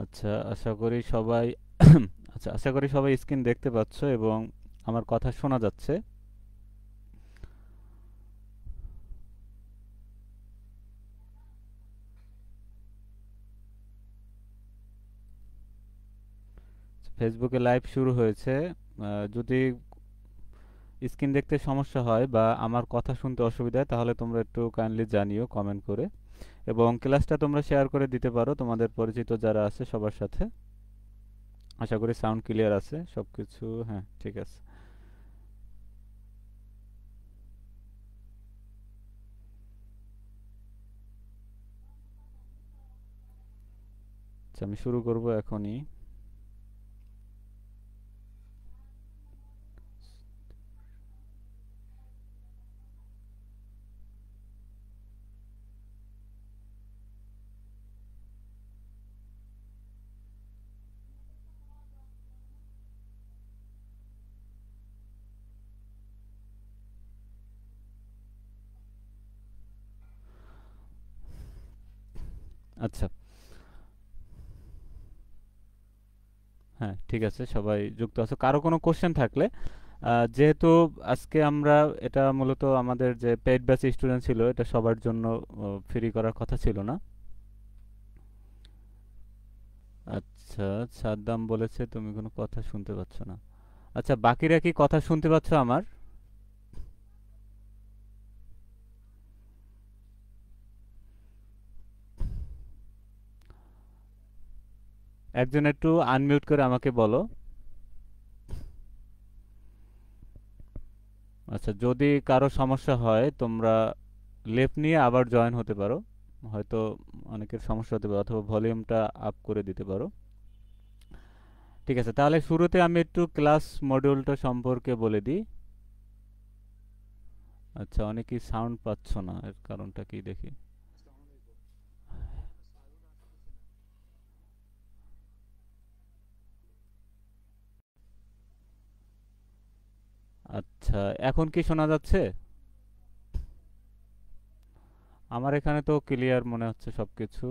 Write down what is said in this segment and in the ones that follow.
আচ্ছা, আশা করি সবাই আচ্ছা, আশা করি সবাই স্ক্রিন দেখতে পাচ্ছ এবং আমার কথা শোনা যাচ্ছে। ফেসবুকে লাইভ শুরু হয়েছে। যদি স্ক্রিন দেখতে সমস্যা হয় বা আমার কথা শুনতে অসুবিধা হয় তাহলে তোমরা একটু কাইন্ডলি জানিও কমেন্ট করে, এবং ক্লাসটা তোমরা শেয়ার করে দিতে পারো তোমাদের পরিচিত যারা আছে সবার সাথে। আশা করি সাউন্ড ক্লিয়ার আছে, সবকিছু হ্যাঁ ঠিক আছে। আচ্ছা, আমি শুরু করব এখনই। আচ্ছা, হ্যাঁ ঠিক আছে, সবাই যুক্ত আছে। কারো কোনো কোশ্চেন থাকলে, যেহেতু আজকে আমরা এটা মূলত আমাদের যে পেইড ব্যাচ স্টুডেন্ট ছিল এটা সবার জন্য ফ্রি করার কথা ছিল না। আচ্ছা, সাদ্দাম বলেছে তুমি কোনো কথা শুনতে পাচ্ছ না। আচ্ছা, বাকিরা কি কথা শুনতে পাচ্ছ আমার? একজন একটু আনমিউট করে আমাকে বলো। আচ্ছা, যদি কারো সমস্যা হয় তোমরা লেফট নিয়ে আবার জয়েন হতে পারো। হয়তো অনেকের সমস্যা হতে পারে, অথবা ভলিউমটা আপ করে দিতে পারো। ঠিক আছে, তাহলে শুরুতে আমি একটু ক্লাস মডিউলটা সম্পর্কে বলে দিই। আচ্ছা, অনেকেই সাউন্ড পাচ্ছ না, এর কারণটা কি দেখি। আচ্ছা, এখন কি শোনা যাচ্ছে? আমার এখানে তো ক্লিয়ার মনে হচ্ছে সবকিছু।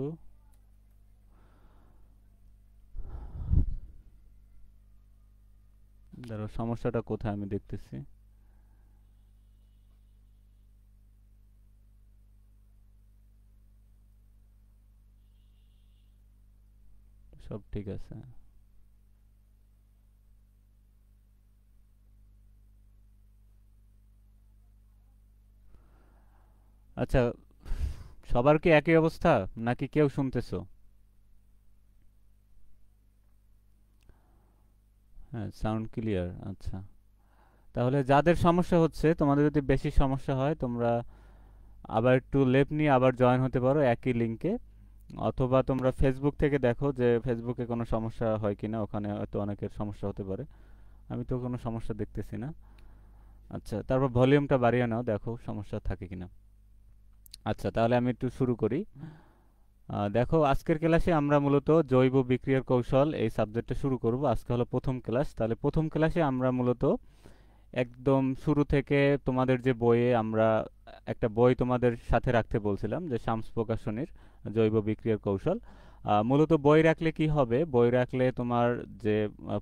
দাঁড়াও, সমস্যাটা কোথায় আমি দেখতেছি। সব ঠিক আছে। আচ্ছা, সবার কি একই অবস্থা নাকি কেউ শুনতেছো? হ্যাঁ, সাউন্ড ক্লিয়ার। আচ্ছা, তাহলে যাদের সমস্যা হচ্ছে, তোমাদের যদি বেশি সমস্যা হয় তোমরা আবার একটু লেফট নিয়ে আবার জয়েন হতে পারো একই লিংকে, অথবা তোমরা ফেসবুক থেকে দেখো যে ফেসবুকে কোনো সমস্যা হয় কিনা, ওখানে হয়তো অনেকের সমস্যা হতে পারে। আমি তো কোনো সমস্যা দেখতেছি না। আচ্ছা, তারপর ভলিউমটা বাড়িয়ে নাও, দেখো সমস্যা থাকে কিনা। আচ্ছা, তাহলে আমি একটু শুরু করি। দেখো, আজকের ক্লাসে আমরা মূলত জৈব বিক্রিয়ার কৌশল এই সাবজেক্টটা শুরু করব। আজকে হলো প্রথম ক্লাস, তাহলে প্রথম ক্লাসে আমরা মূলত একদম শুরু থেকে তোমাদের যে বইয়ে আমরা একটা বই তোমাদের সাথে রাখতে বলছিলাম, যে শামস প্রকাশনীর জৈব বিক্রিয়ার কৌশল। মূলত বই রাখলে কি হবে, বই রাখলে তোমার যে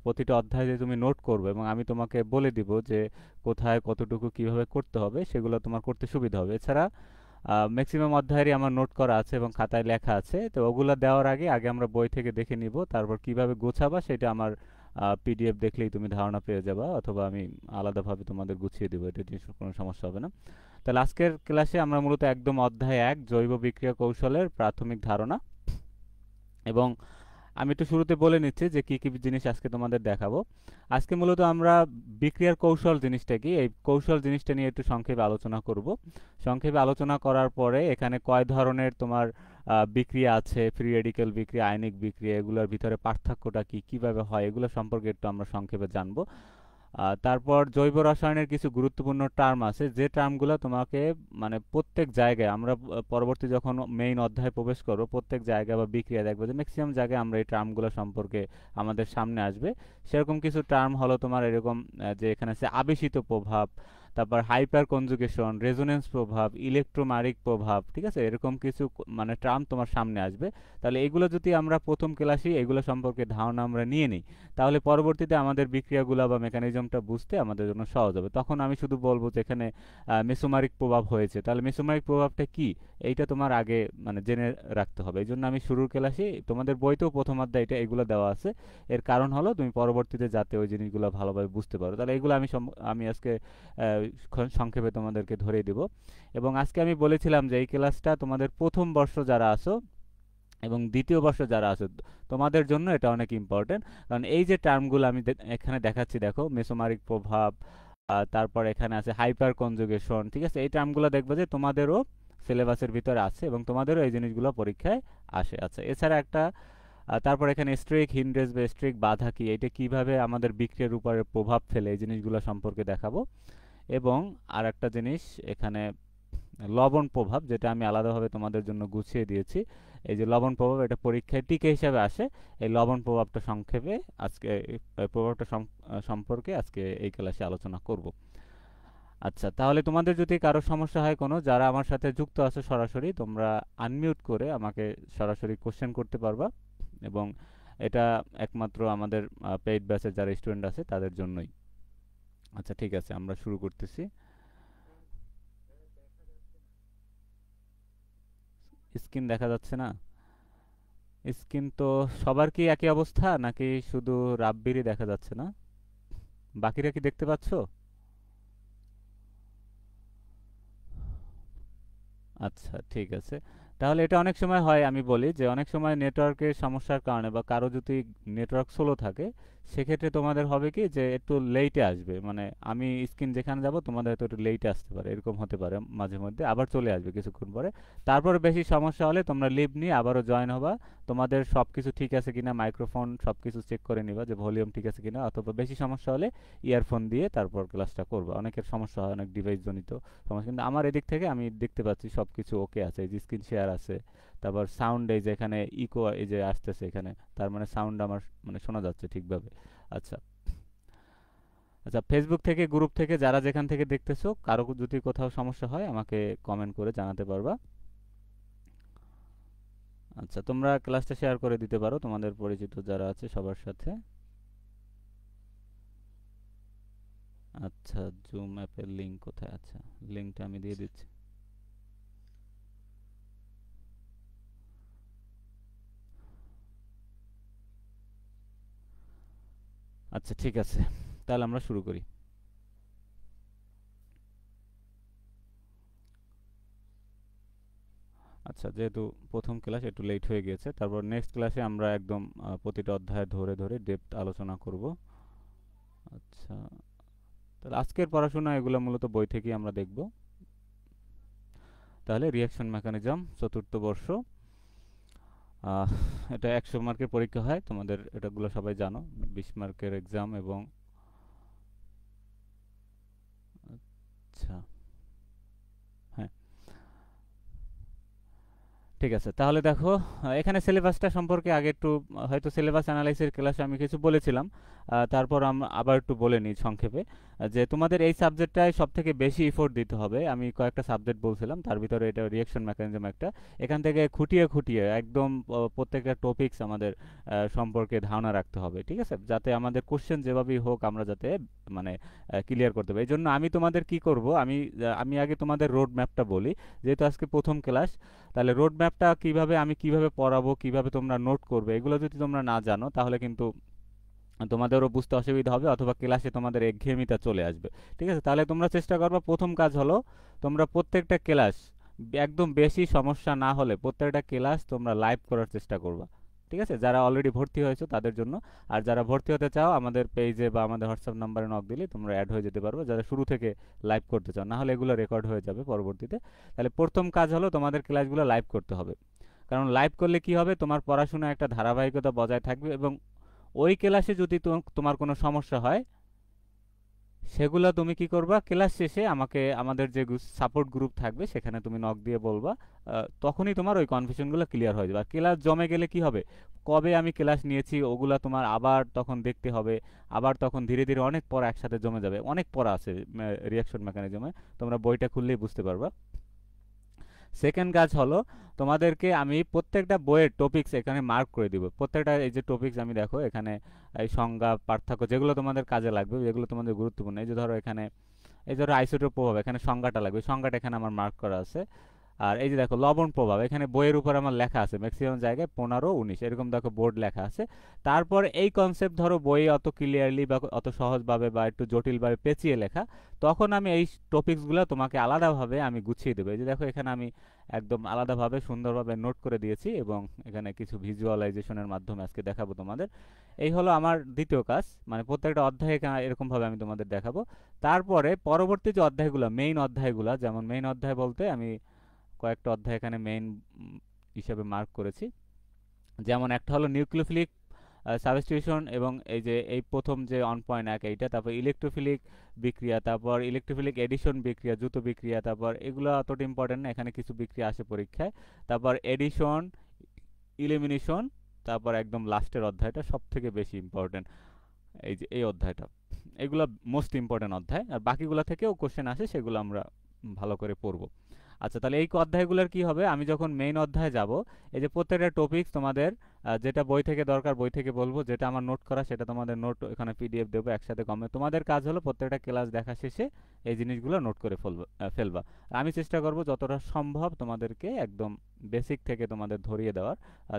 প্রতিটা অধ্যায় যে তুমি নোট করবে এবং আমি তোমাকে বলে দিব যে কোথায় কতটুকু কিভাবে করতে হবে, সেগুলো তোমার করতে সুবিধা হবে। এছাড়া ম্যাক্সিমাম অধ্যায়েরই আমার নোট করা আছে এবং খাতায় লেখা আছে, তো ওগুলো দেওয়ার আগে আগে আমরা বই থেকে দেখে নিব, তারপর কিভাবে গোছাবা সেটা আমার পিডিএফ দেখলেই তুমি ধারণা পেয়ে যাবা, অথবা আমি আলাদাভাবে তোমাদের গুছিয়ে দেবো, এটা নিয়ে কোনো সমস্যা হবে না। তাহলে আজকের ক্লাসে আমরা মূলত একদম অধ্যায় 1 জৈব বিক্রিয়া কৌশলের প্রাথমিক ধারণা, এবং আমি একটু শুরুতে বলে নিচ্ছি যে কি কি জিনিস আজকে তোমাদের দেখাবো। আজকে মূলত আমরা বিক্রিয়ার কৌশল জিনিসটা কি, এই কৌশল জিনিসটা নিয়ে একটু সংক্ষেপে আলোচনা করব। সংক্ষেপে আলোচনা করার পরে এখানে কয় ধরনের তোমার বিক্রিয়া আছে, ফ্রি রেডিক্যাল বিক্রিয়া, আয়নিক বিক্রিয়া, এগুলোর ভিতরে পার্থক্যটা কি, কিভাবে হয়, এগুলো সম্পর্কে একটু আমরা সংক্ষেপে জানবো। তারপর জৈব রসায়নের কিছু গুরুত্বপূর্ণ টার্ম আছে, যে টার্মগুলো তোমাকে মানে প্রত্যেক জায়গায় আমরা পরবর্তী যখন মেইন অধ্যায়ে প্রবেশ করবো প্রত্যেক জায়গায় বা বিক্রিয়া দেখবো যে ম্যাক্সিমাম জায়গায় আমরা এই টার্মগুলো সম্পর্কে আমাদের সামনে আসবে। সেরকম কিছু টার্ম হলো তোমার এরকম যে এখানে আছে আবেশিত প্রভাব, তারপর হাইপার কনজুগেশন, রেজোনেন্স প্রভাব, ইলেকট্রোম্যাগনেটিক প্রভাব, ঠিক আছে, এরকম কিছু মানে টার্ম তোমার সামনে আসবে। তাহলে এগুলো যদি আমরা প্রথম ক্লাসেই এগুলো সম্পর্কে ধারণা আমরা নিয়ে নিই, তাহলে পরবর্তীতে আমাদের বিক্রিয়াগুলো বা মেকানিজমটা বুঝতে আমাদের জন্য সহজ হবে। তখন আমি শুধু বলবো যে এখানে মেসোমারিক প্রভাব হয়েছে, তাহলে মেসোমারিক প্রভাবটা কি এইটা তোমার আগে মানে জেনে রাখতে হবে। এই জন্য আমি শুরুর ক্লাসে তোমাদের বইতেও প্রথম অধ্যায় এগুলো দেওয়া আছে। এর কারণ হলো তুমি পরবর্তীতে যাতে ওই জিনিসগুলো ভালোভাবে বুঝতে পারো। তাহলে এগুলো আমি আজকে সংক্ষেপে তোমাদেরকে ধরিয়ে দিব। এবং আজকে আমি বলেছিলাম যে এই ক্লাসটা তোমাদের প্রথম বর্ষ যারা আছো এবং দ্বিতীয় বর্ষ যারা আছো তোমাদের জন্য এটা অনেক ইম্পর্টেন্ট। কারণ এই যে টার্মগুলো আমি এখানে দেখাচ্ছি, দেখো মেসোমারিক প্রভাব, তারপর এখানে আছে হাইপার কনজুগেশন, ঠিক আছে, এই টার্মগুলো দেখবে যে তোমাদেরও সিলেবাসের ভিতরে আছে এবং তোমাদেরও এই জিনিসগুলো পরীক্ষায় আসে। আচ্ছা, এছাড়া একটা তারপর এখানে স্ট্রিক হিন্ড্রেজ বা স্ট্রিক বাধা কি, এটা কিভাবে আমাদের বিক্রিয়ার উপরে প্রভাব ফেলে, এই জিনিসগুলো সম্পর্কে দেখাবো। এবং আর একটা জিনিস এখানে লবণ প্রভাব, যেটা আমি আলাদাভাবে তোমাদের জন্য গুছিয়ে দিয়েছি। এই যে লবণ প্রভাব, এটা পরীক্ষায় টিকে হিসাবে আসে। এই লবণ প্রভাবটা সংক্ষেপে আজকে প্রভাবটা সম্পর্কে আজকে এই ক্লাসে আলোচনা করব। আচ্ছা, তাহলে তোমাদের যদি কারো সমস্যা হয় কোনো, যারা আমার সাথে যুক্ত আছো সরাসরি, তোমরা আনমিউট করে আমাকে সরাসরি কোশ্চেন করতে পারবা। এবং এটা একমাত্র আমাদের পেইড ব্যাচের যারা স্টুডেন্ট আছে তাদের জন্যই। আচ্ছা, ঠিক আছে, আমরা শুরু করতেছি। স্ক্রিন দেখা যাচ্ছে না? স্ক্রিন তো সবার কি একই অবস্থা, নাকি শুধু রাব্বিরই দেখা যাচ্ছে না? বাকিরা কি দেখতে পাচ্ছো? আচ্ছা, ঠিক আছে। তাহলে এটা অনেক সময় হয়, আমি বলি যে অনেক সময় নেটওয়ার্কের সমস্যার কারণে বা কারো যদি নেটওয়ার্ক স্লো থাকে, সেক্ষেত্রে তোমাদের হবে কি যে একটু লেটে আসবে, মানে আমি স্ক্রিন যেখানে যাব তোমাদের হয়তো একটু লেটে আসতে পারে, এরকম হতে পারে মাঝে মধ্যে, আবার চলে আসবে কিছুক্ষণ পরে। তারপরে বেশি সমস্যা হলে তোমরা লিভ নিয়ে আবারও জয়েন হবা। তোমাদের সব কিছু ঠিক আছে কিনা, মাইক্রোফোন সব কিছু চেক করে নিবা যে ভলিউম ঠিক আছে কিনা, অথবা বেশি সমস্যা হলে ইয়ারফোন দিয়ে তারপর ক্লাসটা করবা। অনেকের সমস্যা হয়, অনেক ডিভাইস জনিত সমস্যা, কিন্তু আমার এদিক থেকে আমি দেখতে পাচ্ছি সব কিছু ওকে আছে। এই যে স্ক্রিন শেয়ার আছে, তারপর সাউন্ড এই যে এখানে ইকো এই যে আসতেছে এখানে, তার মানে সাউন্ড আমার মানে শোনা যাচ্ছে ঠিকভাবে। আচ্ছা। আচ্ছা, ফেসবুক থেকে গ্রুপ থেকে যারা যেখান থেকে দেখতেছো, কারো যদি কোথাও সমস্যা হয় আমাকে কমেন্ট করে জানাতে পারবা। আচ্ছা, তোমরা ক্লাসটা শেয়ার করে দিতে পারো তোমাদের পরিচিত যারা আছে সবার সাথে। আচ্ছা, জুম অ্যাপের লিংক কোথায়? আচ্ছা, লিংকটা আমি দিয়ে দিচ্ছি। আচ্ছা, ঠিক আছে, তাহলে আমরা শুরু করি। আচ্ছা, যেহেতু প্রথম ক্লাস একটু লেট হয়ে গিয়েছে, তারপর নেক্সট ক্লাসে আমরা একদম প্রতিটা অধ্যায় ধরে ধরে ডেপথ আলোচনা করব। আচ্ছা, তাহলে আজকের পড়াশোনা এগুলো মূলত বই থেকেই আমরা দেখব। তাহলে রিয়াকশন মেকানিজম, চতুর্থ বর্ষ। আহ, এটা 100 মার্কের পরীক্ষা হয়, তোমাদের এটাগুলো সবাই জানো, 20 মার্কের এক্সাম। এবং আচ্ছা, হ্যাঁ, ঠিক আছে। তাহলে দেখো, এখানে সিলেবাসটা সম্পর্কে আগে একটু হয়তো সিলেবাস অ্যানালাইসিসের ক্লাসে আমি কিছু বলেছিলাম, তারপর আমরা আবার একটু বলে নিই সংক্ষেপে। যে তোমাদের এই সাবজেক্টটায় সব থেকে বেশি এফোর্ট দিতে হবে। আমি কয়েকটা সাবজেক্ট বলছিলাম, তার ভিতরে এটা রিয়াকশন মেকানিজম একটা। এখান থেকে খুঁটিয়ে খুঁটিয়ে একদম প্রত্যেকটা টপিকস আমাদের সম্পর্কে ধারণা রাখতে হবে, ঠিক আছে, যাতে আমাদের কোশ্চেন যেভাবেই হোক আমরা যাতে মানে ক্লিয়ার করতে পারি। এই জন্য আমি তোমাদের কি করব, আমি আগে তোমাদের রোড ম্যাপটা বলি, যেহেতু আজকে প্রথম ক্লাস। তাহলে রোড ম্যাপটা কিভাবে আমি কিভাবে পড়াবো, কিভাবে তোমরা নোট করবে, এগুলো যদি তোমরা না জানো তাহলে কিন্তু তোমাদেরও বুঝতে অসুবিধা হবে, অথবা ক্লাসে তোমাদের একঘেয়েমিতা চলে আসবে। ঠিক আছে, তাহলে তোমরা চেষ্টা করবে, প্রথম কাজ হলো তোমরা প্রত্যেকটা ক্লাস একদম বেশি সমস্যা না হলে প্রত্যেকটা ক্লাস তোমরা লাইভ করার চেষ্টা করবা। ঠিক আছে, যারা অলরেডি ভর্তি হয়েছো তাদের জন্য। আর যারা ভর্তি হতে চাও আমাদের পেজে বা আমাদের হোয়াটসঅ্যাপ নাম্বারে নক দিলে তোমরা অ্যাড হয়ে যেতে পারবে, যারা শুরু থেকে লাইভ করতে চাও, না হলে এগুলো রেকর্ড হয়ে যাবে পরবর্তীতে। তাহলে প্রথম কাজ হলো তোমাদের ক্লাসগুলো লাইভ করতে হবে। কারণ লাইভ করলে কি হবে, তোমার পড়াশোনা একটা ধারাবাহিকতা বজায় থাকবে, এবং ওই ক্লাসে যদি তোমার কোনো সমস্যা হয় সেগুলো তুমি কি করবা, ক্লাস শেষে আমাকে আমাদের যে সাপোর্ট গ্রুপ থাকবে সেখানে তুমি নক দিয়ে বলবা। তখনই তোমার ওই কনফিউশনগুলো ক্লিয়ার হয়ে যাবে। আর ক্লাস জমে গেলে কি হবে, কবে আমি ক্লাস নিয়েছি ওগুলা তোমার আবার তখন দেখতে হবে। আবার তখন ধীরে ধীরে অনেক পড়া একসাথে জমে যাবে, অনেক পড়া আছে রিয়াকশন মেকানিজমে, তোমরা বইটা খুললেই বুঝতে পারবা। সেকেন্ড কাজ হলো, তোমাদেরকে আমি প্রত্যেকটা বইয়ের টপিকস এখানে মার্ক করে দিব। প্রত্যেকটা এই যে টপিকস আমি দেখো এখানে এই সংজ্ঞা পার্থক্য যেগুলো তোমাদের কাজে লাগবে, যেগুলো তোমাদের গুরুত্বপূর্ণ, এই যে ধরো এখানে এই ধরো আইসোটোপ প্রভাব, এখানে সংজ্ঞাটা লাগবে, সংজ্ঞাটা এখানে আমার মার্ক করা আছে। আর এই যে দেখো লবণ প্রভাব, এখানে বইয়ের উপর আমার লেখা আছে ম্যাক্সিমাম জায়গায় 15, 19 এরকম দেখো বোর্ড লেখা আছে। তারপর এই কনসেপ্ট ধরো বইয়ে অত ক্লিয়ারলি বা অত সহজভাবে বা একটু জটিলভাবে পেঁচিয়ে লেখা, তখন আমি এই টপিকসগুলো তোমাকে আলাদাভাবে আমি গুছিয়ে দেবো। এই যে দেখো এখানে আমি একদম আলাদাভাবে সুন্দরভাবে নোট করে দিয়েছি এবং এখানে কিছু ভিজুয়ালাইজেশনের মাধ্যমে আজকে দেখাবো তোমাদের। এই হলো আমার দ্বিতীয় কাজ, মানে প্রত্যেকটা অধ্যায়ে এরকমভাবে আমি তোমাদের দেখাবো। তারপরে পরবর্তী যে অধ্যায়গুলো, মেইন অধ্যায়গুলো, যেমন মেইন অধ্যায় বলতে আমি কয়েকটা অধ্যায় এখানে মেইন হিসেবে মার্ক করেছি। যেমন একটা হলো নিউক্লিওফিলিক সাবস্টিটিউশন, এবং এই যে এই প্রথম যে 1.1 এইটা, তারপর ইলেকট্রোফিলিক বিক্রিয়া, তারপর ইলেকট্রোফিলিক এডিশন বিক্রিয়া, দ্রুত বিক্রিয়া, তারপর এগুলো অতটা ইম্পর্টেন্ট না, এখানে কিছু বিক্রিয়া আসে পরীক্ষায়। তারপর এডিশন, ইলিমিনেশন, তারপর একদম লাস্টের অধ্যায়টা সব থেকে বেশি ইম্পর্টেন্ট, এই যে এই অধ্যায়টা। এগুলো মোস্ট ইম্পর্টেন্ট অধ্যায়, আর বাকিগুলো থেকেও কোশ্চেন আসে, সেগুলো আমরা ভালো করে পড়বো। আচ্ছা, তাহলে এই অধ্যায়গুলোর কি হবে, আমি যখন মেইন অধ্যায়ে যাব, এই যে প্রত্যেকটা টপিকস তোমাদের যেটা বই থেকে দরকার বই থেকে বলবো, যেটা আমার নোট করা সেটা তোমাদের নোট এখানে পিডিএফ দেবো একসাথে কমে। তোমাদের কাজ হলো প্রত্যেকটা ক্লাস দেখা শেষে এই জিনিসগুলো নোট করে ফেলবা। আর আমি চেষ্টা করব যতটা সম্ভব তোমাদেরকে একদম বেসিক থেকে তোমাদের ধরিয়ে দেওয়ার,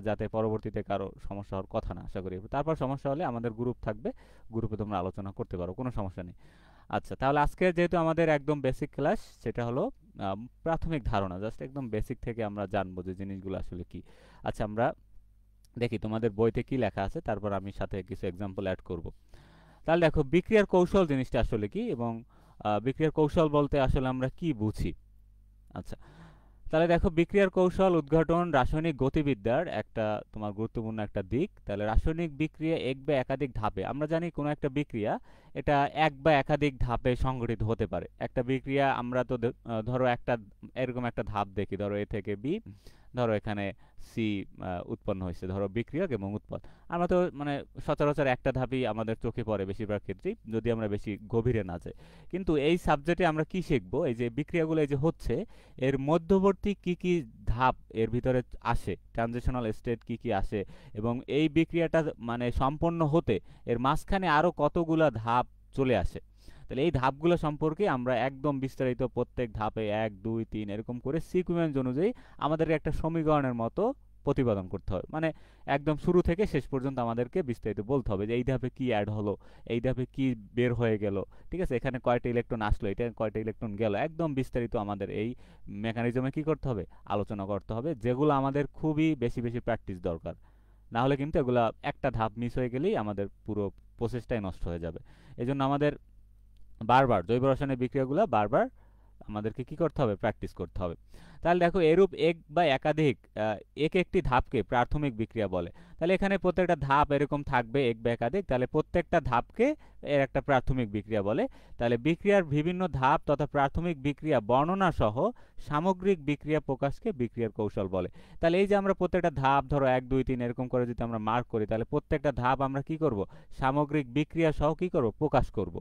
যাতে পরবর্তীতে কারো সমস্যা হওয়ার কথা না, আশা করি। তারপর সমস্যা হলে আমাদের গ্রুপ থাকবে, গ্রুপে তোমরা আলোচনা করতে পারো, কোনো সমস্যা নেই। আচ্ছা, তাহলে আজকে যেহেতু আমাদের একদম বেসিক ক্লাস, সেটা হলো প্রাথমিক ধারণা, জাস্ট একদম বেসিক থেকে আমরা জানবো যে জিনিসগুলো আসলে কি। আচ্ছা, আমরা দেখি তোমাদের বইতে কি লেখা আছে, তারপর আমি সাথে কিছু এক্সাম্পল অ্যাড করব। তাহলে দেখো বিক্রিয়ার কৌশল জিনিসটা আসলে কি, এবং বিক্রিয়ার কৌশল বলতে আসলে আমরা কি বুঝি। আচ্ছা, তাহলে দেখো বিক্রিয়ার কৌশল উদ্ঘাটন রাসায়নিক গতিবিদ্যার একটা তোমার গুরুত্বপূর্ণ একটা দিক। তাহলে রাসায়নিক বিক্রিয়া এক বা একাধিক ধাপে, আমরা জানি কোনো একটা বিক্রিয়া এটা এক বা একাধিক ধাপে সংঘটিত হতে পারে। একটা বিক্রিয়া আমরা তো ধরো একটা এরকম একটা ধাপ দেখি, ধরো এ থেকে বি, ধরো এখানে সি উৎপন্ন হয়েছে, ধরো বিক্রিয়ক এবং উৎপাদ। আমরা তো মানে সচরাচর একটা ধাপই আমাদের চোখে পড়ে বেশিরভাগ ক্ষেত্রেই, যদি আমরা বেশি গভীরে না যাই। কিন্তু এই সাবজেক্টে আমরা কি শিখবো, এই যে বিক্রিয়াগুলো এই যে হচ্ছে, এর মধ্যবর্তী কি কি ধাপ এর ভিতরে আসে, ট্রানজিশনাল স্টেট কি কি আসে, এবং এই বিক্রিয়াটা মানে সম্পন্ন হতে এর মাঝখানে আরো কতগুলা ধাপ চলে আসে। তাহলে এই ধাপগুলো সম্পর্কে আমরা একদম বিস্তারিত প্রত্যেক ধাপে 1, 2, 3 এরকম করে সিকুয়েন্স অনুযায়ী আমাদেরকে একটা সমীকরণের মতো প্রতিপাদন করতে হবে। মানে একদম শুরু থেকে শেষ পর্যন্ত আমাদেরকে বিস্তারিত বলতে হবে যে এই ধাপে কি অ্যাড হলো, এই ধাপে কি বের হয়ে গেল, ঠিক আছে, এখানে কয়টা ইলেকট্রন আসলো, এটা কয়টা ইলেকট্রন গেল, একদম বিস্তারিত আমাদের এই মেকানিজমে কি করতে হবে, আলোচনা করতে হবে, যেগুলো আমাদের খুবই বেশি বেশি প্র্যাকটিস দরকার। না হলে কিন্তু এগুলা একটা ধাপ মিস হয়ে গেলেই আমাদের পুরো প্রসেসটাই নষ্ট হয়ে যাবে। এই জন্য আমাদের বারবার জৈব রাসায়নিক বিক্রিয়াগুলো বারবার আমাদেরকে কি করতে হবে, প্র্যাকটিস করতে হবে। তাহলে দেখো এরূপ এক বা একাধিক এক একটি ধাপকে প্রাথমিক বিক্রিয়া বলে। তাহলে এখানে প্রত্যেকটা ধাপ এরকম থাকবে এক বা একাধিক, তাহলে প্রত্যেকটা ধাপকে এর একটা প্রাথমিক বিক্রিয়া বলে। তাহলে বিক্রিয়ার বিভিন্ন ধাপ তথা প্রাথমিক বিক্রিয়া বর্ণনা সহ সামগ্রিক বিক্রিয়া প্রকাশকে বিক্রিয়ার কৌশল বলে। তাহলে এই যে আমরা প্রত্যেকটা ধাপ ধরো 1, 2, 3 এরকম করে যদি আমরা মার্ক করি, তাহলে প্রত্যেকটা ধাপ আমরা কি করব, সামগ্রিক বিক্রিয়া সহ কি করব, প্রকাশ করব।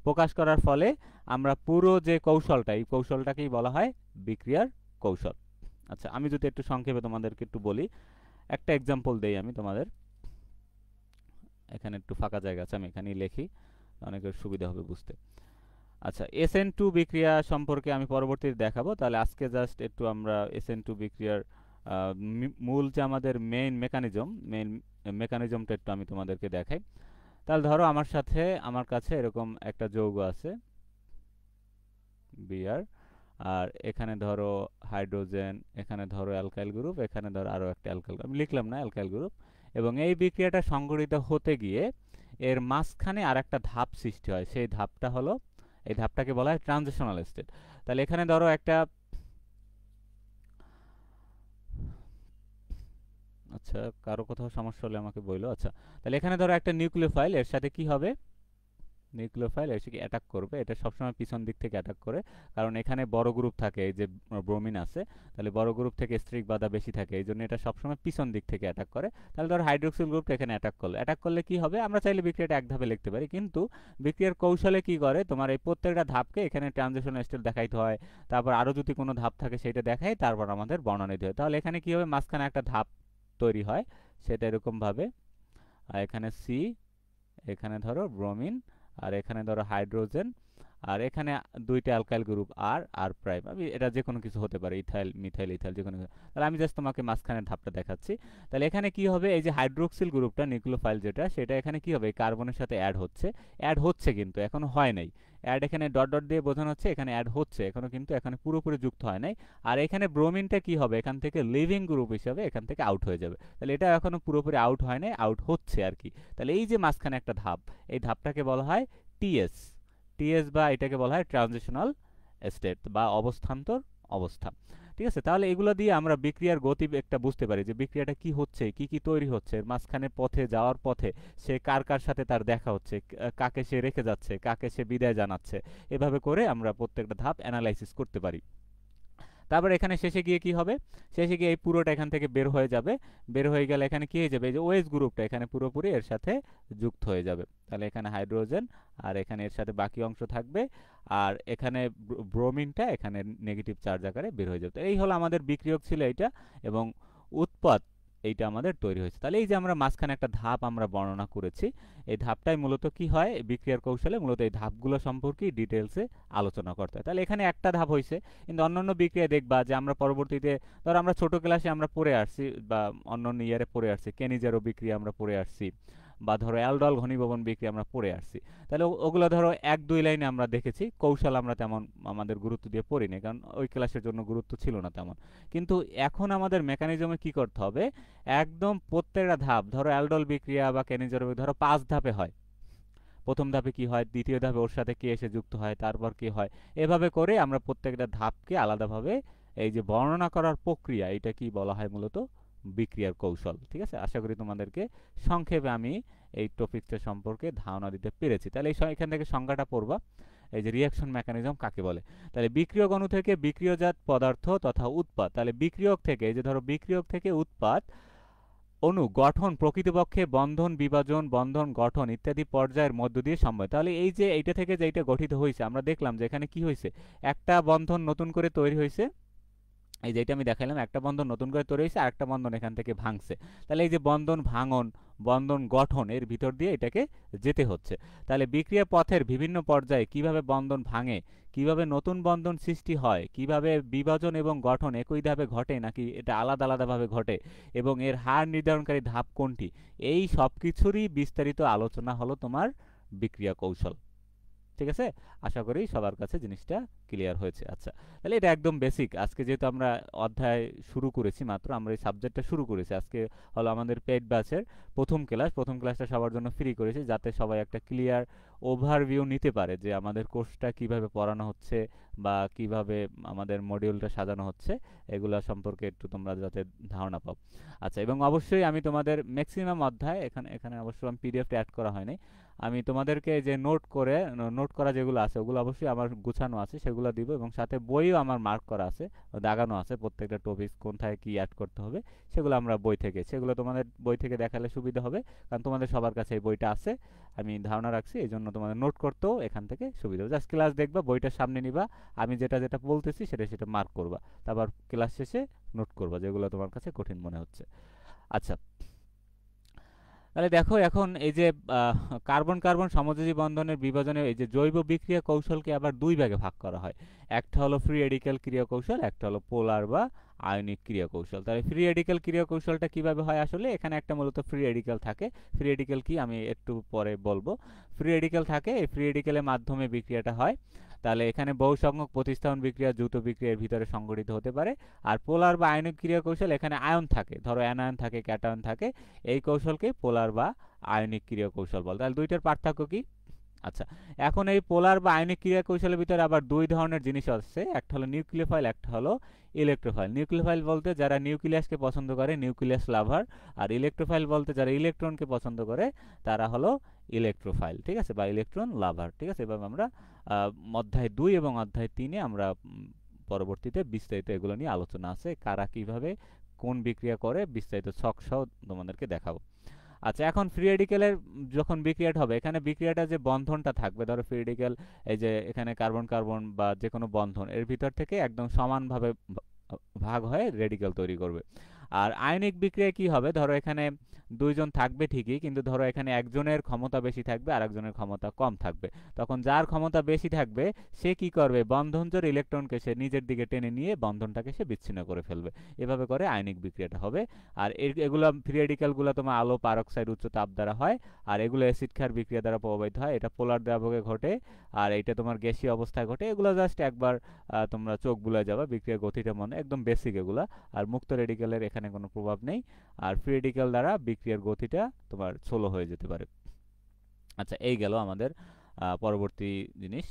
প্রকাশ করার ফলে আমরা পুরো যে কৌশলটা, এই কৌশলটাকেই বলা হয় বিক্রিয়ার কৌশল। আচ্ছা, আমি যদি একটু সংক্ষেপে তোমাদেরকে একটু বলি, একটা এক্সাম্পল দেই আমি তোমাদের। এখানে একটু ফাঁকা জায়গা আছে, আমি এখানেই লিখি, অনেকের সুবিধা হবে বুঝতে। আচ্ছা, SN2 বিক্রিয়া সম্পর্কে আমি পরবর্তীতে দেখাবো। তাহলে আজকে জাস্ট একটু আমরা SN2 বিক্রিয়ার মূল যে আমাদের মেইন মেকানিজমটা একটু আমি তোমাদেরকে দেখাই। তাহলে ধরো আমার কাছে এরকম একটা যৌগ আছে বিআর, আর এখানে ধরো হাইড্রোজেন, এখানে ধরো অ্যালকাইল গ্রুপ, এখানে ধরো আরো একটা অ্যালকাইল, আমি লিখলাম না অ্যালকাইল গ্রুপ। এবং এই বিক্রিয়াটা সংঘটিত হতে গিয়ে এর মাঝখানে আর একটা ধাপ সৃষ্টি হয়, সেই ধাপটা হলো, এই ধাপটাকে বলা হয় ট্রানজিশনাল স্টেট। তাহলে এখানে ধরো একটা, আচ্ছা কারো কোথাও সমস্যা হলে আমাকে বললো। আচ্ছা, তাহলে এখানে ধরো একটা নিউক্লিওফাইল, এর সাথে কি হবে, নিউক্লিওফাইল এসে কি অ্যাটাক করবে, এটা সবসময় পিছন দিক থেকে অ্যাটাক করে, কারণ এখানে বড় গ্রুপ থাকে, এই যে ব্রোমিন আছে, তাহলে বড় গ্রুপ থেকে স্ট্রিক বাধা বেশি থাকে, এই জন্য এটা সবসময় পিছন দিক থেকে অ্যাটাক করে। তাহলে ধরো হাইড্রোক্সিল গ্রুপটা এখানে অ্যাটাক করলে কি হবে, আমরা চাইলে বিক্রিয়াটা এক ধাপে লিখতে পারি, কিন্তু বিক্রিয়ার কৌশলে কি করে, তোমার এই প্রত্যেকটা ধাপকে এখানে ট্রানজিশন স্টেট দেখাইতে হয়, তারপর আরও যদি কোনো ধাপ থাকে সেটা দেখাই, তারপর আমাদের বর্ণনা দিতে হয়। তাহলে এখানে কি হবে, মাঝখানে একটা ধাপ তৈরি হয়, সেটা এরকমভাবে, আর এখানে সি, এখানে ধরো ব্রোমিন, আর এখানে ধরো হাইড্রোজেন, আর এখানে দুইটা অ্যালকাইল গ্রুপ আর আর প্রাইম, আমি এটা যে কোনো কিছু হতে পারে, ইথাইল মিথাইল ইথাইল যে কোনো কিছু। তাহলে আমি জাস্ট তোমাকে মাঝখানের ধাপটা দেখাচ্ছি। তাহলে এখানে কি হবে, এই যে হাইড্রোক্সিল গ্রুপটা নিউক্লিওফাইল যেটা, সেটা এখানে কি হবে, কার্বনের সাথে অ্যাড হচ্ছে কিন্তু এখনো হয় নাই। অ্যাড এখানে ডট ডট দিয়ে বোঝানো হচ্ছে এখানে অ্যাড হচ্ছে, এখনো কিন্তু এখানে পুরোপুরি যুক্ত হয় নাই। আর এখানে ব্রোমিনটা কি হবে, এখান থেকে লিভিং গ্রুপ হিসাবে এখান থেকে আউট হয়ে যাবে। তাহলে এটা এখনো পুরোপুরি আউট হয় নাই, আউট হচ্ছে আর কি। তাহলে এই যে মাঝখানে একটা ধাপ, এই ধাপটাকে বলা হয় টিএস। টিএস বা এটাকে বলা হয় ট্রানজিশনাল স্টেট বা অবস্থান্তর অবস্থা। ঠিক আছে, তাহলে এগুলো দিয়ে আমরা বিক্রিয়ার গতি একটা বুঝতে পারি, যে বিক্রিয়াটা কি হচ্ছে, কি কি তৈরি হচ্ছে, মাঝখানে পথে যাওয়ার পথে সে কার কার সাথে তার দেখা হচ্ছে, কাকে সে রেখে যাচ্ছে, কাকে সে বিদায় জানাচ্ছে, এভাবে করে আমরা প্রত্যেকটা ধাপ অ্যানালাইসিস করতে পারি। তারপর এখানে শেষে গিয়ে কি হবে, শেষে গিয়ে এই পুরোটা এখান থেকে বের হয়ে যাবে, বের হয়ে গেলে এখানে কি হয়ে যাবে, এই যে ওএস গ্রুপটা এখানে পুরোপুরি এর সাথে যুক্ত হয়ে যাবে। তাহলে এখানে হাইড্রোজেন, আর এখানে এর সাথে বাকি অংশ থাকবে, আর এখানে ব্রোমিনটা এখানে নেগেটিভ চার্জ আকারে বের হয়ে যাবে। তো এই হলো আমাদের বিক্রিয়ক ছিল এইটা, এবং উৎপাদ এইটা আমাদের তৈরি হয়েছে। তাহলে এই যে আমরা মাঝখানে একটা ধাপ আমরা বর্ণনা করেছি, এই ধাপটাই মূলত কি হয়, বিক্রিয়ার কৌশলে মূলত এই ধাপগুলো সম্পর্কে ডিটেলসে আলোচনা করতে হয়। তাহলে এখানে একটা ধাপ হয়েছে, কিন্তু অন্যান্য বিক্রিয়া দেখবা যে আমরা পরবর্তীতে, ধর আমরা ছোট ক্লাসে আমরা পড়ে আসছি, বা অন্যান্য ইয়ারে পড়ে আসছি, কেনিজারো বিক্রিয়া আমরা পড়ে আসছি, বা ধরো অ্যালডল ঘনীভবন বিক্রিয়া আমরা পড়ে আসছি। তাহলে ওগুলো ধরো এক দুই লাইনে আমরা দেখেছি, কৌশল আমরা তেমন আমাদের গুরুত্ব দিয়ে পড়িনি, কারণ ওই ক্লাসের জন্য গুরুত্ব ছিল না তেমন। কিন্তু এখন আমাদের মেকানিজমে কি করতে হবে, একদম প্রত্যেকটা ধাপ, ধরো অ্যালডল বিক্রিয়া বা কেনিজারো ধরো 5 ধাপে হয়, প্রথম ধাপে কি হয়, দ্বিতীয় ধাপে ওর সাথে কে এসে যুক্ত হয়, তারপর কি হয়, এভাবে করে আমরা প্রত্যেকটা ধাপকে আলাদাভাবে এই যে বর্ণনা করার প্রক্রিয়া, এটা কি বলা হয় মূলত বিক্রিয়ার কৌশল। ঠিক আছে, আশা করি তোমাদেরকে সংক্ষেপে আমি এই টপিকটা সম্পর্কে ধারণা দিতে পেরেছি। তাহলে এখান থেকে সংজ্ঞাটা পড়বা, এই যে রিয়াকশন মেকানিজম কাকে বলে। তাহলে বিক্রিয়ক অণু থেকে বিক্রিয়জাত পদার্থ তথা উৎপাদ, তাহলে বিক্রিয়ক থেকে, এই যে ধরো বিক্রিয়ক থেকে উৎপাদ অণু গঠন প্রকৃতপক্ষে বন্ধন বিভাজন বন্ধন গঠন ইত্যাদি পর্যায়ের মধ্য দিয়ে সম্ভব। তাহলে এই যে এইটা থেকে যেটা গঠিত হয়েছে, আমরা দেখলাম যে এখানে কি হয়েছে, একটা বন্ধন নতুন করে তৈরি হয়েছে, এই যেটা আমি দেখাইলাম, একটা বন্ধন নতুন করে তৈরি হয়েছে, আরেকটা বন্ধন এখান থেকে ভাঙছে। তাহলে এই যে বন্ধন ভাঙন বন্ধন গঠন এর ভিতর দিয়ে এটাকে যেতে হচ্ছে। তাহলে বিক্রিয়া পথের বিভিন্ন পর্যায়ে কিভাবে বন্ধন ভাঙে, কিভাবে নতুন বন্ধন সৃষ্টি হয়, কিভাবে বিভাজন এবং গঠন একই ধাপে ঘটে নাকি এটা আলাদা আলাদাভাবে ঘটে, এবং এর হার নির্ধারণকারী ধাপ কোনটি, এই সব কিছুরই বিস্তারিত আলোচনা হলো তোমার বিক্রিয়া কৌশল। ঠিক আছে, আশা করি সবার কাছে জিনিসটা ক্লিয়ার হয়েছে। আচ্ছা, তাহলে এটা একদম বেসিক। আজকে যেহেতু আমরা অধ্যায় শুরু করেছি মাত্র, আমরা এই সাবজেক্টটা শুরু করেছি, আজকে হলো আমাদের পেইড ব্যাচের প্রথম ক্লাস। প্রথম ক্লাসটা সবার জন্য ফ্রি করেছি, যাতে সবাই একটা ক্লিয়ার ওভারভিউ নিতে পারে যে আমাদের কোর্সটা কিভাবে পড়ানো হচ্ছে বা কিভাবে আমাদের মডিউলটা সাজানো হচ্ছে, এগুলো সম্পর্কে একটু তোমরা যাতে ধারণা পাও। আচ্ছা, এবং অবশ্যই আমি তোমাদের ম্যাক্সিমাম অধ্যায় এখানে এখানে অবশ্যই আমি পিডিএফটা অ্যাড করা হয়নি, আমি তোমাদেরকে যে নোট করা যেগুলো আছে ওগুলো অবশ্যই আমার গুছানো আছে, সেগুলো দিব, এবং সাথে বইও আমার মার্ক করা আছে, দাগানো আছে, প্রত্যেকটা টপিক কোনটায় কি অ্যাড করতে হবে সেগুলো আমরা বই থেকে, সেগুলো তোমাদের বই থেকে দেখালে সুবিধা হবে, কারণ তোমাদের সবার কাছে এই বইটা আছে আমি ধারণা রাখছি, এই জন্য তোমাদের নোট করতেও এখান থেকে সুবিধা হবে। জাস্ট ক্লাস দেখবা, বইটার সামনে নিবা, আমি যেটা যেটা বলতেছি সেটা সেটা মার্ক করবা, তারপর ক্লাস শেষে নোট করবা যেগুলো তোমার কাছে কঠিন মনে হচ্ছে। আচ্ছা, তাহলে দেখো এখন এই যে কার্বন কার্বন সমযোজী বন্ধনের বিভাজনে এই যে জৈব বিক্রিয়া কৌশলকে আবার দুই ভাগে ভাগ করা হয়, একটা হলো ফ্রি রেডিক্যাল ক্রিয়া কৌশল, একটা হলো পোলার বা আয়নিক ক্রিয়া কৌশল। তাহলে ফ্রি রেডিক্যাল ক্রিয়া কৌশলটা কিভাবে হয়, আসলে এখানে একটা মূলত ফ্রি রেডিক্যাল থাকে। ফ্রি রেডিক্যাল কি আমি একটু পরে বলবো। ফ্রি রেডিক্যাল থাকে, এই ফ্রি রেডিক্যালের মাধ্যমে বিক্রিয়াটা হয়। তাহলে এখানে বহু সংখ্যক প্রতিস্থাপন বিক্রিয়া দ্রুত বিক্রিয়ার ভিতরে সংঘটিত হতে পারে। আর পোলার বা আয়নিক ক্রিয়া কৌশল, এখানে আয়ন থাকে, ধরো অ্যানায়ন থাকে, ক্যাটায়ন থাকে, এই কৌশলকে পোলার বা আয়নিক ক্রিয়া কৌশল বলে। তাহলে দুইটার পার্থক্য কি, আচ্ছা, এখন এই পোলার বা আয়নিক ক্রিয়া কৌশলের ভিতরে আবার দুই ধরনের জিনিস আছে, একটা হলো নিউক্লিওফাইল, একটা হলো ইলেকট্রোফাইল। নিউক্লিওফাইল বলতে যারা নিউক্লিয়াসকে পছন্দ করে, নিউক্লিয়াস লাভার। আর ইলেকট্রোফাইল বলতে যারা ইলেকট্রনকে পছন্দ করে, তারা হলো ইলেকট্রোফাইল, ঠিক আছে, বা ইলেকট্রন লাভার, ঠিক আছে। এভাবে আমরা অধ্যায় 2 এবং অধ্যায় 3-এ আমরা পরবর্তীতে বিস্তারিত এগুলো নিয়ে আলোচনা আছে, কারা কিভাবে কোন বিক্রিয়া করে বিস্তারিত ছক সহ তোমাদেরকে দেখাবো। আচ্ছা, এখন ফ্রি রেডিক্যালের যখন বিক্রিয়াটা হবে, এখানে বিক্রিয়াটা যে বন্ধনটা থাকবে, ধরো ফ্রি রেডিক্যাল এই যে এখানে কার্বন কার্বন বা যে কোনো বন্ধন এর ভিতর থেকে একদম সমানভাবে ভাগ হয়ে রেডিক্যাল তৈরি করবে। আর আয়নিক বিক্রিয়ায় কি হবে, ধরো এখানে দুইজন থাকবে ঠিকই, কিন্তু ধরো এখানে একজনের ক্ষমতা বেশি থাকবে আর একজনের ক্ষমতা কম থাকবে। তখন যার ক্ষমতা বেশি থাকবে সে কি করবে, বন্ধনজোড় ইলেকট্রনকে সে নিজের দিকে টেনে নিয়ে বন্ধনটাকে সে বিচ্ছিন্ন করে ফেলবে। এভাবে করে আয়নিক বিক্রিয়াটা হবে। আর এগুলো ফ্রি রেডিক্যালগুলো তোমার আলো পারক্সাইড উচ্চ তাপ দ্বারা হয়, আর এগুলো অ্যাসিড ক্ষার বিক্রিয়া দ্বারা প্রভাবিত হয়। এটা পোলার দ্রাবকে ঘটে, আর এটা তোমার গ্যাসীয় অবস্থায় ঘটে। এগুলো জাস্ট একবার তোমরা চোখ বুলায় যাবা, বিক্রিয়ার গতিটা মনে, একদম বেসিক এগুলা। আর মুক্ত রেডিক্যালের এখানে কোনো প্রভাব নেই। আর ফ্রি রেডিক্যাল দ্বারা বিক্রিয়ার গতিটা তোমার স্লো হয়ে যেতে পারে। আচ্ছা, এই গেল আমাদের পরবর্তী জিনিস।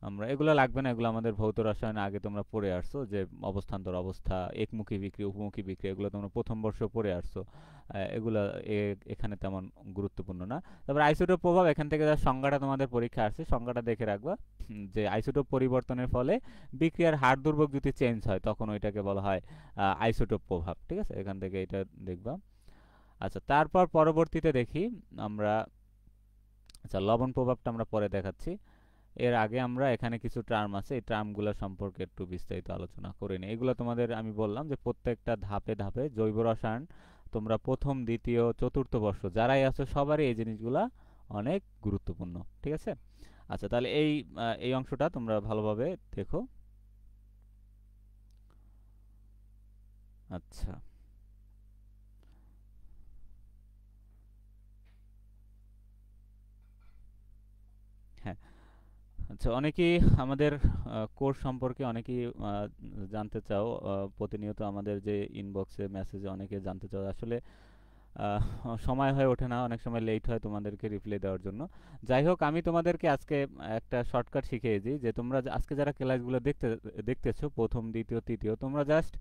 আমরা এগুলো লাগবে না, এগুলো আমাদের ভৌত রসায়নে আগে তোমরা পড়ে আসছো, যে অবস্থান্তর অবস্থা, একমুখী বিক্রিয়া, উপমুখী বিক্রিয়া, এগুলো তোমরা প্রথম বর্ষ পড়ে আসছো। এগুলো এখানে তেমন গুরুত্বপূর্ণ না। তারপর আইসোটোপ প্রভাব, এখান থেকে যার সংজ্ঞাটা তোমাদের পরীক্ষা আসছে, সংজ্ঞাটা দেখে রাখবা, যে আইসোটোপ পরিবর্তনের ফলে বিক্রিয়ার হার দুর্ভোগ যদি চেঞ্জ হয় তখন ওইটাকে বলা হয় আইসোটোপ প্রভাব, ঠিক আছে, এখান থেকে এটা দেখবা। আচ্ছা, তারপর পরবর্তীতে দেখি আমরা, আচ্ছা লবণ প্রভাবটা আমরা পরে দেখাচ্ছি। এর আগে আমরা এখানে কিছু টার্ম আছে, এই টার্মগুলো সম্পর্কে একটু বিস্তারিত আলোচনা করে নিই। এগুলো তোমাদের আমি বললাম যে প্রত্যেকটা ধাপে ধাপে জৈব রসায়ন তোমরা প্রথম, দ্বিতীয়, চতুর্থ বর্ষ যারাই আছো সবারই এই জিনিসগুলা অনেক গুরুত্বপূর্ণ, ঠিক আছে। আচ্ছা, তাহলে এই অংশটা তোমরা ভালোভাবে দেখো। আচ্ছা, হ্যাঁ, আচ্ছা, অনেকেই আমাদের কোর্স সম্পর্কে অনেকেই জানতে চাও, প্রতিনিয়ত আমাদের যে ইনবক্সে মেসেজে অনেকে জানতে চাও। আসলে আহ, সময় হয়ে ওঠে না, অনেক সময় লেট হয় তোমাদেরকে রিপ্লাই দেওয়ার জন্য। যাই হোক, আমি তোমাদেরকে আজকে একটা শর্টকাট শিখিয়ে দিই, যে তোমরা আজকে যারা ক্লাসগুলো দেখতেছো প্রথম, দ্বিতীয়, তৃতীয়, তোমরা জাস্ট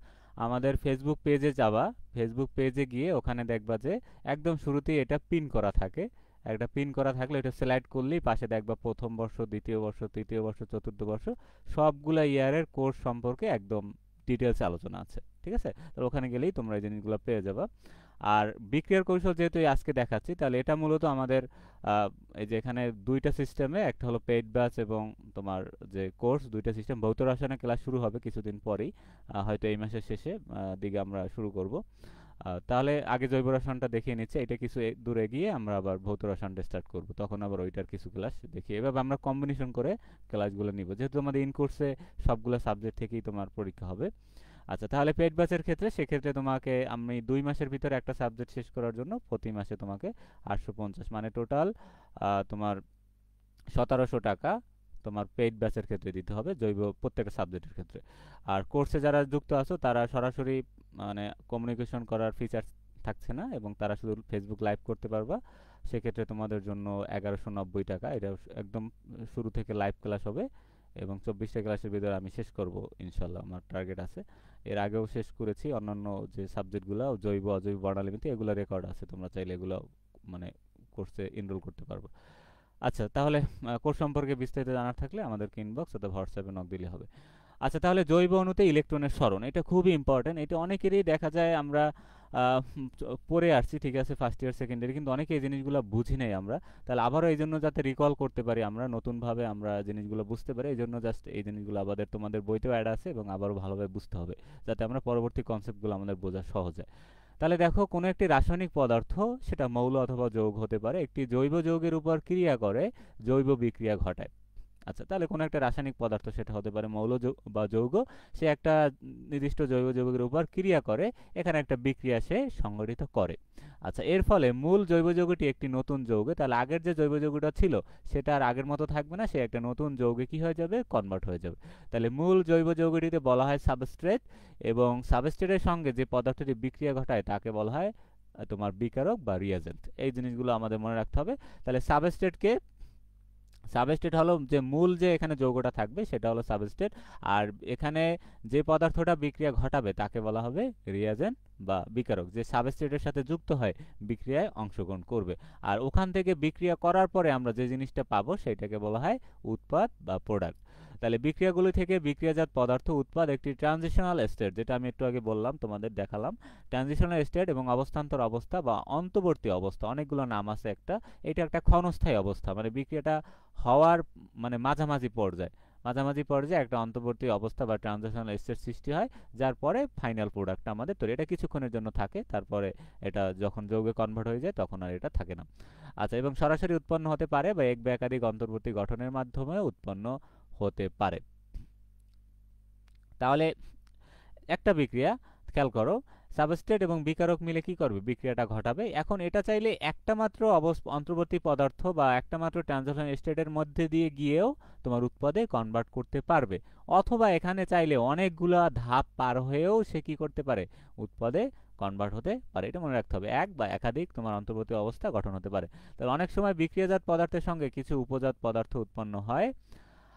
আমাদের ফেসবুক পেজে যাবা। ফেসবুক পেজে গিয়ে ওখানে দেখবা যে একদম শুরুতেই এটা পিন করা থাকে। একটা পিন করা থাকলে এটা সিলেক্ট করলেই পাশে দেখবা প্রথম বর্ষ, দ্বিতীয় বর্ষ, তৃতীয় বর্ষ, চতুর্থ বর্ষ সবগুলা ইয়ারের কোর্স সম্পর্কে একদম ডিটেলস আলোচনা আছে, ঠিক আছে। তো ওখানে গেলেই তোমরা এই জিনিসগুলো পেয়ে যাবা। আর বিক্রিয়ার কৌশল যেহেতু আজকে দেখাচ্ছি, তাহলে এটা মূলত আমাদের এই যে এখানে দুইটা সিস্টেমে, একটা হলো পেইড ব্যাচ এবং তোমার যে কোর্স, দুইটা সিস্টেম। ভৌত রসায়নের ক্লাস শুরু হবে কিছুদিন পরেই, হয়তো এই মাসের শেষে দিকে আমরা শুরু করব। তাহলে আগে জৈব রসায়নটা দেখিয়ে নিচ্ছে, এটা কিছু দূর এগিয়ে আমরা আবার ভৌত রসায়নটা স্টার্ট করব, তখন আবার ওইটার কিছু ক্লাস দেখি। এভাবে আমরা কম্বিনেশন করে ক্লাসগুলো নিব, যেহেতু আমাদের ইন কোর্সে সবগুলো সাবজেক্ট থেকেই তোমার পরীক্ষা হবে। আচ্ছা, তাহলে পেড ব্যাচের ক্ষেত্রে, সেক্ষেত্রে তোমাকে আমি 2 মাসের ভিতরে একটা সাবজেক্ট শেষ করার জন্য প্রতি মাসে তোমাকে 850, মানে টোটাল তোমার 1700 টাকা তোমার পেইড ব্যাচের ক্ষেত্রে দিতে হবে, জৈব প্রত্যেকটা সাবজেক্টের ক্ষেত্রে। আর কোর্সে যারা যুক্ত আছো তারা সরাসরি মানে কমিউনিকেশন করার ফিচার থাকছে না, এবং তারা শুধু ফেসবুক লাইভ করতে পারবা। সেক্ষেত্রে তোমাদের জন্য 1190 টাকা, এটা একদম শুরু থেকে লাইভ ক্লাস হবে, এবং 24টা ক্লাসের ভিতরে আমি শেষ করব ইনশাল্লাহ, আমার টার্গেট আছে। এর আগেও শেষ করেছি অন্যান্য যে সাবজেক্টগুলো, জৈব অজৈব বর্ণালীমিতি, এগুলো রেকর্ড আছে, তোমরা চাইলে এগুলো মানে কোর্সে এনরোল করতে পারবো। আচ্ছা, তাহলে কোর্স সম্পর্কে বিস্তারিত জানার থাকলে আমাদেরকে ইনবক্স অথবা হোয়াটসঅ্যাপে নক দিলে হবে। আচ্ছা, তাহলে জৈব অণুতে ইলেকট্রনের সরণ, এটা খুবই ইম্পর্টেন্ট। এটা অনেকেরই দেখা যায় আমরা পড়ে আসছি, ঠিক আছে, ফার্স্ট ইয়ার সেকেন্ডারি, কিন্তু অনেকে এই জিনিসগুলো বুঝি নেই আমরা। তাহলে আবারও এই জন্য যাতে রিকল করতে পারি আমরা, নতুনভাবে আমরা জিনিসগুলো বুঝতে পারি, এই জন্য জাস্ট এই জিনিসগুলো আমাদের তোমাদের বইতেও অ্যাড আছে, এবং আবারও ভালোভাবে বুঝতে হবে, যাতে আমরা পরবর্তী কনসেপ্টগুলো আমাদের বোঝা সহজ হয়। তাহলে দেখো, কোনো একটি রাসায়নিক পদার্থ, সেটা মৌল অথবা যৌগ হতে পারে, একটি জৈব যৌগের উপর ক্রিয়া করে জৈব বিক্রিয়া ঘটায়। আচ্ছা, তাহলে কোনো একটা রাসায়নিক পদার্থ, সেটা হতে পারে মৌল বা যৌগ, সে একটা নির্দিষ্ট জৈব যৌগের উপর ক্রিয়া করে, এখানে একটা বিক্রিয়া সে সংঘটিত করে। আচ্ছা, এর ফলে মূল জৈব যৌগটি একটি নতুন যৌগে, তাহলে আগের যে জৈব যৌগটা ছিল সেটা আর আগের মতো থাকবে না, সে একটা নতুন যৌগে কি হয়ে যাবে, কনভার্ট হয়ে যাবে। তাহলে মূল জৈব যৌগটিতে বলা হয় সাবস্ট্রেট, এবং সাবস্ট্রেটের সঙ্গে যে পদার্থটি বিক্রিয়া ঘটায় তাকে বলা হয় তোমার বিকারক বা রিয়াজেন্ট। এই জিনিসগুলো আমাদের মনে রাখতে হবে। তাহলে সাবস্ট্রেটকে সাবস্ট্রেট হলো যে মূল যে এখানে যৌগটা থাকবে সেটা হলো সাবস্ট্রেট। আর এখানে যে পদার্থটা বিক্রিয়া ঘটাবে তাকে বলা হবে রিয়াজেন্ট বা বিকারক, যে সাবস্ট্রেটের সাথে যুক্ত হয় বিক্রিয়ায় অংশগ্রহণ করবে। আর ওখান থেকে বিক্রিয়া করার পরে আমরা যে জিনিসটা পাবো সেটাকে বলা হয় উৎপাদ বা প্রোডাক্ট। তাহলে বিক্রিয়াগুলি থেকে বিক্রিয়াজাত পদার্থ উৎপাদ একটি ট্রানজিশনাল স্টেট, যেটা আমি একটু আগে বললাম তোমাদের দেখালাম। ট্রানজিশনাল স্টেট এবং অবস্থান্তর অবস্থা বা অন্তর্বর্তী অবস্থা, অনেকগুলো নাম আছে একটা। এটা একটা ক্ষণস্থায়ী অবস্থা, মানে বিক্রিয়াটা হওয়ার মানে মাঝামাঝি পর্যায়ে একটা অন্তর্বর্তী অবস্থা বা ট্রানজিশনাল স্টেট সৃষ্টি হয়, যার পরে ফাইনাল প্রোডাক্ট আমাদের তৈরি। এটা কিছুক্ষণের জন্য থাকে, তারপরে এটা যখন যৌগে কনভার্ট হয়ে যায় তখন আর এটা থাকে না। আচ্ছা, এবং সরাসরি উৎপন্ন হতে পারে বা এক বা একাধিক অন্তর্বর্তী গঠনের মাধ্যমে উৎপন্ন হতে পারে। তাহলে একটা বিক্রিয়া, খেয়াল করো, সাবস্ট্রেট এবং বিকারক মিলে কি করবে, বিক্রিয়াটা ঘটাবে। এখন এটা চাইলে একটা মাত্র অন্তর্বর্তী পদার্থ বা একটা মাত্র ট্রানজিশন স্টেটের মধ্যে দিয়ে গিয়েও তোমার উৎপাদে কনভার্ট করতে পারবে, অথবা এখানে চাইলে অনেকগুলা ধাপ পার হয়েও সে কি করতে পারে, উৎপাদে কনভার্ট হতে পারে। এটা মনে রাখতে হবে, এক বা একাধিক তোমার অন্তর্বর্তী অবস্থা গঠন হতে পারে। তাহলে অনেক সময় বিক্রিয়াজাত পদার্থের সঙ্গে কিছু উপজাত পদার্থ উৎপন্ন হয়।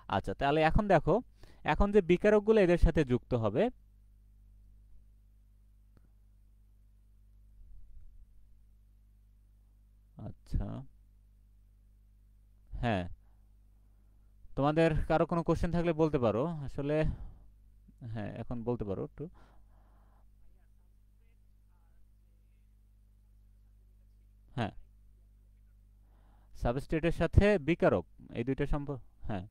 আচ্ছা, তাহলে এখন দেখো, এখন যে বিকারকগুলো এদের সাথে যুক্ত হবে, আচ্ছা, হ্যাঁ, তোমাদের কারো কোনো কোশ্চেন থাকলে বলতে পারো আসলে। হ্যাঁ, এখন বলতে পারো একটু। হ্যাঁ, সাবস্ট্রেটের সাথে বিকারক, এই দুইটা সম্পর্ক। হ্যাঁ,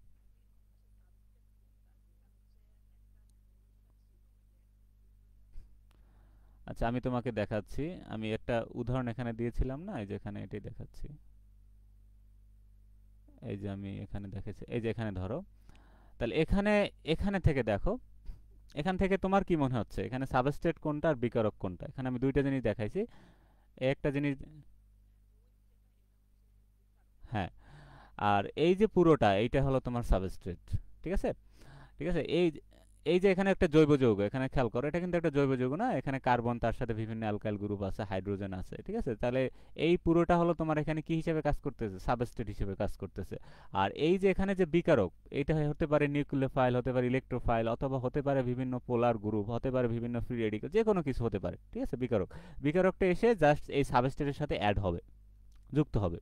আচ্ছা, আমি তোমাকে দেখাচ্ছি। আমি একটা উদাহরণ এখানে দিয়েছিলাম না, এই যে এখানে এটাই দেখাচ্ছি। এই যে আমি এখানে দেখেছি, এই যে এখানে ধরো, তাহলে এখানে এখানে থেকে দেখো, এখান থেকে তোমার কি মনে হচ্ছে এখানে সাবস্ট্রেট কোনটা আর বিকারক কোনটা? এখানে আমি দুইটা জিনিস দেখাইছি, একটা জিনিস। হ্যাঁ, আর এই যে পুরোটা এইটা হলো তোমার সাবস্ট্রেট। ঠিক আছে, ঠিক আছে। এই যে এখানে একটা জৈব যৌগ, এখানে খেয়াল করো, এটা কিন্তু একটা জৈব যৌগ না, এখানে কার্বন, তার সাথে বিভিন্ন অ্যালকাইল গ্রুপ আছে, হাইড্রোজেন আছে। ঠিক আছে, তাহলে এই পুরোটা হলো তোমার এখানে কি হিসেবে কাজ করতেছে, সাবস্ট্রেট হিসেবে কাজ করতেছে। আর এই যে এখানে যে বিকারক, এটা হতে পারে নিউক্লিওফাইল, হতে পারে ইলেকট্রোফাইল, অথবা হতে পারে বিভিন্ন পোলার গ্রুপ, হতে পারে বিভিন্ন ফ্রি রেডিক্যাল, যে কোনো কিছু হতে পারে। ঠিক আছে, বিকারকটা এসে জাস্ট এই সাবস্ট্রেটের সাথে অ্যাড হবে, যুক্ত হবে।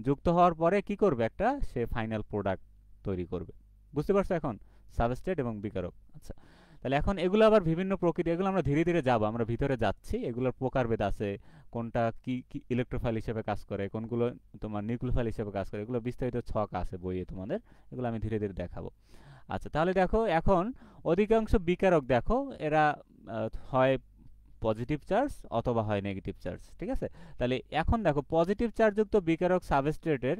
যুক্ত হওয়ার পরে কি করবে, একটা সে ফাইনাল প্রোডাক্ট তৈরি করবে। বুঝতে পারছো এখন সাবস্ট্রেট এবং বিকারক? আচ্ছা, তাহলে এখন এগুলো আবার বিভিন্ন প্রকৃতি, এগুলো আমরা ধীরে ধীরে যাবো, আমরা ভিতরে যাচ্ছি, এগুলোর প্রকারভেদ আছে, কোনটা কি কি ইলেকট্রোফাইল হিসেবে কাজ করে, কোনগুলো তোমার নিউক্লিওফাইল হিসেবে কাজ করে, এগুলো বিস্তারিত ছক আছে বইয়ে তোমাদের, এগুলো আমি ধীরে ধীরে দেখাবো। আচ্ছা, তাহলে দেখো এখন অধিকাংশ বিকারক দেখো এরা হয় পজিটিভ চার্জ অথবা হয় নেগেটিভ চার্জ। ঠিক আছে, তাহলে এখন দেখো পজিটিভ চার্জযুক্ত বিকারক সাবস্ট্রেটের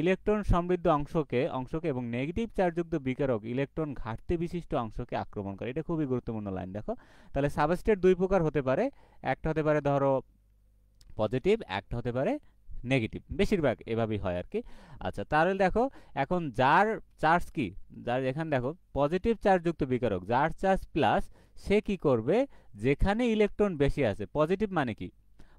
ইলেকট্রন সমৃদ্ধ অংশকে এবং নেগেটিভ চার্জযুক্ত বিকারক ইলেকট্রন ঘাটতি বিশিষ্ট অংশকে আক্রমণ করে। এটা খুবই গুরুত্বপূর্ণ লাইন, দেখো। তাহলে সাবস্ট্রেট দুই প্রকার হতে পারে, একটা হতে পারে ধরো পজিটিভ, একটা হতে পারে নেগেটিভ, বেশিরভাগ এভাবেই হয় আর কি। আচ্ছা, তাহলে দেখো এখন যার চার্জ কি, যার এখানে দেখো পজিটিভ চার্জযুক্ত বিকারক, যার চার্জ প্লাস, সে কি করবে, যেখানে ইলেকট্রন বেশি আছে, পজিটিভ মানে কি,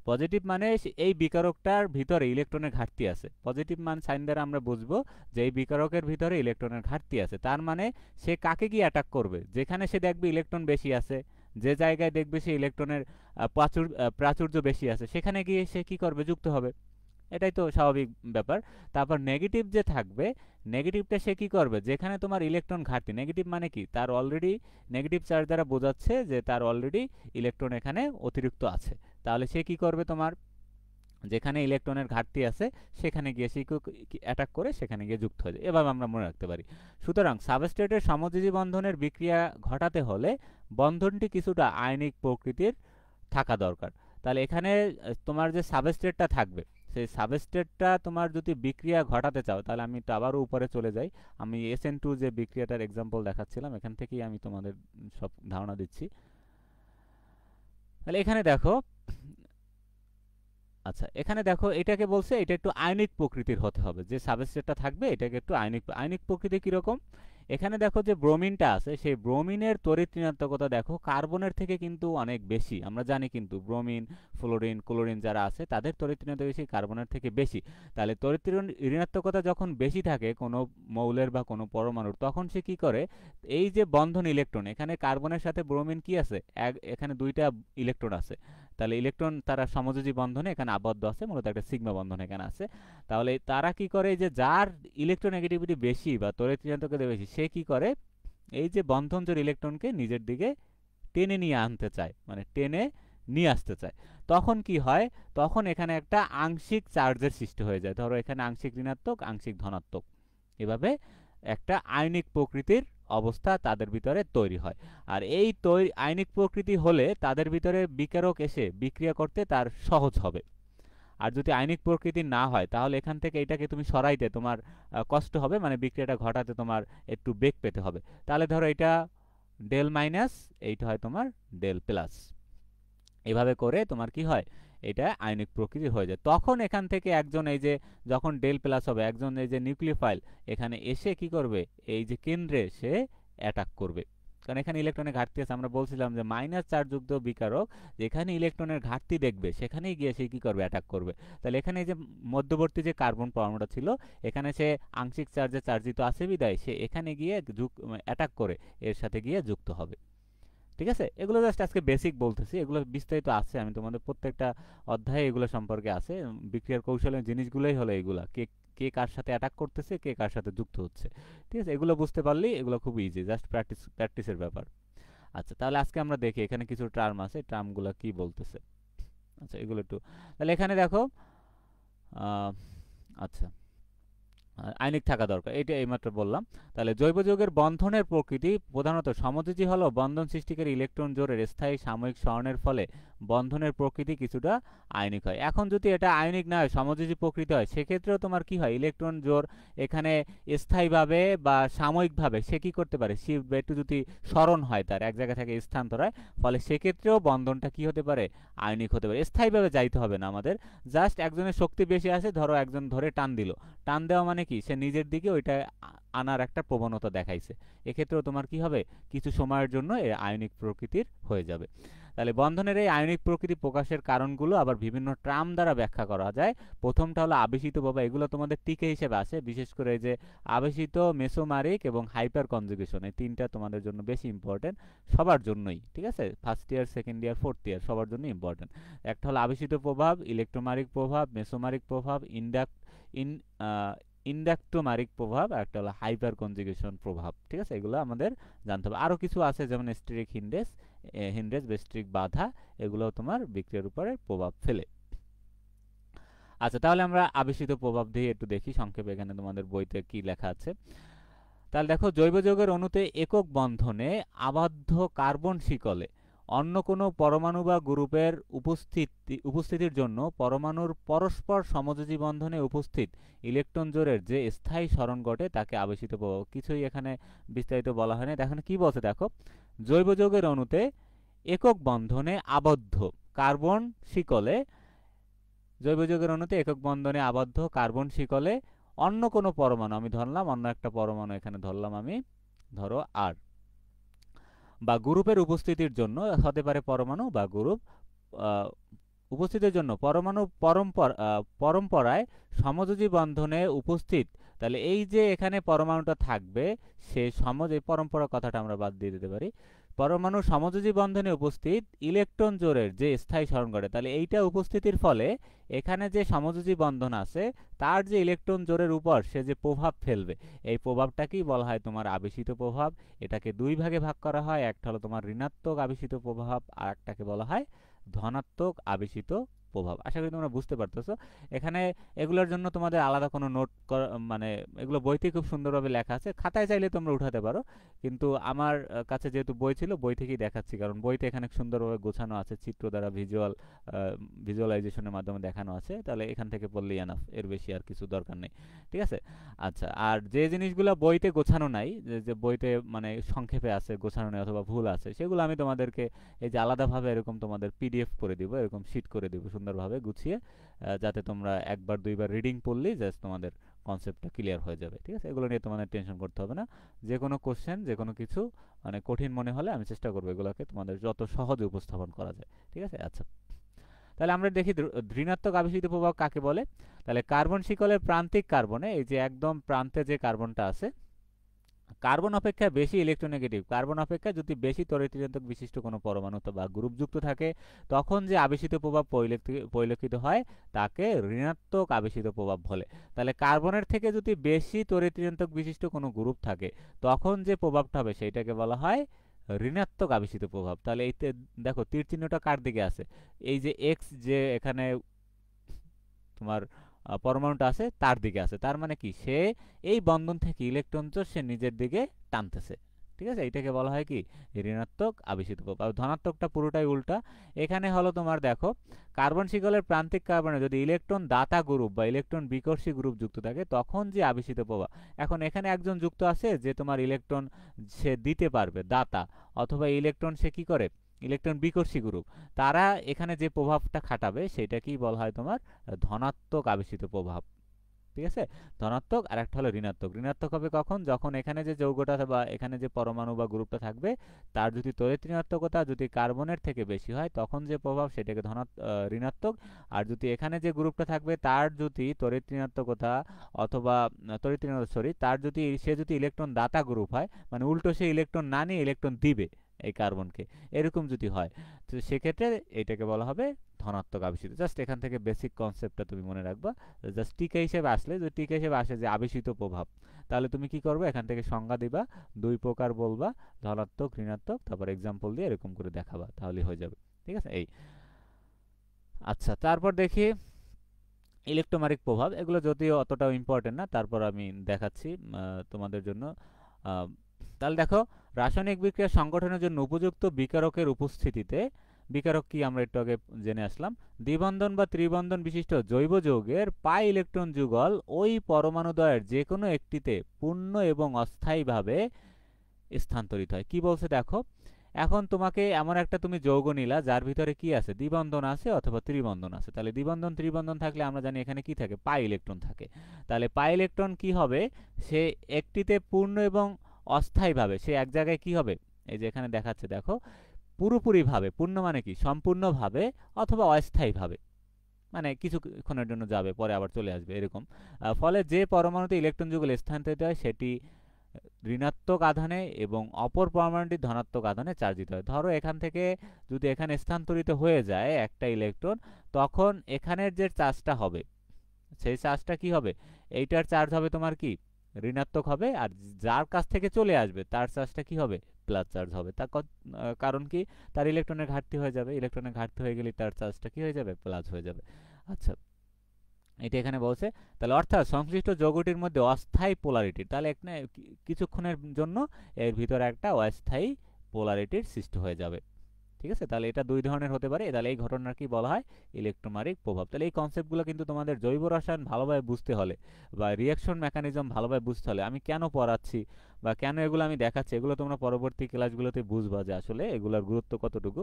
পজিটিভ মানে এই বিকারকটার ভিতরে ইলেকট্রনের ঘাটতি আছে। পজিটিভ মান সাইন দ্বারা আমরা বুঝবো যে এই বিকারকের ভিতরে ইলেকট্রনের ঘাটতি আছে, তার মানে সে কাকে গিয়ে অ্যাটাক করবে, যেখানে সে দেখবে ইলেকট্রন বেশি আছে, যে জায়গায় দেখবে সে ইলেকট্রনের প্রাচুর্য বেশি আছে, সেখানে গিয়ে সে কি করবে, যুক্ত হবে। এটাই তো স্বাভাবিক ব্যাপার। তারপর নেগেটিভ যে থাকবে, নেগেটিভটা সে কি করবে, যেখানে তোমার ইলেকট্রন ঘাটতি, নেগেটিভ মানে কি, তার অলরেডি নেগেটিভ চার্জ দ্বারা বোঝাচ্ছে যে তার অলরেডি ইলেকট্রন এখানে অতিরিক্ত আছে। তাহলে সে কি করবে, তোমার যেখানে ইলেকট্রনের ঘাটতি আছে সেখানে গিয়ে সে অ্যাটাক করে সেখানে গিয়ে যুক্ত হয়ে যায়। এভাবে আমরা মনে রাখতে পারি। সুতরাং সাবস্ট্রেটের সমযোজী বন্ধনের বিক্রিয়া ঘটাতে হলে বন্ধনটি কিছুটা আয়নিক প্রকৃতির থাকা দরকার। তাহলে এখানে তোমার যে সাবস্ট্রেটটা থাকবে, সেই সাবস্ট্রেটটা তোমার যদি বিক্রিয়া ঘটাতে চাও, তাহলে আমি একটু আবারও উপরে চলে যাই। আমি SN2 যে বিক্রিয়াটার এক্সাম্পল দেখাচ্ছিলাম, এখান থেকেই আমি তোমাদের সব ধারণা দিচ্ছি। তাহলে এখানে দেখো, আচ্ছা, এখানে দেখো এটাকে বলছে এটা একটু আয়নিক প্রকৃতির হতে হবে, যে সাবস্ট্রেটটা থাকবে এটাকে একটু আয়নিক আয়নিক প্রকৃতি কীরকম, এখানে দেখো যে ব্রোমিনটা আছে, সেই ব্রোমিনের তড়িৎ ঋণাত্মকতা দেখো কার্বনের থেকে কিন্তু অনেক বেশি। আমরা জানি কিন্তু ব্রোমিন, ফ্লোরিন, ক্লোরিন যারা আছে তাদের তড়িৎ ঋণাত্মকতা বেশি, কার্বনের থেকে বেশি। তাহলে তড়িৎ ঋণাত্মকতা যখন বেশি থাকে কোনো মৌলের বা কোনো পরমাণুর, তখন সে কি করে, এই যে বন্ধন ইলেকট্রন, এখানে কার্বনের সাথে ব্রোমিন কি আছে, এখানে দুইটা ইলেকট্রন আছে। তাহলে ইলেকট্রন তারা সমযোজী বন্ধনে এখানে আবদ্ধ আছে, মূলত একটা সিগমা বন্ধন এখানে আছে। তাহলে তারা কি করে, যে যার ইলেকট্রোনেগেটিভিটি বেশি বা তড়িৎ ঋণাত্মকতা বেশি, সে কি করে, এই যে বন্ধন জোড় ইলেকট্রনকে নিজের দিকে টেনে নিয়ে আনতে চায়, মানে টেনে নিয়ে আসতে চায়। তখন কি হয়, তখন এখানে একটা আংশিক চার্জের সৃষ্টি হয়ে যায়। ধরো এখানে আংশিক ঋণাত্মক, আংশিক ধনাত্মক, এভাবে একটা আয়নিক প্রকৃতির অবস্থা তাদের ভিতরে তৈরি হয়। আর এই আয়নিক প্রকৃতি হলে তাদের ভিতরে বিকারক এসে বিক্রিয়া করতে তার সহজ হবে। আর যদি আয়নিক প্রকৃতির না হয়, তাহলে এখান থেকে এটাকে তুমি সরাইতে তোমার কষ্ট হবে, মানে বিক্রিয়াটা ঘটাতে তোমার একটু বেগ পেতে হবে। তাহলে ধরো এটা ডেল মাইনাস, এইটা হয় তোমার ডেল প্লাস। এভাবে করে তোমার কি হয়, এটা আয়নিক প্রকৃতি হয়ে যায়। তখন এখান থেকে একজন, এই যে যখন ডেল প্লাস হবে, একজন এই যে নিউক্লিওফাইল এখানে এসে কি করবে, এই যে কেন্দ্রে সে অ্যাটাক করবে। কারণ এখানে ইলেকট্রনের ঘাটতি আছে, আমরা বলছিলাম যে মাইনাস চার্জযুক্ত বিকারক যেখানে ইলেকট্রনের ঘাটতি দেখবে সেখানেই গিয়ে সে কি করবে, অ্যাটাক করবে। তাহলে এখানে এই যে মধ্যবর্তী যে কার্বন পরমাণুটা ছিল, এখানে সে আংশিক চার্জে চার্জিত আছে বিদায় সে এখানে গিয়ে অ্যাটাক করে এর সাথে গিয়ে যুক্ত হবে। ঠিক আছে, এগুলো জাস্ট আজকে বেসিক বলতেছি, এগুলো বিস্তারিত আছে, আমি তোমাদের প্রত্যেকটা অধ্যায়ে এগুলো সম্পর্কে আছে। বিক্রিয়ার কৌশলের জিনিসগুলোই হলো এগুলা, কে কে কার সাথে অ্যাটাক করতেছে, কে কার সাথে যুক্ত হচ্ছে। ঠিক আছে, এগুলো বুঝতে পারলেই এগুলো খুব ইজি, জাস্ট প্র্যাকটিসের ব্যাপার। আচ্ছা, তাহলে আজকে আমরা দেখি এখানে কিছু টার্ম আছে, টার্মগুলো কি বলতেছে। আচ্ছা, এগুলো একটু, তাহলে এখানে দেখো, আচ্ছা, আইনিক থাকা দরকার, এটা এইমাত্র বললাম। তাহলে জৈব যৌগের বন্ধনের প্রকৃতি প্রধানত সমযোজী হলো বন্ধন সৃষ্টিকারী ইলেকট্রন জোড়ের স্থায়ী সাময়িক সরণের ফলে বন্ধনের প্রকৃতি কিছুটা আয়নিক হয়। এখন যদি এটা আয়নিক না হয়, সমযোজী প্রকৃতি হয়, সেক্ষেত্রেও তোমার কি হয়, ইলেকট্রন জোড় এখানে স্থায়ীভাবে বা সাময়িকভাবে সে কি করতে পারে, শিফট বা একটু যদি সরণ হয়, তার এক জায়গা থেকে স্থানান্তর হয়, ফলে সেক্ষেত্রেও বন্ধনটা কি হতে পারে, আয়নিক হতে পারে। স্থায়ীভাবে যাইতে হবে না আমাদের, জাস্ট একজনের শক্তি বেশি আছে, ধরো একজন ধরে টান দিল, টান দেওয়া মানে কি, সে নিজের দিকে ওইটা আনার একটা প্রবণতা দেখাইছে, এক্ষেত্রেও তোমার কি হবে, কিছু সময়ের জন্য এর আয়নিক প্রকৃতির হয়ে যাবে। তাহলে বন্ধনের এই আয়নিক প্রকৃতি প্রকাশের কারণগুলো আবার বিভিন্ন ট্রাম দ্বারা ব্যাখ্যা করা যায়। প্রথমটা হলো আবেশিত প্রভাব, এগুলো তোমাদের টিকে হিসেবে আসে, বিশেষ করে যে আবেশিত, মেসোমারিক এবং হাইপার কনজুগেশন, এই তিনটা তোমাদের জন্য বেশি ইম্পর্টেন্ট, সবার জন্যই। ঠিক আছে, first year, second year, fourth year সবার জন্য ইম্পর্টেন্ট। একটা হলো আবেশিত প্রভাব, ইলেকট্রোমারিক প্রভাব, মেসোমারিক প্রভাব, ইন্ডাক্টোমারিক প্রভাব, আর একটা হলো হাইপার কনজুগেশন প্রভাব। ঠিক আছে, এগুলো আমাদের জানতে হবে। আরও কিছু আছে, যেমন স্টেরিক হিন্ডেজ বা স্টেরিক বাধা, এগুলো তোমার বিক্রিয়ার উপরে প্রভাব ফেলে। আচ্ছা, তাহলে আমরা আবেশিত প্রভাব দিয়ে একটু দেখি সংক্ষেপে, এখানে তোমাদের বইতে কি লেখা আছে। তাহলে দেখো, জৈব যৌগের অণুতে একক বন্ধনে আবদ্ধ কার্বন শিকলে অন্য কোনো পরমাণু বা গ্রুপের উপস্থিতির জন্য পরমাণুর পরস্পর সমযোজী বন্ধনে উপস্থিত ইলেকট্রন জোড়ের যে স্থায়ী সরণ ঘটে তাকে আবেশিত প্রভাব। কিছুই এখানে বিস্তারিত বলা হয়নি। এখন কি বলছে দেখো, জৈব যৌগের অণুতে একক বন্ধনে আবদ্ধ কার্বন শিকলে, জৈব যৌগের অণুতে একক বন্ধনে আবদ্ধ কার্বন শিকলে অন্য কোনো পরমাণু, আমি ধরলাম অন্য একটা পরমাণু, এখানে ধরলাম আমি, ধরো আর, বা গ্রুপের উপস্থিতির জন্য, হতে পারে পরমাণু বা গ্রুপ, উপস্থিতির জন্য পরমাণু পরম্পরায় সমযোজী বন্ধনে উপস্থিত। তাহলে এই যে এখানে পরমাণুটা থাকবে, সে এই পরম্পরা কথাটা আমরা বাদ দিয়ে দিতে পারি, পরমাণু সমযোজী বন্ধনে উপস্থিত ইলেকট্রন জোড়ের যে স্থায়ী সরণ ঘটে, তাহলে এইটা উপস্থিতির ফলে এখানে যে সমযোজী বন্ধন আছে তার যে ইলেকট্রন জোড়ের উপর সে যে প্রভাব ফেলবে, এই প্রভাবটাকেই বলা হয় তোমার আবেশিত প্রভাব। এটাকে দুই ভাগে ভাগ করা হয়, একটা হলো তোমার ঋণাত্মক আবেশিত প্রভাব, আর একটাকে বলা হয় ধনাত্মক আবেশিত প্রভাব। আশা করি তোমরা বুঝতে পারতেছো। এখানে এগুলোর জন্য তোমাদের আলাদা কোনো নোট মানে এগুলো বইতে খুব সুন্দরভাবে লেখা আছে, খাতায় চাইলে তোমরা উঠাতে পারো, কিন্তু আমার কাছে যেহেতু বই ছিল, বই থেকেই দেখাচ্ছি, কারণ বইতে এখানে সুন্দরভাবে গোছানো আছে, চিত্র দ্বারা ভিজুয়ালাইজেশনের মাধ্যমে দেখানো আছে। তাহলে এখান থেকে পড়লেই এনাফ, এর বেশি আর কিছু দরকার নেই। ঠিক আছে, আচ্ছা, আর যে জিনিসগুলো বইতে গোছানো নাই, যে বইতে মানে সংক্ষেপে আছে, গোছানো নেই অথবা ভুল আছে, সেগুলো আমি তোমাদেরকে এই যে আলাদাভাবে এরকম তোমাদের পিডিএফ করে দিব, এরকম শিট করে দিব সুন্দরভাবে গুছিয়ে, যাতে তোমরা একবার দুইবার রিডিং পড়লেই জাস্ট তোমাদের কনসেপ্টটা ক্লিয়ার হয়ে যাবে। ঠিক আছে, এগুলো নিয়ে তোমাদের টেনশন করতে হবে না। যে কোনো কোশ্চেন, যে কোনো কিছু মানে কঠিন মনে হলে আমি চেষ্টা করবো এগুলোকে তোমাদের যত সহজে উপস্থাপন করা যায়। ঠিক আছে, আচ্ছা তাহলে আমরা দেখি ঋণাত্মক আবেশিত প্রভাব কাকে বলে। তাহলে কার্বন শিকলের প্রান্তিক কার্বনে, এই যে একদম প্রান্তে যে কার্বনটা আছে, কার্বন অপেক্ষা বেশি ইলেকট্রোনেগেটিভ, কার্বন অপেক্ষা যদি বেশি তড়িৎ বিশিষ্ট কোনো পরমাণু বা গ্রুপ যুক্ত থাকে, তখন যে আবেশিত প্রভাব পরিলক্ষিত হয় তাকে ঋণাত্মক আবেশিত প্রভাব বলে। তাহলে কার্বনের থেকে যদি বেশি তড়িৎ বিশিষ্ট কোনো গ্রুপ থাকে, তখন যে প্রভাবটা হবে সেইটাকে বলা হয় ঋণাত্মক আবেশিত প্রভাব। তাহলে এইতে দেখো তীর চিহ্নটা কার দিকে আছে, এই যে এক্স যে এখানে তোমার পরমাণুটা আছে তার দিকে আছে, তার মানে কি সে এই বন্ধন থেকে ইলেকট্রন সে নিজের দিকে টানতেছে। ঠিক আছে, এটাকে বলা হয় কি ঋণাত্মক আবেশিত প্রভাব। আর ধনাত্মকটা পুরোটাই উল্টা। এখানে হলো তোমার দেখো কার্বন শিকলের প্রান্তিক কার্বনে যদি ইলেকট্রন দাতা গ্রুপ বা ইলেকট্রন বিকর্ষী গ্রুপ যুক্ত থাকে, তখন যে আবেশিত প্রভাব, এখন এখানে একজন যুক্ত আছে যে তোমার ইলেকট্রন সে দিতে পারবে দাতা, অথবা ইলেকট্রন সে কি করে ইলেকট্রন বিকর্ষী গ্রুপ, তারা এখানে যে প্রভাবটা খাটাবে সেটা কি বলা হয় তোমার ধনাত্মক আবেশিত প্রভাব। ঠিক আছে, ধনাত্মক। আর একটা হলো ঋণাত্মক। ঋণাত্মক হবে কখন, যখন এখানে যে যৌগটা বা এখানে যে পরমাণু বা গ্রুপটা থাকবে তার যদি তড়িৎ ঋণাত্মকতা যদি কার্বনের থেকে বেশি হয়, তখন যে প্রভাব সেটাকে ঋণাত্মক। আর যদি এখানে যে গ্রুপটা থাকবে তার যদি তড়িৎ ঋণাত্মকতা অথবা তড়িৎ ঋণাত্মক সরি তার যদি সে যদি ইলেকট্রন দাতা গ্রুপ হয়, মানে উল্টো সে ইলেকট্রন না নিয়ে ইলেকট্রন দিবে এই কার্বনকে, এরকম যদি হয়, তো সেক্ষেত্রে এটাকে বলা হবে ধনাত্মক আবেশিত। জাস্ট এখান থেকে বেসিক কনসেপ্টটা তুমি মনে রাখবা। জাস্ট টিকা হিসেবে আসলে, যদি টিকা হিসেবে আসে যে আবেশিত প্রভাব, তাহলে তুমি কি করবে, এখান থেকে সংজ্ঞা দিবা, দুই প্রকার বলবা, ধনাত্মক ঋণাত্মক, তারপর এক্সাম্পল দিয়ে এরকম করে দেখাবা, তাহলে হয়ে যাবে। ঠিক আছে, এই আচ্ছা তারপর দেখি ইলেকট্রোম্যাগনেটিক প্রভাব। এগুলো যদিও অতটাও ইম্পর্টেন্ট না, তারপর আমি দেখাচ্ছি তোমাদের জন্য। তাহলে দেখো রাসায়নিক বিক্রিয়া সংগঠনের জন্য উপযুক্ত বিকারকের উপস্থিতিতে, বিকারক কি আমরা একটু আগে জেনে আসলাম, দ্বিবন্ধন বা ত্রিবন্ধন বিশিষ্ট জৈব যৌগের পাই ইলেকট্রন যুগল ওই পরমাণুদ্বয়ের যে কোনো একটিতে পূর্ণ এবং অস্থায়ীভাবে স্থানান্তরিত হয়। কি বলছে দেখো, এখন তোমাকে এমন একটা তুমি যৌগ নিলা যার ভিতরে কি আছে, দ্বিবন্ধন আছে অথবা ত্রিবন্ধন আছে। তাহলে দ্বিবন্ধন ত্রিবন্ধন থাকলে আমরা জানি এখানে কি থাকে, পাই ইলেকট্রন থাকে। তাহলে পাই ইলেকট্রন কি হবে, সে একটিতে পূর্ণ এবং অস্থায়ীভাবে সে এক জায়গায় কি হবে, এই যে এখানে দেখাচ্ছে দেখো, পুরোপুরিভাবে, পূর্ণ মানে কি সম্পূর্ণভাবে, অথবা অস্থায়ীভাবে মানে কিছুক্ষণের জন্য যাবে পরে আবার চলে আসবে এরকম। ফলে যে পরমাণুতে ইলেকট্রন যুগল স্থানান্তরিত হয় সেটি ঋণাত্মক আধানে এবং অপর পরমাণুটি ধনাত্মক আধানে চার্জিত হয়। ধরো এখান থেকে যদি এখানে স্থানান্তরিত হয়ে যায় একটা ইলেকট্রন, তখন এখানের যে চার্জটা হবে সেই চার্জটা কি হবে, এইটার চার্জ হবে তোমার কি ঋণাত্মক হবে, আর যার কাছ থেকে চলে আসবে তার চার্জটা কি হবে প্লাস চার্জ হবে। তার কারণ কি, তার ইলেকট্রনের ঘাটতি হয়ে যাবে, ইলেকট্রনের ঘাটতি হয়ে গেলে তার চার্জটা কি হয়ে যাবে প্লাস হয়ে যাবে। আচ্ছা এটা এখানে বলছে। তাহলে অর্থাৎ সংশ্লিষ্ট যৌগটির মধ্যে অস্থায়ী পোলারিটি, তাহলে এখানে কিছুক্ষণের জন্য এর ভিতরে একটা অস্থায়ী পোলারিটির সৃষ্টি হয়ে যাবে। ঠিক আছে, তাহলে এটা দুই ধরনের হতে পারে। তাহলে এই ঘটনার কি বলা হয় ইলেকট্রোম্যাগনেটিক প্রভাব। তাহলে এই কনসেপ্টগুলো কিন্তু তোমাদের জৈব রসায়ন ভালোভাবে বুঝতে হলে বা রিয়াকশন মেকানিজম ভালোভাবে বুঝতে হলে, আমি কেন পড়াচ্ছি বা কেন এগুলো আমি দেখাচ্ছি, এগুলো তোমরা পরবর্তী ক্লাসগুলোতে বুঝবা যে আসলে এগুলোর গুরুত্ব কতটুকু।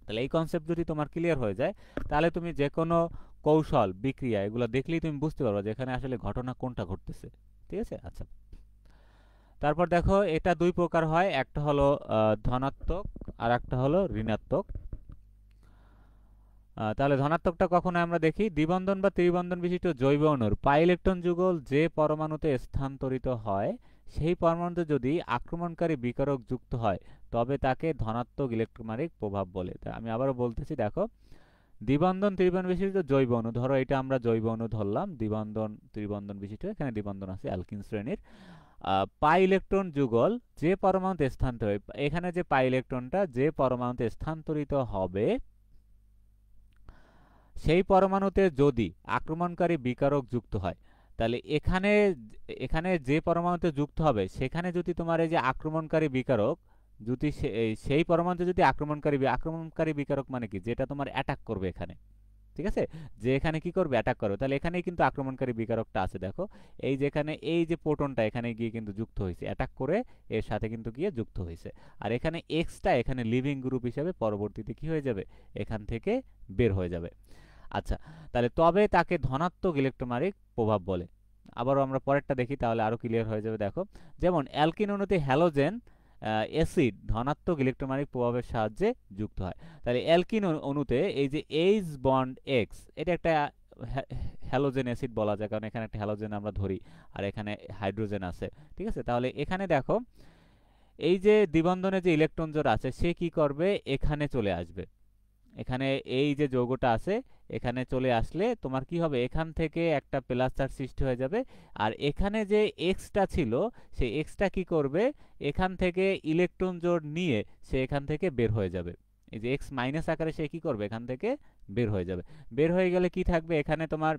তাহলে এই কনসেপ্ট যদি তোমার ক্লিয়ার হয়ে যায়, তাহলে তুমি যে কোনো কৌশল বিক্রিয়া এগুলো দেখলেই তুমি বুঝতে পারবে যে এখানে আসলে ঘটনা কোনটা ঘটতেছে। ঠিক আছে, আচ্ছা তারপর দেখো এটা দুই প্রকার হয়, একটা হলো ধনাত্মক আর একটা হলো ঋণাত্মক। তাহলে ধনাত্মকটা কখনো আমরা দেখি, দ্বিবন্ধন বা ত্রিবন্ধন বিশিষ্ট জৈব অণুর পাই ইলেকট্রন যুগল যে পরমাণুতে স্থানান্তরিত হয়, সেই পরমাণুতে যদি আক্রমণকারী বিকারক যুক্ত হয় তবে তাকে ধনাত্মক ইলেকট্রোম্যাগনেটিক প্রভাব বলে। আমি আবারও বলতেছি দেখো, দ্বিবন্ধন ত্রিবন্ধন বিশিষ্ট জৈব অণু, ধরো এটা আমরা জৈব অণু ধরলাম, দ্বিবন্ধন ত্রিবন্ধন বিশিষ্ট, এখানে দ্বিবন্ধন আছে অ্যালকিন শ্রেণীর, পাই ইলেকট্রন যুগল যে পরমাণুতে স্থানান্তরিত, এখানে যে পাই ইলেকট্রনটা যে পরমাণুতে স্থানান্তরিত হবে সেই পরমাণুতে যদি আক্রমণকারী বিকারক যুক্ত হয়, তাহলে এখানে এখানে যে পরমাণুতে যুক্ত হবে সেখানে যদি তোমার এই যে আক্রমণকারী বিকারক যদি সেই পরমাণুতে যদি আক্রমণকারী বিকারক মানে কি, যেটা তোমার অ্যাটাক করবে এখানে, ঠিক আছে, যে এখানে কি করবে অ্যাটাক করবে, তাহলে এখানেই কিন্তু আক্রমণকারী বিকারকটা আছে দেখো, এই যেখানে এই যে প্রোটনটা এখানে গিয়ে কিন্তু যুক্ত হয়েছে, অ্যাটাক করে এর সাথে কিন্তু গিয়ে যুক্ত হয়েছে। আর এখানে এক্সটা এখানে লিভিং গ্রুপ হিসেবে পরবর্তীতে কি হয়ে যাবে, এখান থেকে বের হয়ে যাবে। আচ্ছা, তাহলে তবে তাকে ধনাত্মক ইলেকট্রোম্যাগনেটিক প্রভাব বলে। আবারও আমরা পরেরটা দেখি, তাহলে আরো ক্লিয়ার হয়ে যাবে। দেখো, যেমন অ্যালকিন অণুতে হ্যালোজেন অ্যাসিড ধনাত্মক ইলেকট্রোম্যাগনেটিক প্রভাবের সাহায্যে যুক্ত হয়। তাহলে অ্যালকিন অণুতে এই যে এইচ বন্ড এক্স, এটা একটা হ্যালোজেন অ্যাসিড বলা যায়, কারণ এখানে একটা হ্যালোজেন আমরা ধরি আর এখানে হাইড্রোজেন আছে। ঠিক আছে, তাহলে এখানে দেখো এই যে দ্বিবন্ধনে যে ইলেকট্রন জোড় আছে সে কি করবে, এখানে চলে আসবে। এখানে এই যে যৌগটা আছে এখানে চলে আসলে তোমার কি হবে, এখান থেকে একটা প্লাস চার্জ সৃষ্টি হয়ে যাবে। আর এখানে যে এক্সটা ছিল সেই এক্সটা কি করবে, এখান থেকে ইলেকট্রন জোড় নিয়ে সে এখান থেকে বের হয়ে যাবে। এই যে এক্স মাইনাস আকারে সে কি করবে, এখান থেকে বের হয়ে যাবে। বের হয়ে গেলে কি থাকবে, এখানে তোমার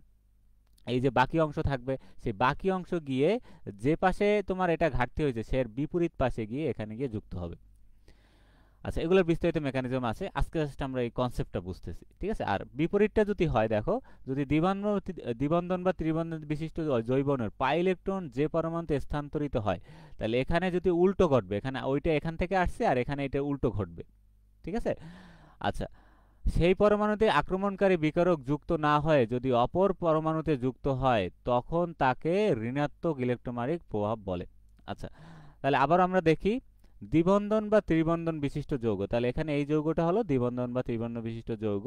এই যে বাকি অংশ থাকবে, সেই বাকি অংশ গিয়ে যে পাশে তোমার এটা ঘাটতি হয়েছে সে বিপরীত পাশে গিয়ে এখানে গিয়ে যুক্ত হবে। আচ্ছা, এগুলোর বিস্তারিত মেকানিজম আছে, আজকে জাস্ট আমরা এই কনসেপ্টটা বুঝতেছি। ঠিক আছে, আর বিপরীতটা যদি হয়, দেখো যদি দ্বিবন্ধন বা ত্রিবন্ধন বিশিষ্ট জৈবনের পাই ইলেকট্রন যে পরমাণুতে স্থানান্তরিত হয়, তাহলে এখানে যদি উল্টো ঘটবে, এখানে ওইটা এখান থেকে আসছে আর এখানে এটা উল্টো ঘটবে। ঠিক আছে, আচ্ছা, সেই পরমাণুতে আক্রমণকারী বিকারক যুক্ত না হয়ে যদি অপর পরমাণুতে যুক্ত হয় তখন তাকে ঋণাত্মক ইলেকট্রোম্যাগনেটিক প্রভাব বলে। আচ্ছা, তাহলে আবার আমরা দেখি দ্বিবন্ধন বা ত্রিবন্ধন বিশিষ্ট যৌগ। তাহলে এখানে এই যৌগটা হলো দ্বিবন্ধন বা ত্রিবন্ধন বিশিষ্ট যৌগ।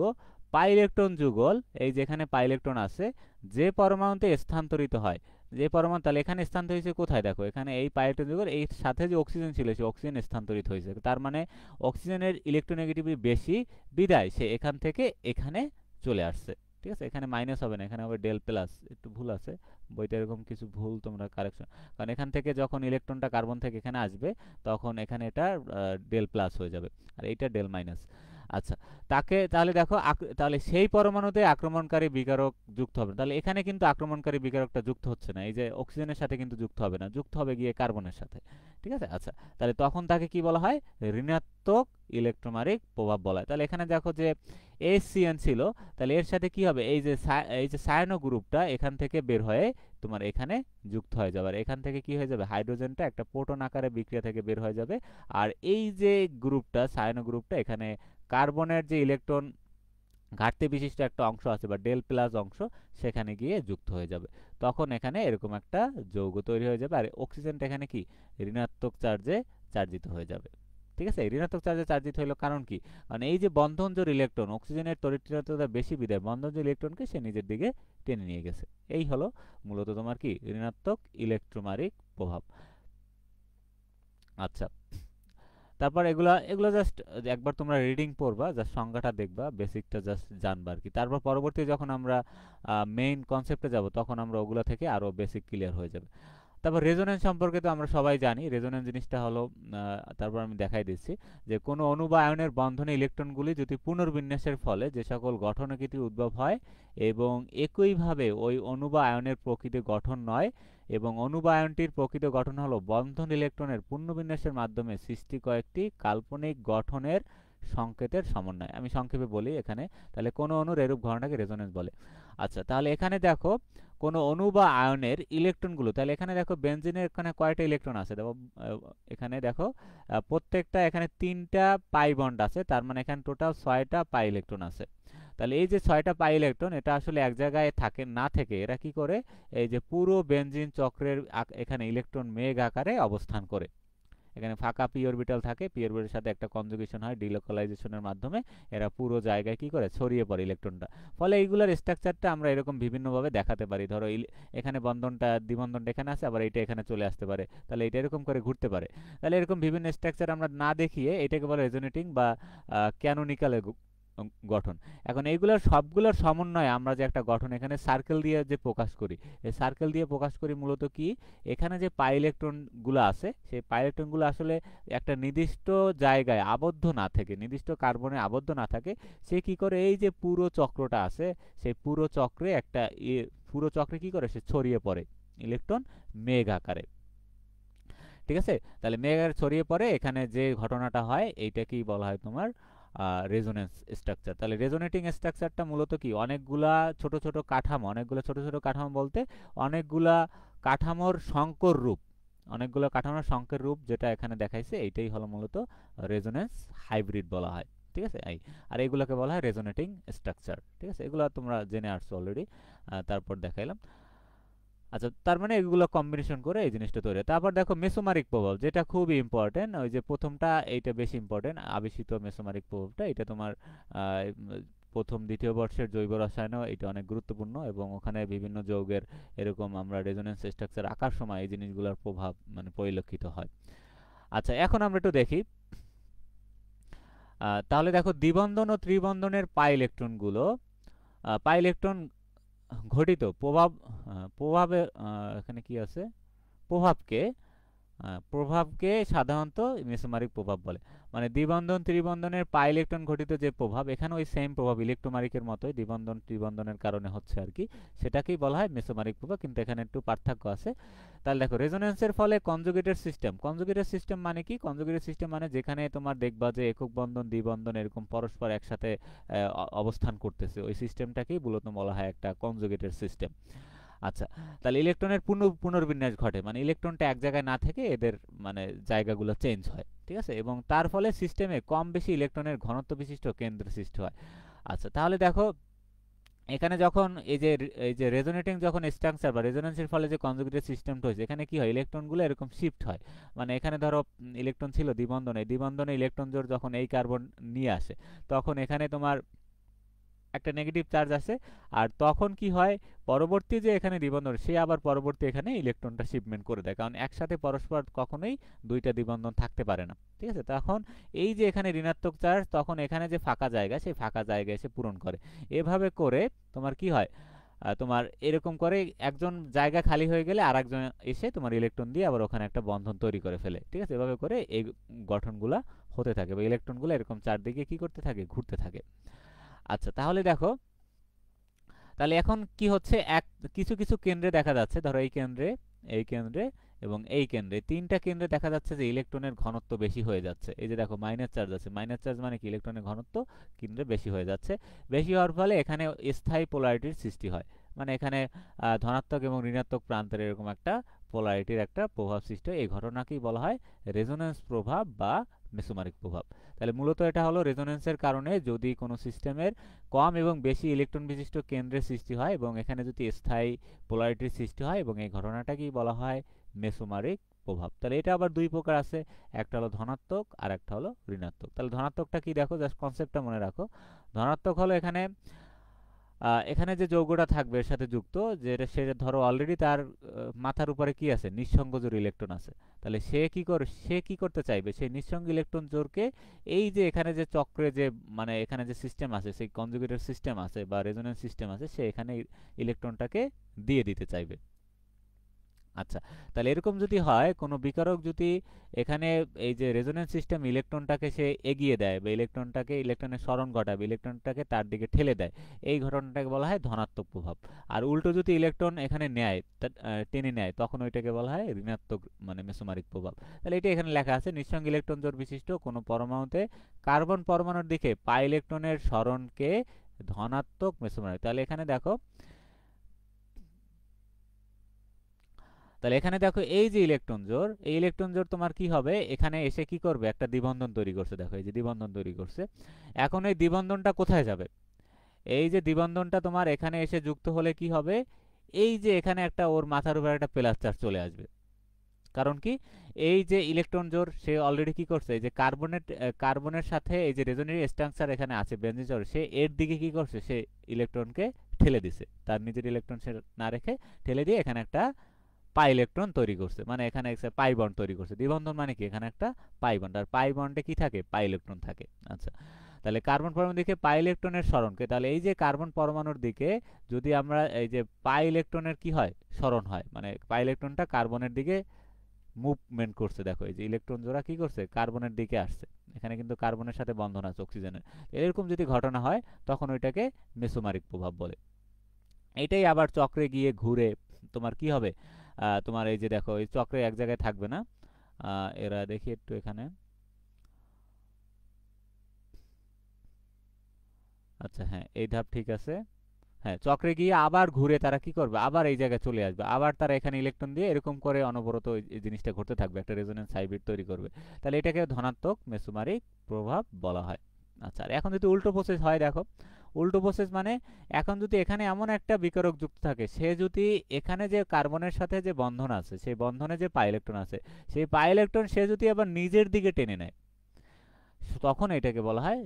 পাই ইলেকট্রন যুগল, এই যেখানে পাই ইলেকট্রন আছে যে পরমাণুতে স্থানান্তরিত হয়, যে পরমাণু, তাহলে এখানে স্থানান্তরিত হয়েছে কোথায়, দেখো এখানে এই পাই ইলেকট্রন যুগল, এই সাথে যে অক্সিজেন ছিল সেই অক্সিজেন স্থানান্তরিত হয়েছে, তার মানে অক্সিজেনের ইলেকট্রোনেগেটিভিটি বেশি, বিদায় সে এখান থেকে এখানে চলে আসছে। ঠিক আছে, এখানে মাইনাস হবে না, এখানে হবে ডেল প্লাস, একটু ভুল আছে বইতে, এরকম কিছু ভুল তোমরা কারেকশন, কারণ এখান থেকে যখন ইলেকট্রনটা কার্বন থেকে এখানে আসবে তখন এখানে এটা ডেল প্লাস হয়ে যাবে আর এইটা ডেল মাইনাস। আচ্ছা, তাকে তাহলে দেখো তাহলে সেই পরমাণুতে আক্রমণকারী বিকারক যুক্ত হবে, তাহলে এখানে কিন্তু আক্রমণকারী বিকারকটা যুক্ত হচ্ছে না, এই যে অক্সিজেনের সাথে কিন্তু যুক্ত হবে না, যুক্ত হবে গিয়ে কার্বনের সাথে। ঠিক আছে, আচ্ছা, তাহলে তখন তাকে কি বলা হয়, ঋণাত্মক ইলেকট্রোম্যাগনেটিক প্রভাব বলা হয়। তাহলে এখানে দেখো যে HCN ছিল, তাহলে এর সাথে কি হবে, এই যে সায়ানো গ্রুপটা এখান থেকে বের হয়ে তোমার এখানে যুক্ত হয়ে যাবে, আর এখান থেকে কি হয়ে যাবে, হাইড্রোজেনটা একটা প্রোটন আকারে বিক্রিয়া থেকে বের হয়ে যাবে। আর এই যে গ্রুপটা সায়ানো গ্রুপটা এখানে কার্বনের যে ইলেকট্রন ঘাটতি বিশিষ্ট একটা অংশ আছে বা ডেল প্লাস অংশ, সেখানে গিয়ে যুক্ত হয়ে যাবে। তখন এখানে এরকম একটা যৌগ তৈরি হয়ে যাবে, আর অক্সিজেনটা এখানে কি ঋণাত্মক চার্জে চার্জিত হয়ে যাবে। ঠিক আছে, ঋণাত্মক চার্জে চার্জিত হইলো কারণ কি, কারণ এই যে বন্ধন জোড় ইলেকট্রন, অক্সিজেনের তড়িৎচুম্বকতা বেশি বিদায় বন্ধন জোড় ইলেকট্রনকে সে নিজের দিকে টেনে নিয়ে গেছে। এই হলো মূলত তোমার কি ঋণাত্মক ইলেকট্রোম্যাগনেটিক প্রভাব। আচ্ছা, তারপর এগুলা এগুলো জাস্ট একবার তোমরা রিডিং পড়বা, জাস্ট সংজ্ঞাটা দেখবা, বেসিকটা জাস্ট জানবা আর কি। তারপর পরবর্তী যখন আমরা মেইন কনসেপ্টে যাব তখন আমরা ওগুলা থেকে আরো বেসিক ক্লিয়ার হয়ে যাবে। তারপর রেজোনেন্স সম্পর্কে তো আমরা সবাই জানি, রেজোনেন্স জিনিসটা হলো তারপর আমি দেখাই দিচ্ছি যে কোনো অণু বা আয়নের বন্ধনে ইলেকট্রনগুলি যদি পুনর্বিন্যাসের ফলে যে সকল গঠনাকৃতির উদ্ভব হয় এবং একইভাবে ওই অণু বা আয়নের প্রকৃত গঠন নয় এবং অণু বা আয়নটির প্রকৃত গঠন হলো বন্ধন ইলেকট্রনের পুনর্বিন্যাসের মাধ্যমে সৃষ্টি কয়েকটি কাল্পনিক গঠনের সংকেতের সমন্বয়। আমি সংক্ষেপে বলি এখানে, তাহলে কোনো অণুর এরূপ ঘটনাকে রেজোনেন্স বলে। আচ্ছা, তাহলে এখানে দেখো কোনো অণু বা আয়নের ইলেকট্রনগুলো, তাহলে এখানে দেখো বেনজিনের এখানে কয়টা ইলেকট্রন আছে, দেখো এখানে দেখো প্রত্যেকটা এখানে 3টা পাই বন্ড আছে, তার মানে এখানে টোটাল 6টা পাই ইলেকট্রন আছে। তাহলে এই যে 6টা পাই ইলেকট্রন এটা আসলে এক জায়গায় থাকে না, থেকে এরা কি করে, এই যে পুরো বেনজিন চক্রের এখানে ইলেকট্রন মেঘ আকারে অবস্থান করে। এখানে ফাঁকা পি অরবিটাল থাকে, পি অরবিটালের সাথে একটা কনজুগেশন হয় ডিলোকালাইজেশনের মাধ্যমে, এরা পুরো জায়গায় কি করে ছড়িয়ে পড়ে ইলেকট্রনটা। ফলে এইগুলোর স্ট্রাকচারটা আমরা এরকম বিভিন্নভাবে দেখাতে পারি, ধরো এখানে বন্ধনটা দ্বিবন্ধনটা এখানে আছে, আবার এইটা এখানে চলে আসতে পারে, তাহলে এটা এরকম করে ঘুরতে পারে। তাহলে এরকম বিভিন্ন স্ট্রাকচার আমরা না দেখিয়ে এটাকে বলে রেজোনেটিং বা ক্যানোনিক্যাল গঠন। এখন এইগুলোর সবগুলোর সমন্বয়ে আমরা যে একটা গঠন এখানে সার্কেল দিয়ে যে প্রকাশ করি, এই সার্কেল দিয়ে প্রকাশ করি মূলত কি, এখানে যে পাই ইলেকট্রনগুলো আছে সেই পাই ইলেকট্রনগুলো আসলে একটা নির্দিষ্ট জায়গায় আবদ্ধ না থেকে, নির্দিষ্ট কার্বনে আবদ্ধ না থাকে, সে কি করে এই যে পুরো চক্রটা আছে সেই পুরো চক্রে একটা পুরো চক্রে কি করে সে ছড়িয়ে পড়ে ইলেকট্রন মেঘ আকারে। ঠিক আছে, তাহলে মেঘ আকারে ছড়িয়ে পড়ে, এখানে যে ঘটনাটা হয় এইটাকেই বলা হয় তোমার রেজোনেন্স স্ট্রাকচার। তাহলে রেজোনেটিং স্ট্রাকচারটা মূলত কি, অনেকগুলা ছোট ছোট কাঠামো, অনেকগুলো ছোট ছোট কাঠামো বলতে অনেকগুলা কাঠামোর সংকর রূপ, অনেকগুলো কাঠামোর সংকের রূপ যেটা এখানে দেখাইছে এইটাই হলো মূলত রেজোনেন্স হাইব্রিড বলা হয়। ঠিক ঠিক আছে এই। আর এগুলোকে বলা হয় রেজোনেটিং স্ট্রাকচার, ঠিক আছে, এগুলো তোমরা জেনে আসছো অলরেডি, তারপর দেখাইলাম। আচ্ছা, তার মানে এগুলো কম্বিনেশন করে এই জিনিসটা তৈরি হয়। তারপর দেখো মেসোমারিক প্রভাব, যেটা খুবই ইম্পর্টেন্ট, ওই যে প্রথমটা এইটা বেশি ইম্পর্টেন্ট, আবেশিত মেসোমারিক প্রভাবটা, এটা তোমার প্রথম দ্বিতীয় বর্ষের জৈব রসায়নেও এটা অনেক গুরুত্বপূর্ণ, এবং ওখানে বিভিন্ন যৌগের এরকম আমরা রেজোনেন্স স্ট্রাকচার আঁকার সময় এই জিনিসগুলোর প্রভাব মানে পরিলক্ষিত হয়। আচ্ছা, এখন আমরা একটু দেখি, তাহলে দেখো দ্বিবন্ধন ও ত্রিবন্ধনের পাই ইলেকট্রনগুলো, পাই ইলেকট্রন ঘটিত প্রভাবে এখানে কি আছে, প্রভাবকে প্রভাবকে সাধারণত মেসোমারিক প্রভাব বলে। মানে দ্বিবন্ধন ত্রিবন্ধনের পাই ইলেকট্রন ঘটিত যে প্রভাব, এখানে ওই সেম প্রভাব ইলেকট্রোমারিকের মতোই দ্বিবন্ধন ত্রিবন্ধনের কারণে হচ্ছে আর কি, সেটাকেই বলা হয় মেসোমারিক প্রভাব, কিন্তু এখানে একটু পার্থক্য আছে। তাহলে দেখো রেজোনেন্সের ফলে কনজুগেটেড সিস্টেম, কনজুগেটেড সিস্টেম মানে কি, কনজুগেটেড সিস্টেম মানে যেখানে তোমার দেখবা যে একক বন্ধন দ্বিবন্ধন এরকম পরস্পর একসাথে অবস্থান করতেছে, ওই সিস্টেমটাকেই মূলত বলা হয় একটা কনজুগেটেড সিস্টেম। আচ্ছা, তাহলে ইলেকট্রনের পুনর্বিন্যাস ঘটে, মানে ইলেকট্রনটা এক জায়গায় না থেকে এদের মানে জায়গাগুলো চেঞ্জ হয়, ঠিক আছে, এবং তার ফলে সিস্টেমে কম বেশি ইলেকট্রনের ঘনত্ব বিশিষ্ট কেন্দ্র সৃষ্টি হয়। আচ্ছা, তাহলে দেখো এখানে যখন এই যে রেজোনেটিং যখন স্ট্রাকচার বা রেজোনেন্সের ফলে যে কনজুগেটেড সিস্টেমটা হয়েছে, এখানে কি হয়, ইলেকট্রনগুলো এরকম শিফট হয়। মানে এখানে ধরো ইলেকট্রন ছিল দ্বিবন্ধনে, দ্বিবন্ধনে ইলেকট্রন জোড় যখন এই কার্বন নিয়ে আসে, তখন এখানে তোমার একটা নেগেটিভ চার্জ আছে, আর তখন কি হয়, পরবর্তী যে এখানে দ্বিবন্ধন সে আবার পরবর্তী এখানে ইলেকট্রনটা শিপমেন্ট করে দেয়, কারণ একসাথে পরস্পর কখনোই দুইটা দ্বিবন্ধন থাকতে পারে না, ঠিক আছে। তখন এই যে এখানে ঋণাত্মক চার্জ, তখন এখানে যে ফাঁকা জায়গা, সেই ফাঁকা জায়গা এসে পূরণ করে। এভাবে করে তোমার কি হয়, তোমার এরকম করে একজন জায়গা খালি হয়ে গেলে আর একজন এসে তোমার ইলেকট্রন দিয়ে আবার ওখানে একটা বন্ধন তৈরি করে ফেলে, ঠিক আছে। এভাবে করে এই গঠনগুলা হতে থাকে, বা ইলেকট্রনগুলো এরকম চারদিকে কি করতে থাকে, ঘুরতে থাকে। আচ্ছা, তাহলে দেখো, তাহলে এখন কি হচ্ছে, কিছু কিছু কেন্দ্রে দেখা যাচ্ছে, ধরো এই কেন্দ্রে, এই কেন্দ্রে এবং এই কেন্দ্রে, তিনটা কেন্দ্রে দেখা যাচ্ছে যে ইলেকট্রনের ঘনত্ব বেশি হয়ে যাচ্ছে। এই যে দেখো মাইনাস চার্জ আছে, মাইনাস চার্জ মানে কি, ইলেকট্রনের ঘনত্ব কেন্দ্রে বেশি হয়ে যাচ্ছে। বেশি হওয়ার ফলে এখানে স্থায়ী পোলারিটির সৃষ্টি হয়, মানে এখানে ধনাত্মক এবং ঋণাত্মক প্রান্তের এরকম একটা পোলারিটির একটা প্রভাব সৃষ্টি হয়। এই ঘটনাকেই বলা হয় রেজোনেন্স প্রভাব বা মেসোমারিক প্রভাব। তাহলে মূলত এটা হলো রেজোনেন্সের কারণে যদি কোনো সিস্টেমের কম এবং বেশি ইলেকট্রন বিশিষ্ট কেন্দ্রের সৃষ্টি হয়, এবং এখানে যদি স্থায়ী পোলারিটির সৃষ্টি হয়, এবং এই ঘটনাটাকেই বলা হয় মেসোমারিক প্রভাব। তাহলে এটা আবার দুই প্রকার আছে, একটা হলো ধনাত্মক আর একটা হলো ঋণাত্মক। তাহলে ধনাত্মকটা কি দেখো, জাস্ট কনসেপ্টটা মনে রাখো। ধনাত্মক হলো এখানে এখানে যে যৌগটা থাকবে এর সাথে যুক্ত, যে সে ধরো অলরেডি তার মাথার উপরে কি আছে, নিঃসঙ্গ জোড় ইলেকট্রন আছে, তাহলে সে কি করতে চাইবে, সেই নিঃসঙ্গ ইলেকট্রন জোড়কে এই যে এখানে যে চক্রে যে মানে এখানে যে সিস্টেম আছে, সেই কনজুগেটেড সিস্টেম আছে বা রেজোনেন্স সিস্টেম আছে, সে এখানে ইলেকট্রনটাকে দিয়ে দিতে চাইবে। আচ্ছা, তাহলে এরকম যদি হয়, কোনো বিকারক যদি এখানে এই যে রেজোনেন্স সিস্টেম ইলেকট্রনটাকে সে এগিয়ে দেয়, বা ইলেকট্রনের স্মরণ ঘটাবে, ইলেকট্রনটাকে তার দিকে ঠেলে দেয়, এই ঘটনাটাকে বলা হয় ধনাত্মক প্রভাব। আর উল্টো যদি ইলেকট্রন এখানে নেয়, টেনে নেয়, তখন ওইটাকে বলা হয় ঋণাত্মক মানে মেসোমারিক প্রভাব। তাহলে এটা এখানে লেখা আছে, নিঃসঙ্গ ইলেকট্রন জোড় বিশিষ্ট কোনো পরমাণুতে কার্বন পরমাণুর দিকে পাই ইলেকট্রনের স্মরণকে ধনাত্মক মেসোমারিক। তাহলে এখানে দেখো এই যে ইলেকট্রন জোড় তোমার কি হবে, এখানে এসে কি করবে, একটা দ্বিবন্ধন তৈরি করছে, দেখো এই যে দ্বিবন্ধন তৈরি করছে। এখন এই দ্বিবন্ধনটা কোথায় যাবে, এই যে দ্বিবন্ধনটা তোমার এখানে এসে যুক্ত হলে কি হবে, এই যে এখানে একটা ওর মাথার উপর একটা প্লাস চার্জ চলে আসবে। কারণ কি, এই যে ইলেকট্রন জোড় সে অলরেডি কি করছে, এই যে কার্বনের সাথে এই যে রেজোনেটিং স্ট্রাকচার এখানে আছে বেনজিন জোড়, সে এর দিকে কি করছে, সে ইলেকট্রনকে ঠেলে দিছে, তার নিজের ইলেকট্রন সে না রেখে ঠেলে দিয়ে এখানে একটা পাই ইলেকট্রন তৈরি করছে, মানে এখানে একটা পাই বন্ড তৈরি করছে। দ্বিবন্ধন মানে কি, এখানে একটা পাই বন্ড, আর পাই বন্ডে কি থাকে, পাই ইলেকট্রন থাকে। আচ্ছা, তাহলে কার্বন পরমাণুর দিকে পাই ইলেকট্রনের স্মরণকে, তাহলে এই যে কার্বন পরমাণুর দিকে যদি আমরা এই যে পাই ইলেকট্রনের কি হয়, স্মরণ হয়, মানে পাই ইলেকট্রনটা কার্বনের দিকে মুভমেন্ট করছে, দেখো এই যে ইলেকট্রন জোড়া কি করছে, কার্বনের দিকে আসছে, এখানে কিন্তু কার্বনের সাথে বন্ধন আছে অক্সিজেনের। এরকম যদি ঘটনা হয়, তখন ওইটাকে মেসোমারিক প্রভাব বলে। এটাই আবার চক্রে গিয়ে ঘুরে তোমার কি হবে, তোমার এই যে দেখো এই চক্রে এক জায়গায় থাকবে না, এরা দেখি একটু এখানে। আচ্ছা, হ্যাঁ এই ধাপ ঠিক আছে। হ্যাঁ, চক্রে গিয়ে আবার ঘুরে তারা কি করবে, আবার এই জায়গায় চলে আসবে, আবার তারা এখানে ইলেকট্রন দিয়ে এরকম করে অনবরত এই জিনিসটা ঘটতে থাকবে, একটা রেজোনেন্স হাইব্রিড তৈরি করবে। তাহলে এটাকে ধনাত্মক মেসোমারিক প্রভাব বলা হয়। আচ্ছা, আর এখন যদি উল্টো প্রসেস হয়, দেখো উল্টো প্রসেস মানে এখন যদি এখানে এমন একটা বিকারক যুক্ত থাকে, সে যদি এখানে যে কার্বনের সাথে যে বন্ধন আছে, সেই বন্ধনে যে পাই ইলেকট্রন আছে, সেই পাই ইলেকট্রন সে যদি আবার নিজের দিকে টেনে নেয়, তখন এটাকে বলা হয়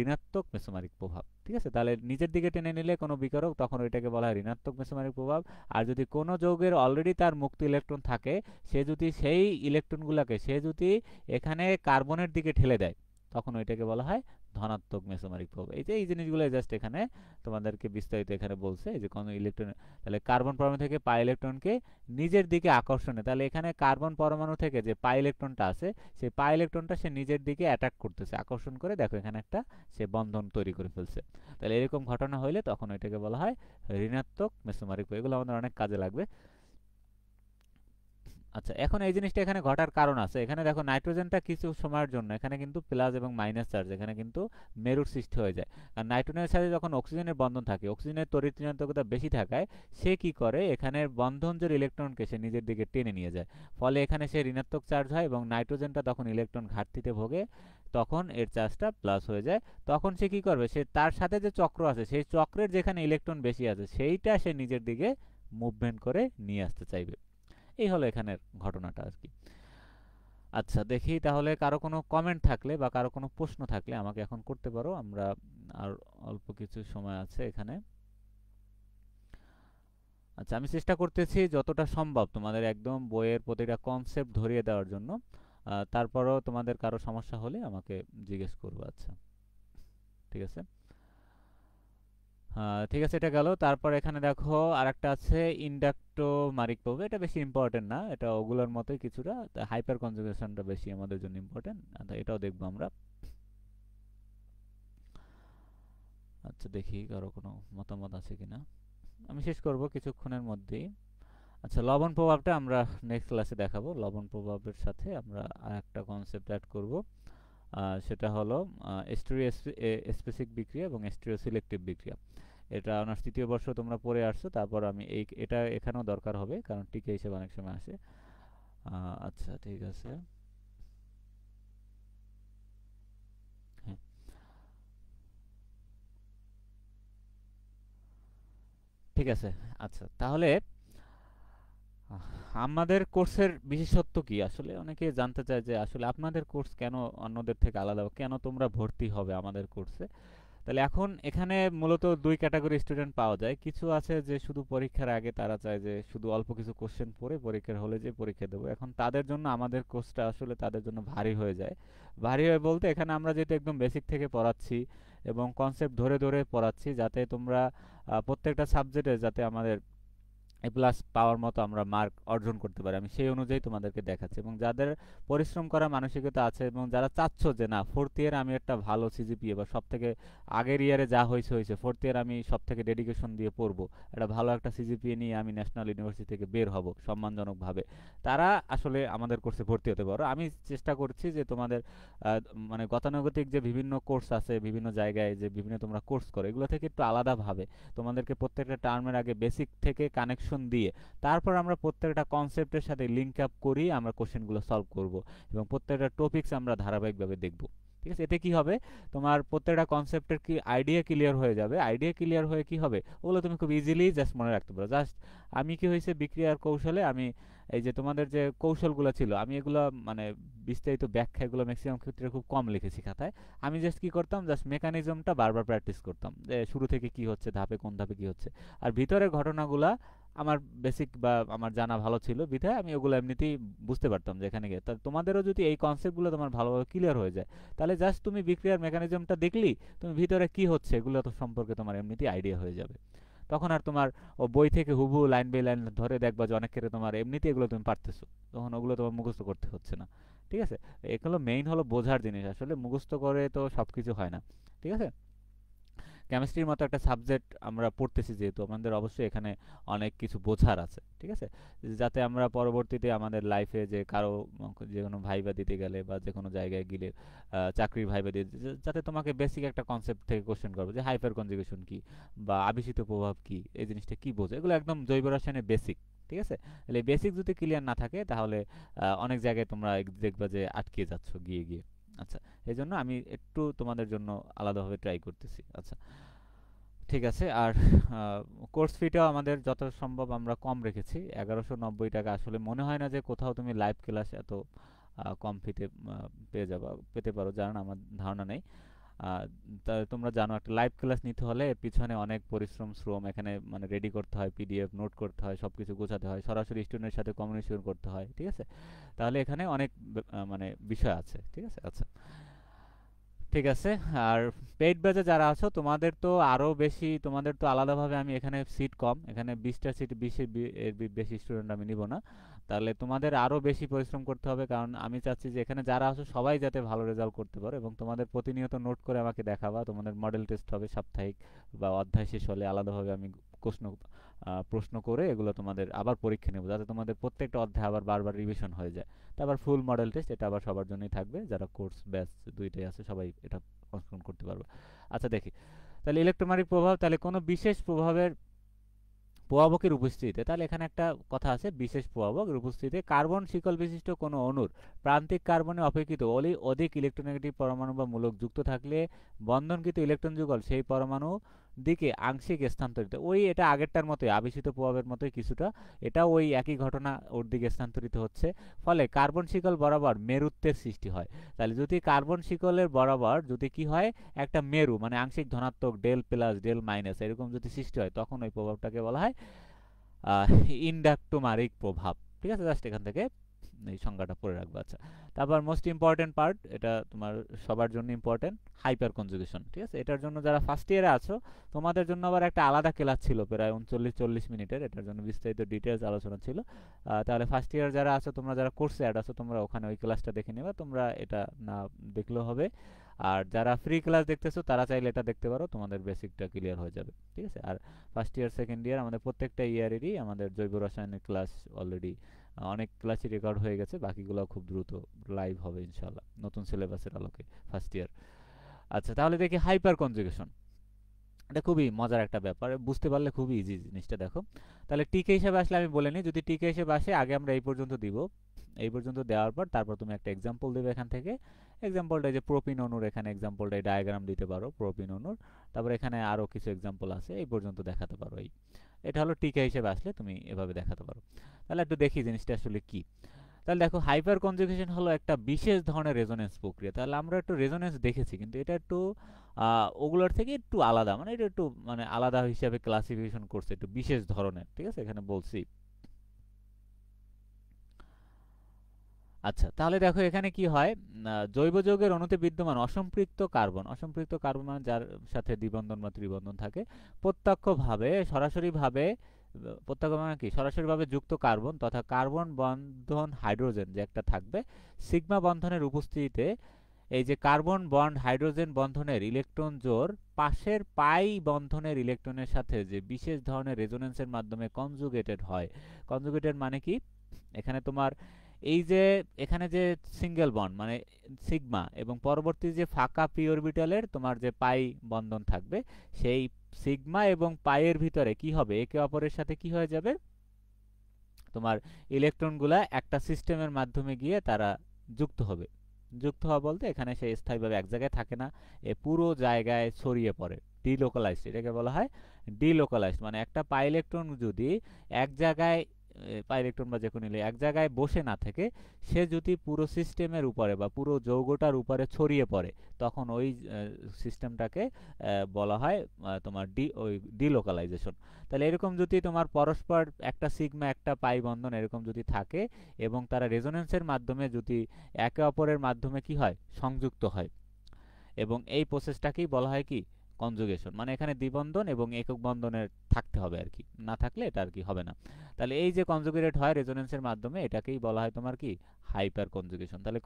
ঋণাত্মক মেসোমারিক প্রভাব। ঠিক আছে, তাহলে নিজের দিকে টেনে নিলে কোনো বিকারক, তখন ওইটাকে বলা হয় ঋণাত্মক মেসোমারিক প্রভাব। আর যদি কোনো যৌগের অলরেডি তার মুক্ত ইলেকট্রন থাকে, সে যদি সেই ইলেকট্রনগুলোকে সে যদি এখানে কার্বনের দিকে ঠেলে দেয়, তখন ওইটাকে বলা হয় ধনাত্মক মেসোমারিক প্রভাব। এই যে এই জিনিসগুলো জাস্ট এখানে তোমাদেরকে বিস্তারিত এখানে বলছে, এই যে কোনো ইলেকট্রন, তাহলে কার্বন পরমাণু থেকে পাই ইলেকট্রনকে নিজের দিকে আকর্ষণে, তাহলে এখানে কার্বন পরমাণু থেকে যে পাই ইলেকট্রনটা আছে, সেই পাই ইলেকট্রনটা সে নিজের দিকে অ্যাটাক করতেছে, আকর্ষণ করে, দেখো এখানে একটা সে বন্ধন তৈরি করে ফেলছে। তাহলে এরকম ঘটনা হইলে তখন এটাকে বলা হয় ঋণাত্মক মেসোমারিক প্রভাব। এগুলো আমাদের অনেক কাজে লাগবে। আচ্ছা, এখন এই জিনিসটা এখানে ঘটার কারণ আছে। এখানে দেখো নাইট্রোজেনটা কিছু সময়ের জন্য এখানে কিন্তু প্লাস এবং মাইনাস চার্জ, এখানে কিন্তু মেরুর সৃষ্টি হয়ে যায়। আর নাইট্রোজেনের সাথে যখন অক্সিজেনের বন্ধন থাকে, অক্সিজেনের তড়িৎ ঋণাত্মকতা বেশি থাকায় সে কি করে, এখানে বন্ধনজোড় ইলেকট্রনকে সে নিজের দিকে টেনে নিয়ে যায়। ফলে এখানে সে ঋণাত্মক চার্জ হয় এবং নাইট্রোজেনটা তখন ইলেকট্রন ঘাটতিতে ভোগে, তখন এর চার্জটা প্লাস হয়ে যায়। তখন সে কি করবে, সে তার সাথে যে চক্র আছে, সেই চক্রের যেখানে ইলেকট্রন বেশি আছে, সেইটা সে নিজের দিকে মুভমেন্ট করে নিয়ে আসতে চাইবে। এই হলো এখানের ঘটনাটা আর কি। আচ্ছা, দেখি তাহলে কারো কোনো কমেন্ট থাকলে বা কারো কোনো প্রশ্ন থাকলে আমাকে এখন করতে পারো। আমরা আর অল্প কিছু সময় আছে এখানে। আচ্ছা, আমি চেষ্টা করতেছি যতটা সম্ভব তোমাদের একদম বইয়ের প্রতিটা কনসেপ্ট ধরিয়ে দেওয়ার জন্য। তারপরও তোমাদের কারো সমস্যা হলে আমাকে জিজ্ঞেস করবো। আচ্ছা, ঠিক আছে। ঠিক আছে, এটা গেল। তারপর এখানে দেখো আরেকটা আছে ইন্ডাক্টোমারিক প্রভাব। এটা বেশি ইম্পর্টেন্ট না, এটা ওগুলোর মতোই কিছুটা, হাইপার কনজুগেশনটা বেশি আমাদের জন্য ইম্পর্টেন্ট, এটাও দেখবো আমরা। আচ্ছা, দেখি কারো কোনো মতামত আছে কিনা। আমি শেষ করব কিছুক্ষণের মধ্যেই। আচ্ছা, লবণ প্রভাবটা আমরা নেক্সট ক্লাসে দেখাবো। লবণ প্রভাবের সাথে আমরা আরেকটা কনসেপ্ট অ্যাড করব, সেটা হলো স্টিরিও স্পেসিফিক বিক্রিয়া এবং স্টিরিও সিলেক্টিভ বিক্রিয়া। এটা অনার্স তৃতীয় বর্ষ তোমরা পড়ে আসছো, তারপর আমি এটা এখানেও দরকার হবে, কারণ টিকে হিসেবে অনেক সময় আসে। আচ্ছা, ঠিক আছে। হ্যাঁ, ঠিক আছে। আচ্ছা, তাহলে আহ, আমাদের কোর্সের বিশেষত্ব কি? আসলে অনেকে জানতে চায় যে আসলে আপনাদের কোর্স কেন অন্যদের থেকে আলাদা, কেন তোমরা ভর্তি হবে আমাদের কোর্সে। তাহলে এখন এখানে মূলত দুই ক্যাটাগরি স্টুডেন্ট পাওয়া যায়। কিছু আছে যে শুধু পরীক্ষার আগে তারা চায় যে শুধু অল্প কিছু কোশ্চেন পড়ে পরীক্ষার হলে যে পরীক্ষা দেবো, এখন তাদের জন্য আমাদের কোর্সটা আসলে তাদের জন্য ভারী হয়ে যায়। ভারী হয়ে বলতে এখানে আমরা যেহেতু একদম বেসিক থেকে পড়াচ্ছি এবং কনসেপ্ট ধরে ধরে পড়াচ্ছি, যাতে তোমরা প্রত্যেকটা সাবজেক্টে যাতে আমাদের এ প্লাস পাওয়ার মতো আমরা মার্ক অর্জন করতে পারি, আমি সেই অনুযায়ী তোমাদেরকে দেখাচ্ছি। এবং যাদের পরিশ্রম করার মানসিকতা আছে এবং যারা চাচ্ছ যে না ফোর্থ ইয়ার আমি একটা ভালো সিজিপিএ বা সব থেকে আগের ইয়ারে যা হয়েছে হয়েছে, ফোর্থ ইয়ার আমি সব থেকে ডেডিকেশন দিয়ে পড়বো, একটা ভালো একটা সিজিপিএ নিয়ে আমি ন্যাশনাল ইউনিভার্সিটি থেকে বের হব সম্মানজনকভাবে, তারা আসলে আমাদের কোর্সে ভর্তি হতে পারো। আমি চেষ্টা করছি যে তোমাদের মানে গতানুগতিক যে বিভিন্ন কোর্স আছে বিভিন্ন জায়গায়, যে বিভিন্ন তোমরা কোর্স করো, এগুলো থেকে একটু আলাদাভাবে তোমাদেরকে প্রত্যেকটা টার্মের আগে বেসিক থেকে কানেকশন দিয়ে তারপর আমরা প্রত্যেকটা কনসেপ্টের সাথে লিঙ্ক আপ করি আমরা কোশ্চেনগুলো সলভ করব এবং প্রত্যেকটা টপিকস আমরা ধারাবাহিকভাবে দেখব। ঠিক আছে, এতে কি হবে, তোমার প্রত্যেকটা কনসেপ্টের কি আইডিয়া ক্লিয়ার হয়ে যাবে। আইডিয়া ক্লিয়ার হয়ে কি হবে, ওগুলো তুমি খুব ইজিলি জাস্ট মনে রাখতে পারো। জাস্ট আমি কি হয়েছে বিক্রিয়ার কৌশলে আমি এই যে তোমাদের যে কৌশলগুলো ছিল, আমি এগুলো মানে বিস্তারিত ব্যাখ্যা এগুলো ম্যাক্সিমাম ক্ষেত্রে খুব কম লিখেছি খাতায়। আমি জাস্ট কি করতাম, জাস্ট মেকানিজমটা বারবার প্র্যাকটিস করতাম, যে শুরু থেকে কি হচ্ছে, ধাপে কোন ধাপে কি হচ্ছে। আর ভিতরের ঘটনাগুলা আমার বেসিক বা আমার জানা ভালো ছিল বিধায় আমি ওগুলো এমনিতেই বুঝতে পারতাম যে এখানে গিয়ে। তা তোমাদেরও যদি এই কনসেপ্টগুলো তোমার ভালোভাবে ক্লিয়ার হয়ে যায়, তাহলে জাস্ট তুমি বিক্রিয়ার মেকানিজমটা দেখলি, তুমি ভিতরে কি হচ্ছে এগুলো তো সম্পর্কে তোমার এমনিতেই আইডিয়া হয়ে যাবে। তখন আর তোমার ও বই থেকে হুবহু লাইন বাই লাইন ধরে দেখবা যে অনেক ক্ষেত্রে তোমার এমনিতেই এগুলো তুমি পারতেছো, তখন ওগুলো তোমার মুখস্থ করতে হচ্ছে না। ঠিক আছে, এগুলো মেইন হলো বোঝার জিনিস, আসলে মুখস্থ করে তো সব কিছু হয় না। ঠিক আছে, কেমিস্ট্রির মতো একটা সাবজেক্ট আমরা পড়তেছি যেহেতু, আমাদের অবশ্যই এখানে অনেক কিছু বোঝার আছে। ঠিক আছে, যাতে আমরা পরবর্তীতে আমাদের লাইফে যে কারো যে কোনো ভাইবা দিতে গেলে বা যে কোনো জায়গায় গেলে চাকরির ভাইবা দিতে, যাতে তোমাকে বেসিক একটা কনসেপ্ট থেকে কোশ্চেন করবে যে হাইপার কনজুগেশন কি বা আবেশিত প্রভাব কি, এই জিনিসটা কি বোঝে, এগুলো একদম জৈব রসায়নের বেসিক। ঠিক আছে, তাহলে বেসিক যদি ক্লিয়ার না থাকে তাহলে অনেক জায়গায় তোমরা দেখবা যে আটকে যাচ্ছ গিয়ে গিয়ে। আচ্ছা, এই জন্য আমি একটু তোমাদের জন্য আলাদাভাবে ট্রাই করতেছি। আচ্ছা, ঠিক আছে। আর কোর্স ফিটাও আমাদের যত সম্ভব আমরা কম রেখেছি, 1190 টাকা। আসলে মনে হয় না যে কোথাও তুমি লাইভ ক্লাস এত কম ফিতে পেতে পারো, জানো না, আমার ধারণা নেই। আহ, তা তোমরা জানো একটা লাইভ ক্লাস নিতে হলে এর পিছনে অনেক পরিশ্রম শ্রম এখানে মানে রেডি করতে হয়, পিডিএফ নোট করতে হয়, সবকিছু গোছাতে হয়, সরাসরি স্টুডেন্টের সাথে কমিউনিকেশন করতে হয়, ঠিক আছে? তাহলে এখানে অনেক মানে বিষয় আছে, ঠিক আছে? আচ্ছা, ঠিক আছে। আর পেইড ব্যাচে যারা আছো তোমাদের তো আরো বেশি, তোমাদের তো আলাদাভাবে আমি এখানে সিট কম, এখানে 20টা সিট, 20 এর বেশি স্টুডেন্ট আমি নিব না। তাহলে তোমাদের আরো বেশি পরিশ্রম করতে হবে, কারণ আমি চাচ্ছি যে এখানে যারা আছো সবাই যাতে ভালো রেজাল্ট করতে পারো, এবং তোমাদের প্রতিনিয়ত নোট করে আমাকে দেখাবা। তোমাদের মডেল টেস্ট হবে সাপ্তাহিক, বা অধ্যায় শেষ হলে আলাদাভাবে আমি প্রশ্ন প্রশ্ন করে এগুলো তোমাদের আবার পরীক্ষা নেব, যাতে তোমাদের প্রত্যেকটা অধ্যায় আবার বারবার রিভিশন হয়ে যায়। তারপর ফুল মডেল টেস্ট, এটা আবার সবার জন্যই থাকবে, যারা কোর্স ব্যাচ দুইটাই আছে সবাই এটা অংশগ্রহণ করতে পারবে। আচ্ছা, দেখি তাহলে ইলেকট্রোম্যাগনেটিক প্রভাব, তাহলে কোনো বিশেষ প্রভাবের প্রভাবকের উপস্থিতিতে, তাহলে এখানে একটা কথা আছে, বিশেষ প্রভাবকের উপস্থিতিতে কার্বন শিকল বিশিষ্ট কোনো অণুর প্রান্তিক কার্বনে অপেক্ষিত অধিক ইলেকট্রোনেগেটিভ পরমাণু বা মূলক যুক্ত থাকলে বন্ধনকৃত ইলেকট্রন যুগল সেই পরমাণু দিকে আংশিক স্থানান্তরিত, ওই এটা আগেরটার মতোই, আবেশিত প্রভাবের মতোই কিছুটা, এটা ওই একই ঘটনা, ওর দিকে স্থানান্তরিত হচ্ছে। ফলে কার্বন শিকল বরাবর মেরুত্বের সৃষ্টি হয়। তাহলে যদি কার্বন শিকলের বরাবর যদি কি হয়, একটা মেরু মানে আংশিক ধনাত্মক, ডেল প্লাস ডেল মাইনাস এরকম যদি সৃষ্টি হয়, তখন ওই প্রভাবটাকে বলা হয় ইন্ডাক্টোমারিক প্রভাব। ঠিক আছে, জাস্ট এখান থেকে এই সংজ্ঞাটা পড়ে রাখবো। আচ্ছা, তারপর মোস্ট ইম্পর্টেন্ট পার্ট, এটা তোমার সবার জন্য ইম্পর্টেন্ট, হাইপার কনজুগেশন। ঠিক আছে, এটার জন্য যারা ফার্স্ট ইয়ারে আছো তোমাদের জন্য আবার একটা আলাদা ক্লাস ছিল প্রায় 39-40 মিনিটের, এটার জন্য বিস্তারিত ডিটেলস আলোচনা ছিল। তাহলে ফার্স্ট ইয়ার যারা আছো, তোমরা যারা কোর্সে অ্যাড আছো, তোমরা ওখানে ওই ক্লাসটা দেখে নেবে, তোমরা এটা না দেখলেও হবে। আর যারা ফ্রি ক্লাস দেখতেছো তারা চাইলে এটা দেখতে পারো, তোমাদের বেসিকটা ক্লিয়ার হয়ে যাবে। ঠিক আছে, আর ফার্স্ট ইয়ার সেকেন্ড ইয়ার আমাদের প্রত্যেকটা ইয়ারেরই আমাদের জৈব রসায়নের ক্লাস অলরেডি অনেক ক্লাসই রেকর্ড হয়ে গেছে, বাকিগুলো খুব দ্রুত লাইভ হবে ইনশাল্লাহ নতুন সিলেবাসের আলোকে ফার্স্ট ইয়ার। আচ্ছা, তাহলে দেখি হাইপার কনজুগেশন, এটা খুবই মজার একটা ব্যাপার, বুঝতে পারলে খুবই ইজি জিনিসটা। দেখো তাহলে টিকে হিসেবে আসলে আমি বলে নিই, যদি টিকে হিসেবে আসে আগে আমরা এই পর্যন্ত দিব, এই পর্যন্ত দেওয়ার পর তারপর তুমি একটা এক্সাম্পল দেবে এখান থেকে। এক্সাম্পলটা যে প্রোপিন অণুর, এখানে এক্সাম্পলটা ডায়াগ্রাম দিতে পারো প্রোপিন অণুর, তারপর এখানে আরও কিছু এক্সাম্পল আছে, এই পর্যন্ত দেখাতে পারো। এটা হলো টিকে হিসেবে আসলে তুমি এভাবে দেখাতে পারো। তাহলে একটু দেখি জিনিসটা আসলে কি। তাহলে দেখো হাইপার কনজুগেশন হলো একটা বিশেষ ধরনের রেজোনেন্স প্রক্রিয়া। তাহলে আমরা একটু রেজোনেন্স দেখেছি, কিন্তু এটা একটু ওগুলোর থেকে একটু আলাদা, মানে এটা একটু মানে আলাদা হিসাবে ক্লাসিফিকেশন করছে, একটু বিশেষ ধরনের। ঠিক আছে, এখানে বলছি। আচ্ছা, তাহলে দেখো এখানে কি হয়, জৈব যৌগের অণুতে বিদ্যমান অসম্পৃক্ত কার্বন, অসম্পৃক্ত কার্বন মানে যার সাথে দ্বিবন্ধন বা ত্রিবন্ধন থাকে, প্রত্যক্ষভাবে সরাসরিভাবে, প্রত্যক্ষ মানে কি সরাসরিভাবে যুক্ত কার্বন তথা কার্বন বন্ধন হাইড্রোজেন যে একটা থাকবে, সিগমা বন্ধনের উপস্থিতিতে এই যে কার্বন বন্ড হাইড্রোজেন বন্ধনের ইলেকট্রন জোড় পাশের পাই বন্ধনের ইলেকট্রনের সাথে যে বিশেষ ধরনের রেজোনেন্সের মাধ্যমে কনজুগেটেড হয়। কনজুগেটেড মানে কি, এখানে তোমার এই যে এখানে যে সিঙ্গেল বন্ড মানে সিগমা, এবং পরবর্তী যে ফাঁকা পি অরবিটালের তোমার যে পাই বন্ধন থাকবে, সেই সিগমা এবং পাইয়ের ভিতরে কি হবে, একে অপরের সাথে কি হয়ে যাবে, তোমার ইলেকট্রনগুলা একটা সিস্টেমের মাধ্যমে গিয়ে তারা যুক্ত হবে। যুক্ত হওয়া বলতে এখানে সে স্থায়ীভাবে এক জায়গায় থাকে না, এ পুরো জায়গায় ছড়িয়ে পড়ে, ডিলোকালাইজড, এটাকে বলা হয় ডিলোকালাইজড। মানে একটা পাই ইলেকট্রন যদি এক জায়গায়, পাই ইলেকট্রন বা যে কোনো এক জায়গায় বসে না থেকে সে যদি পুরো সিস্টেমের উপরে বা পুরো যৌগটার উপরে ছড়িয়ে পড়ে, তখন ওই সিস্টেমটাকে বলা হয় তোমার ওই ডিলোকালাইজেশন। তাহলে এরকম যদি তোমার পরস্পর একটা সিগমা একটা পাই বন্ধন এরকম যদি থাকে, এবং তারা রেজোনেন্সের মাধ্যমে যদি একে অপরের মাধ্যমে কি হয়, সংযুক্ত হয়, এবং এই প্রসেসটাকেই বলা হয় কি, কনজুগেশন। মানে এখানে দ্বিবন্ধন এবং একক বন্ধনের থাকতে হবে আর কি, না থাকলে এটা আর কি হবে না। তাহলে এই যে কনজুগেটেড হয় রেজোনেন্সের মাধ্যমে, এটাকেই বলা হয় তোমার কি, হাইপার কনজুগেশন। তাহলে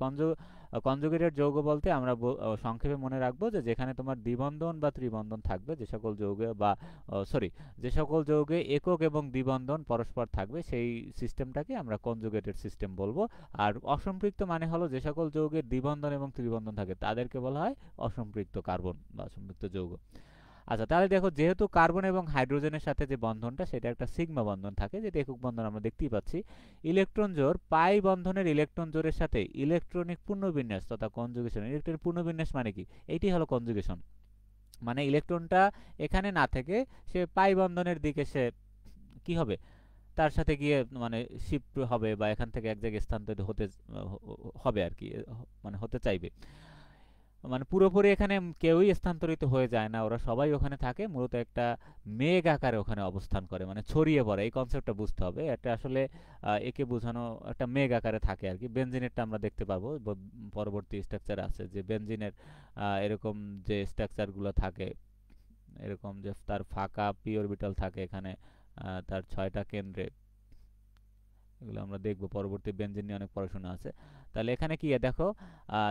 কনজুগেটেড যৌগ বলতে আমরা সংক্ষেপে মনে রাখবো যে যেখানে তোমার দ্বিবন্ধন বা ত্রিবন্ধন থাকবে, যে সকল যৌগে বা সরি যে সকল যৌগে একক এবং দ্বিবন্ধন পরস্পর থাকবে, সেই সিস্টেমটাকে আমরা কনজুগেটেড সিস্টেম বলবো। আর অসম্পৃক্ত মানে হলো যে সকল যৌগের দ্বিবন্ধন এবং ত্রিবন্ধন থাকে তাদেরকে বলা হয় অসম্পৃক্ত কার্বন বা অসম্পৃক্ত যৌগ। আচ্ছা, তাহলে দেখো যেহেতু কার্বন এবং হাইড্রোজেনের সাথে যে বন্ধনটা সেটা একটা সিগমা বন্ধন থাকে, যেটা একক বন্ধন আমরা দেখতেই পাচ্ছি। ইলেকট্রন জোড় পাই বন্ধনের ইলেকট্রন জোড়ের সাথে ইলেকট্রনিক পুনর্বিন্যাস তথা কনজুগেশন। ইলেকট্রনিক পুনর্বিন্যাস মানে কি? এইটি হলো কনজুগেশন। মানে ইলেকট্রনটা এখানে না থেকে সে পাই বন্ধনের দিকে সে কি হবে, তার সাথে গিয়ে মানে শিফট হবে বা এখান থেকে এক জায়গায় স্থানান্তরিত হতে হবে আর কি, মানে হতে চাইবে। মানে পুরোপুরি এখানে কেউই স্থানান্তরিত হয়ে যায় না, ওরা সবাই ওখানে থাকে, মূলত একটা মেঘ আকারে ওখানে অবস্থান করে, মানে ছড়িয়ে পড়ে। এই কনসেপ্টটা বুঝতে হবে। এটা আসলে একে বোঝানো একটা মেঘ আকারে থাকে আর কি। বেনজিনেরটা আমরা দেখতে পাবো পরবর্তী স্ট্রাকচার আছে যে বেনজিনের এরকম যে স্ট্রাকচারগুলো থাকে, এরকম যে তার ফাঁকা পি অরবিটাল থাকে এখানে, তার 6টা কেন্দ্রে। এগুলো আমরা দেখবো পরবর্তী বেনজিন নিয়ে অনেক পড়াশোনা আছে। তাহলে এখানে কি দেখো,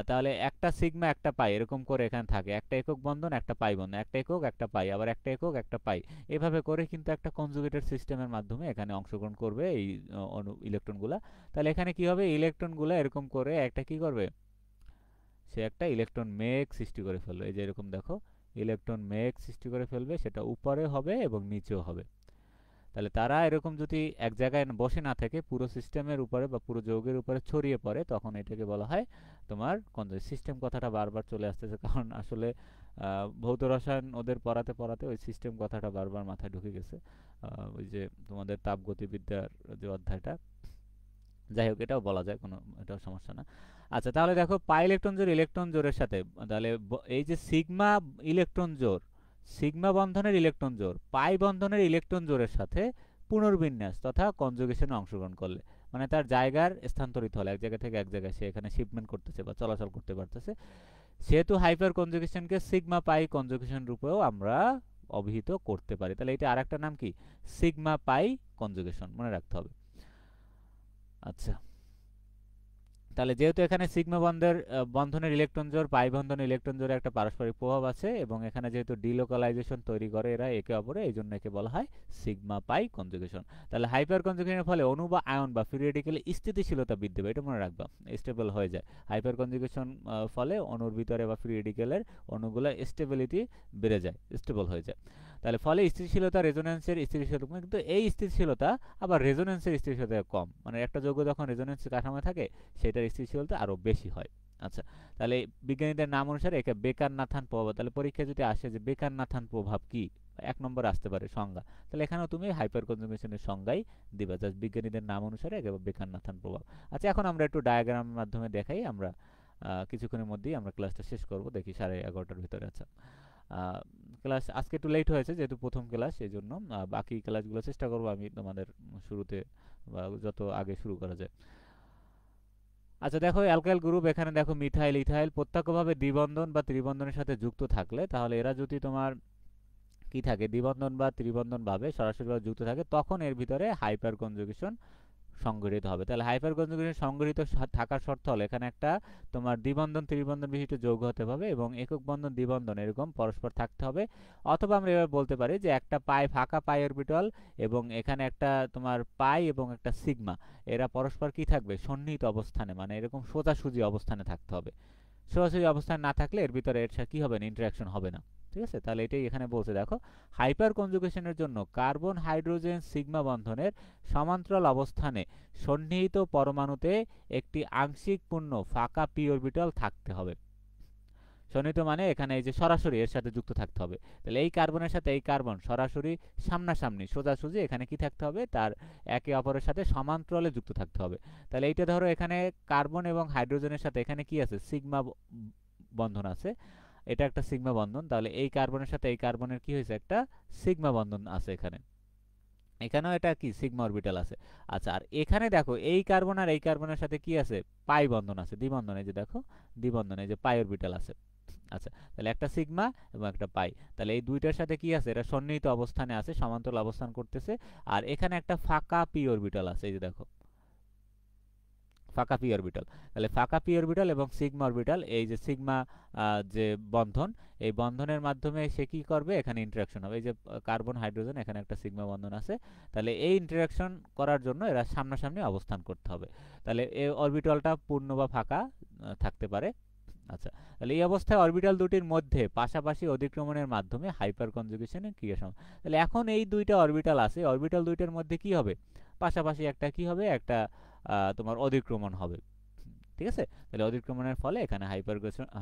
তাহলে একটা সিগমা একটা পাই এরকম করে এখানে থাকে, একটা একক বন্ধন একটা পাই বন্ধন, একটা একক একটা পাই, আবার একটা একক একটা পাই, এভাবে করে কিন্তু একটা কনজুগেটেড সিস্টেমের মাধ্যমে এখানে অংশগ্রহণ করবে এই ইলেকট্রনগুলা। তাহলে এখানে কি হবে, ইলেকট্রনগুলো এরকম করে একটা কি করবে, সে একটা ইলেকট্রন মেঘ সৃষ্টি করে ফেলবে। এই যে এরকম দেখো, ইলেকট্রন মেঘ সৃষ্টি করে ফেলবে, সেটা উপরে হবে এবং নিচেও হবে। তাহলে তারা এরকম যদি এক জায়গায় বসে না থেকে পুরো সিস্টেমের উপরে বা পুরো যৌগের উপরে ছড়িয়ে পড়ে, তখন এটাকে বলা হয় তোমার সিস্টেম। কথাটা বারবার চলে আসতেছে কারণ আসলে ভৌত রসায়ন ওদের পড়াতে পড়াতে ওই সিস্টেম কথাটা বারবার মাথায় ঢুকে গেছে। ওই যে তোমাদের তাপগতিবিদ্যার যে অধ্যায়টা, যাই হোক এটাও বলা যায়, কোনো এটাও সমস্যা না। আচ্ছা, তাহলে দেখো পাই ইলেকট্রন জোড় ইলেকট্রন জোড়ের সাথে, তাহলে এই যে সিগমা ইলেকট্রন জোড়, সিগমা বন্ধনের ইলেকট্রন জোড় পাই বন্ধনের ইলেকট্রন জোড়ের সাথে পুনর্বিন্যাস তথা কনজুগেশনে অংশগ্রহণ করলে, মানে তার জায়গার স্থানান্তরিত হলে, এক জায়গা থেকে এক জায়গায় সে এখানে শিপমেন্ট করতেছে বা চলাচল করতে পারতেছে, সেহেতু হাইপার কনজুগেশনকে সিগমা পাই কনজুগেশন রূপেও আমরা অভিহিত করতে পারি। তাহলে এটা আরেকটা নাম কি, সিগমা পাই কনজুগেশন, মনে রাখতে হবে। আচ্ছা, তাহলে যেহেতু এখানে সিগমা বন্ধনের ইলেকট্রন জোড় পাই বন্ধনের ইলেকট্রন জোড়ে একটা পারস্পরিক প্রভাব আছে এবং এখানে যেহেতু ডিলোকালাইজেশন তৈরি করে এরা একে অপরে, এই জন্য একে বলা হয় সিগমা পাই কনজুগেশন। তাহলে হাইপার কনজুগেশনের ফলে অণু বা আয়ন বা ফ্রি রেডিকেলে স্থিতিশীলতা বৃদ্ধি পায়, এটা মনে রাখবা, স্টেবল হয়ে যায়। হাইপার কনজুগেশন ফলে অণুর ভিতরে বা ফ্রি রেডিকেলের অণুগুলোর স্টেবিলিটি বেড়ে যায়, স্টেবল হয়ে যায়। তাহলে ফলে স্থিতিশীলতা রেজোনেন্সের স্থিতিশীলতা, কিন্তু এই স্থিতিশীলতা আবার রেজোনেন্সের স্থিতিশীলতা কম, মানে একটা যৌগ যখন রেজোনেন্সের কাঠামো থাকে সেটার স্থিতিশীলতা আরও বেশি হয়। আচ্ছা, তাহলে বিজ্ঞানীদের নাম অনুসারে একে বেকার নাথান প্রভাব। তাহলে পরীক্ষায় যদি আসে যে বেকার নাথান প্রভাব কি, 1 নম্বরে আসতে পারে সংজ্ঞা, তাহলে এখানেও তুমি হাইপার কনজুগেশনের সংজ্ঞাই দিবা, জাস্ট বিজ্ঞানীদের নাম অনুসারে একে বেকার নাথান প্রভাব। আচ্ছা, এখন আমরা একটু ডায়াগ্রামের মাধ্যমে দেখাই। আমরা কিছুক্ষণের মধ্যেই আমরা ক্লাসটা শেষ করব, দেখি 11:30টার ভিতরে। আচ্ছা, ক্লাস আজকে একটু লেট হয়েছে যেহেতু প্রথম ক্লাস, এই জন্য বাকি ক্লাসগুলো চেষ্টা করবো আমি তোমাদের শুরুতে বা যত আগে শুরু করা যায়। আচ্ছা, দেখো অ্যালকাইল গ্রুপ, এখানে দেখো মিথাইল ইথাইল প্রত্যক্ষভাবে দ্বিবন্ধন বা ত্রিবন্ধনের সাথে যুক্ত থাকলে, তাহলে এরা যদি তোমার কি থাকে, দ্বিবন্ধন বা ত্রিবন্ধন ভাবে সরাসরিভাবে যুক্ত থাকে, তখন এর ভিতরে হাইপার কনজুগেশন সংঘটিত হবে। তাহলে হাইপার কনজুগেশন সংঘটিত থাকার শর্ত হলো এখানে একটা তোমার দ্বিবন্ধন ত্রিবন্ধন বিশিষ্ট যৌগ হতে হবে এবং একক বন্ধন দ্বিবন্ধন এরকম পরস্পর থাকতে হবে। অথবা আমরা এভাবে বলতে পারি যে একটা পাই ফাঁকা পাই অরবিটাল এবং এখানে একটা তোমার পাই এবং একটা সিগমা, এরা পরস্পর কি থাকবে, সন্নিহিত অবস্থানে, মানে এরকম সোজাসুজি অবস্থানে থাকতে হবে। সোজাসুজি অবস্থানে না থাকলে এর ভিতরে এর সাথে কি হবে না, ইন্টারাকশন হবে না। ঠিক আছে, তাহলে এটাই এখানে বলছে। দেখো, হাইপার কনজুগেশনের জন্য কার্বন হাইড্রোজেন সিগমা বন্ধনের সমান্তরাল অবস্থানে সন্নিহিত পরমাণুতে একটি আংশিক পূর্ণ ফাঁকা পি অরবিটাল থাকতে হবে। সন্নিহিত মানে এখানে এই যে সরাসরি এর সাথে যুক্ত থাকতে হবে। তাহলে এই কার্বনের সাথে এই কার্বন সরাসরি সামনাসামনি সোজাসুজি এখানে কি থাকতে হবে, তার একে অপরের সাথে সমান্তরালে যুক্ত থাকতে হবে। তাহলে এইটা ধরো এখানে কার্বন এবং হাইড্রোজেনের সাথে এখানে কি আছে, সিগমা বন্ধন আছে, এটা একটা সিগমা বন্ধন। তাহলে এই কার্বনের সাথে এই কার্বনের কি হয়েছে, একটা সিগমা বন্ধন আছে এখানে, এখানেও এটা কি সিগমা অরবিটাল আছে। আচ্ছা, আর এখানে দেখো এই কার্বন আর এই কার্বনের সাথে কি আছে, পাই বন্ধন আছে, দ্বিবন্ধন, এই যে দেখো দ্বিবন্ধন, এই যে পাই অরবিটাল আছে। আচ্ছা, তাহলে একটা সিগমা এবং একটা পাই, তাহলে এই দুইটার সাথে কি আছে, এটা সন্নিহিত অবস্থানে আছে, সমান্তরাল অবস্থান করতেছে। আর এখানে একটা ফাঁকা পি অরবিটাল আছে, এই যে দেখো ফাঁকা পি অরবিটাল। তাহলে ফাঁকা পি অরবিটাল এবং সিগমা অরবিটাল, এই যে সিগমা যে বন্ধন, এই বন্ধনের মাধ্যমে সে কি করবে, এখানে ইন্টারাকশন হবে। এই যে কার্বন হাইড্রোজেন, এখানে একটা সিগমা বন্ধন আছে, তাহলে এই ইন্টারাকশন করার জন্য এরা সামনাসামনি অবস্থান করতে হবে। তাহলে এই অরবিটালটা পূর্ণ বা ফাঁকা থাকতে পারে। আচ্ছা, তাহলে এই অবস্থায় অরবিটাল দুটির মধ্যে পাশাপাশি অধিক্রমণের মাধ্যমে হাইপার কনজুগেশনের ক্রিয়া সম্ভব। তাহলে এখন এই দুইটা অরবিটাল আছে, অরবিটাল দুইটার মধ্যে কি হবে, পাশাপাশি একটা কি হবে, একটা তোমার অধিক্রমণ হবে। ঠিক আছে, তাহলে অধিক্রমণের ফলে এখানে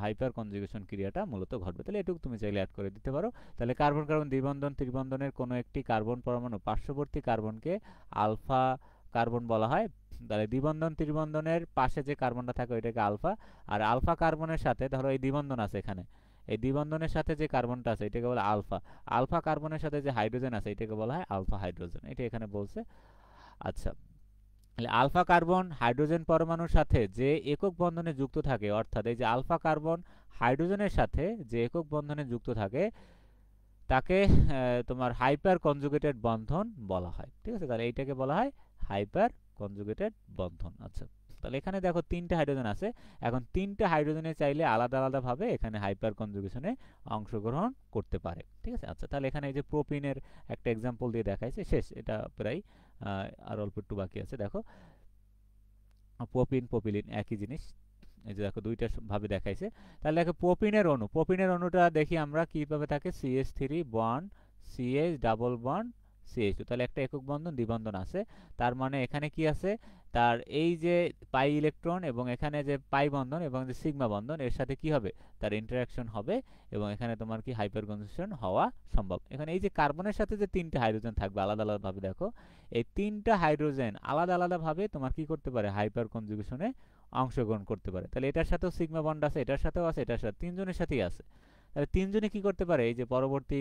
হাইপার কনজুগেশন ক্রিয়াটা মূলত ঘটবে। তাহলে এটুকু তুমি চাইলে অ্যাড করে দিতে পারো। তাহলে কার্বন কার্বন দ্বিবন্ধন ত্রিবন্ধনের কোনো একটি কার্বন পরমাণু পার্শ্ববর্তী কার্বনকে আলফা কার্বন বলা হয়। তাহলে দ্বিবন্ধন ত্রিবন্ধনের পাশে যে কার্বনটা থাকে ওইটাকে আলফা, আর আলফা কার্বনের সাথে ধরো এই দ্বিবন্ধন আছে এখানে, এই দ্বিবন্ধনের সাথে যে কার্বনটা আছে এটাকে বলে আলফা, আলফা কার্বনের সাথে যে হাইড্রোজেন আছে এটাকে বলা হয় আলফা হাইড্রোজেন, এটা এখানে বলছে। আচ্ছা, তাহলে আলফা কার্বন হাইড্রোজেন পরমাণুর সাথে যে একক বন্ধনে যুক্ত থাকে, অর্থাৎ এই যে আলফা কার্বন হাইড্রোজেনের সাথে যে একক বন্ধনে যুক্ত থাকে তাকে তোমার হাইপার কনজুগেটেড বন্ধন বলা হয়। ঠিক আছে, তাহলে এইটাকে বলা হয় হাইপার কনজুগেটেড বন্ধন। আচ্ছা, তাহলে এখানে দেখো তিনটে হাইড্রোজেন আছে, এখন তিনটে হাইড্রোজেনে চাইলে আলাদা আলাদা ভাবে এখানে হাইপার কনজুগেশনে অংশগ্রহণ করতে পারে। ঠিক আছে, আচ্ছা, তাহলে এখানে এই যে প্রোপিনের একটা এক্সাম্পল দিয়ে দেখাইছে, শেষ, এটা প্রায় আর অল্প একটু বাকি আছে। দেখো প্রোপিন প্রোপিলিন একই জিনিস, এই যে দেখো দুইটা ভাবে দেখাইছে। তাহলে দেখো প্রোপিনের অণুটা দেখি আমরা কিভাবে থাকে, CH3 bond CH double bond CH2, তাহলে একটা একক বন্ধন দ্বিবন্ধন আছে। তার মানে এখানে কি আছে, তার এই যে পাই ইলেকট্রন এবং এখানে যে পাই বন্ধন এবং যে সিগমা বন্ধন এর সাথে কি হবে, তার ইন্টারাকশন হবে এবং এখানে তোমার কি হাইপার কনজুগেশন হওয়া সম্ভব। এখানে এই যে কার্বনের সাথে যে তিনটে হাইড্রোজেন থাকবে আলাদা আলাদা ভাবে, দেখো এই তিনটা হাইড্রোজেন আলাদা আলাদা ভাবে তোমার কি করতে পারে, হাইপার কনজুগেশনে অংশগ্রহণ করতে পারে। তাহলে এটার সাথেও সিগমা বন্ড আছে, এটার সাথেও আছে, এটার সাথে, তিনজনের সাথেই আছে। তাহলে তিনজনে কি করতে পারে, এই যে পরবর্তী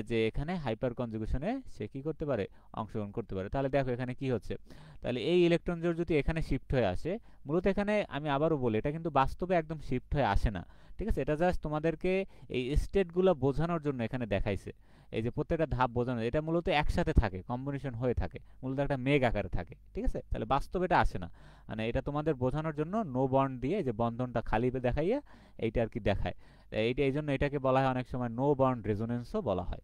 যে এখানে হাইপার কনজুগেশনে সে কি করতে পারে, অংশগ্রহণ করতে পারে। তাহলে দেখো এখানে কি হচ্ছে, তাহলে এই ইলেকট্রন জোড় যদি এখানে শিফট হয়ে আসে, মূলত এখানে আমি আবারও বলি এটা কিন্তু বাস্তবে একদম শিফট হয়ে আসে না। ঠিক আছে, এটা জাস্ট তোমাদেরকে এই স্টেটগুলো বোঝানোর জন্য এখানে দেখাইছে। এই যে প্রত্যেকটা ধাপ বোঝানো, এটা মূলত একসাথে থাকে, কম্বিনেশন হয়ে থাকে, মূলত একটা মেঘ আকারে থাকে। ঠিক আছে, তাহলে বাস্তবে এটা আসে না, মানে এটা তোমাদের বোঝানোর জন্য নো বন্ড দিয়ে যে বন্ধনটা খালি দেখাইয়া এইটা আর কি দেখায়। এইটা এই জন্য এটাকে বলা হয় অনেক সময় নো বন্ড রেজোনেন্সও বলা হয়।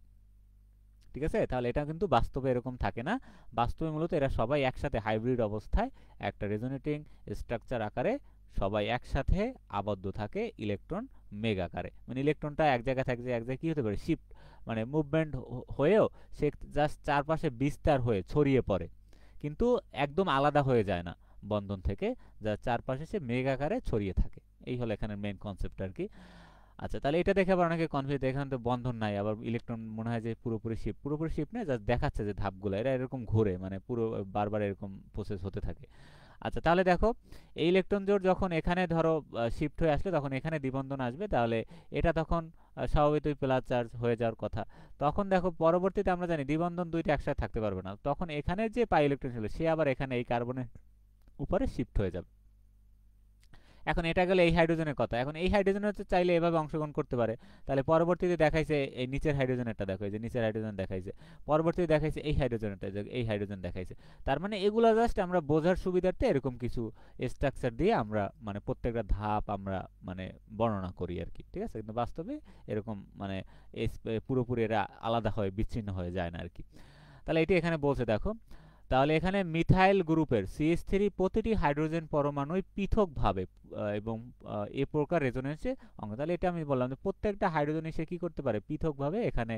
ঠিক আছে, তাহলে এটা কিন্তু বাস্তবে এরকম থাকে না, বাস্তবে মূলত এরা সবাই একসাথে হাইব্রিড অবস্থায় একটা রেজোনেটিং স্ট্রাকচার আকারে সবাই একসাথে আবদ্ধ থাকে ইলেকট্রন মেঘ আকারে। মানে ইলেকট্রনটা এক জায়গা থেকে এক জায়গায় কি হতে পারে, শিফট মানে মুভমেন্ট হয়েও সে জাস্ট চারপাশে বিস্তার হয়ে ছড়িয়ে পড়ে, কিন্তু একদম আলাদা হয়ে যায় না বন্ধন থেকে, যা চারপাশে সে মেঘ আকারে ছড়িয়ে থাকে। এই হলো এখানে মেইন কনসেপ্ট আর কি। আচ্ছা, তাহলে এটা দেখে আবার অনেকে কনফিউজ, এখানে তো বন্ধন নাই, আবার ইলেকট্রন মনে হয় যে পুরোপুরি শিফট না, জাস্ট দেখাচ্ছে যে ধাপগুলো এরা এরকম ঘুরে, মানে পুরো বারবার এরকম প্রসেস হতে থাকে। আচ্ছা, তাহলে দেখো এই ইলেকট্রন জোড় যখন এখানে ধরো শিফট হয়ে আসলে তখন এখানে দ্বিবন্ধন আসবে, তাহলে এটা তখন স্বাভাবিকই প্লাস চার্জ হয়ে যাওয়ার কথা। তখন দেখো পরবর্তীতে আমরা জানি দ্বিবন্ধন দুইটা একসাথে থাকতে পারবে না, তখন এখানে যে পাই ইলেকট্রন ছিল সে আবার এখানে এই কার্বনের উপরে শিফট হয়ে যাবে। এখন এটা গেলে এই হাইড্রোজেনের কথা, এখন এই হাইড্রোজেন হচ্ছে চাইলে এভাবে অংশগ্রহণ করতে পারে। তাহলে পরবর্তীতে দেখাইছে এই নিচের হাইড্রোজেনটা, দেখো এই যে নিচের হাইড্রোজেন দেখাইছে, পরবর্তীতে দেখাইছে এই হাইড্রোজেনটা, এই হাইড্রোজেন দেখাইছে। তার মানে এগুলো জাস্ট আমরা বোঝার সুবিধার্থে এরকম কিছু স্ট্রাকচার দিয়ে আমরা মানে প্রত্যেকটা ধাপ আমরা মানে বর্ণনা করি আর কি। ঠিক আছে, কিন্তু বাস্তবে এরকম মানে পুরোপুরি এরা আলাদা হয়ে বিচ্ছিন্ন হয়ে যায় না আর কি। তাহলে এটি এখানে বলছে দেখো, তাহলে এখানে মিথাইল গ্রুপের CH3 প্রতিটি হাইড্রোজেন পরমাণুই পৃথকভাবে এবং এ প্রকার রেজোনেন্সে অঙ্গ। তাহলে এটা আমি বললাম যে প্রত্যেকটা হাইড্রোজেন সে কি করতে পারে, পৃথকভাবে এখানে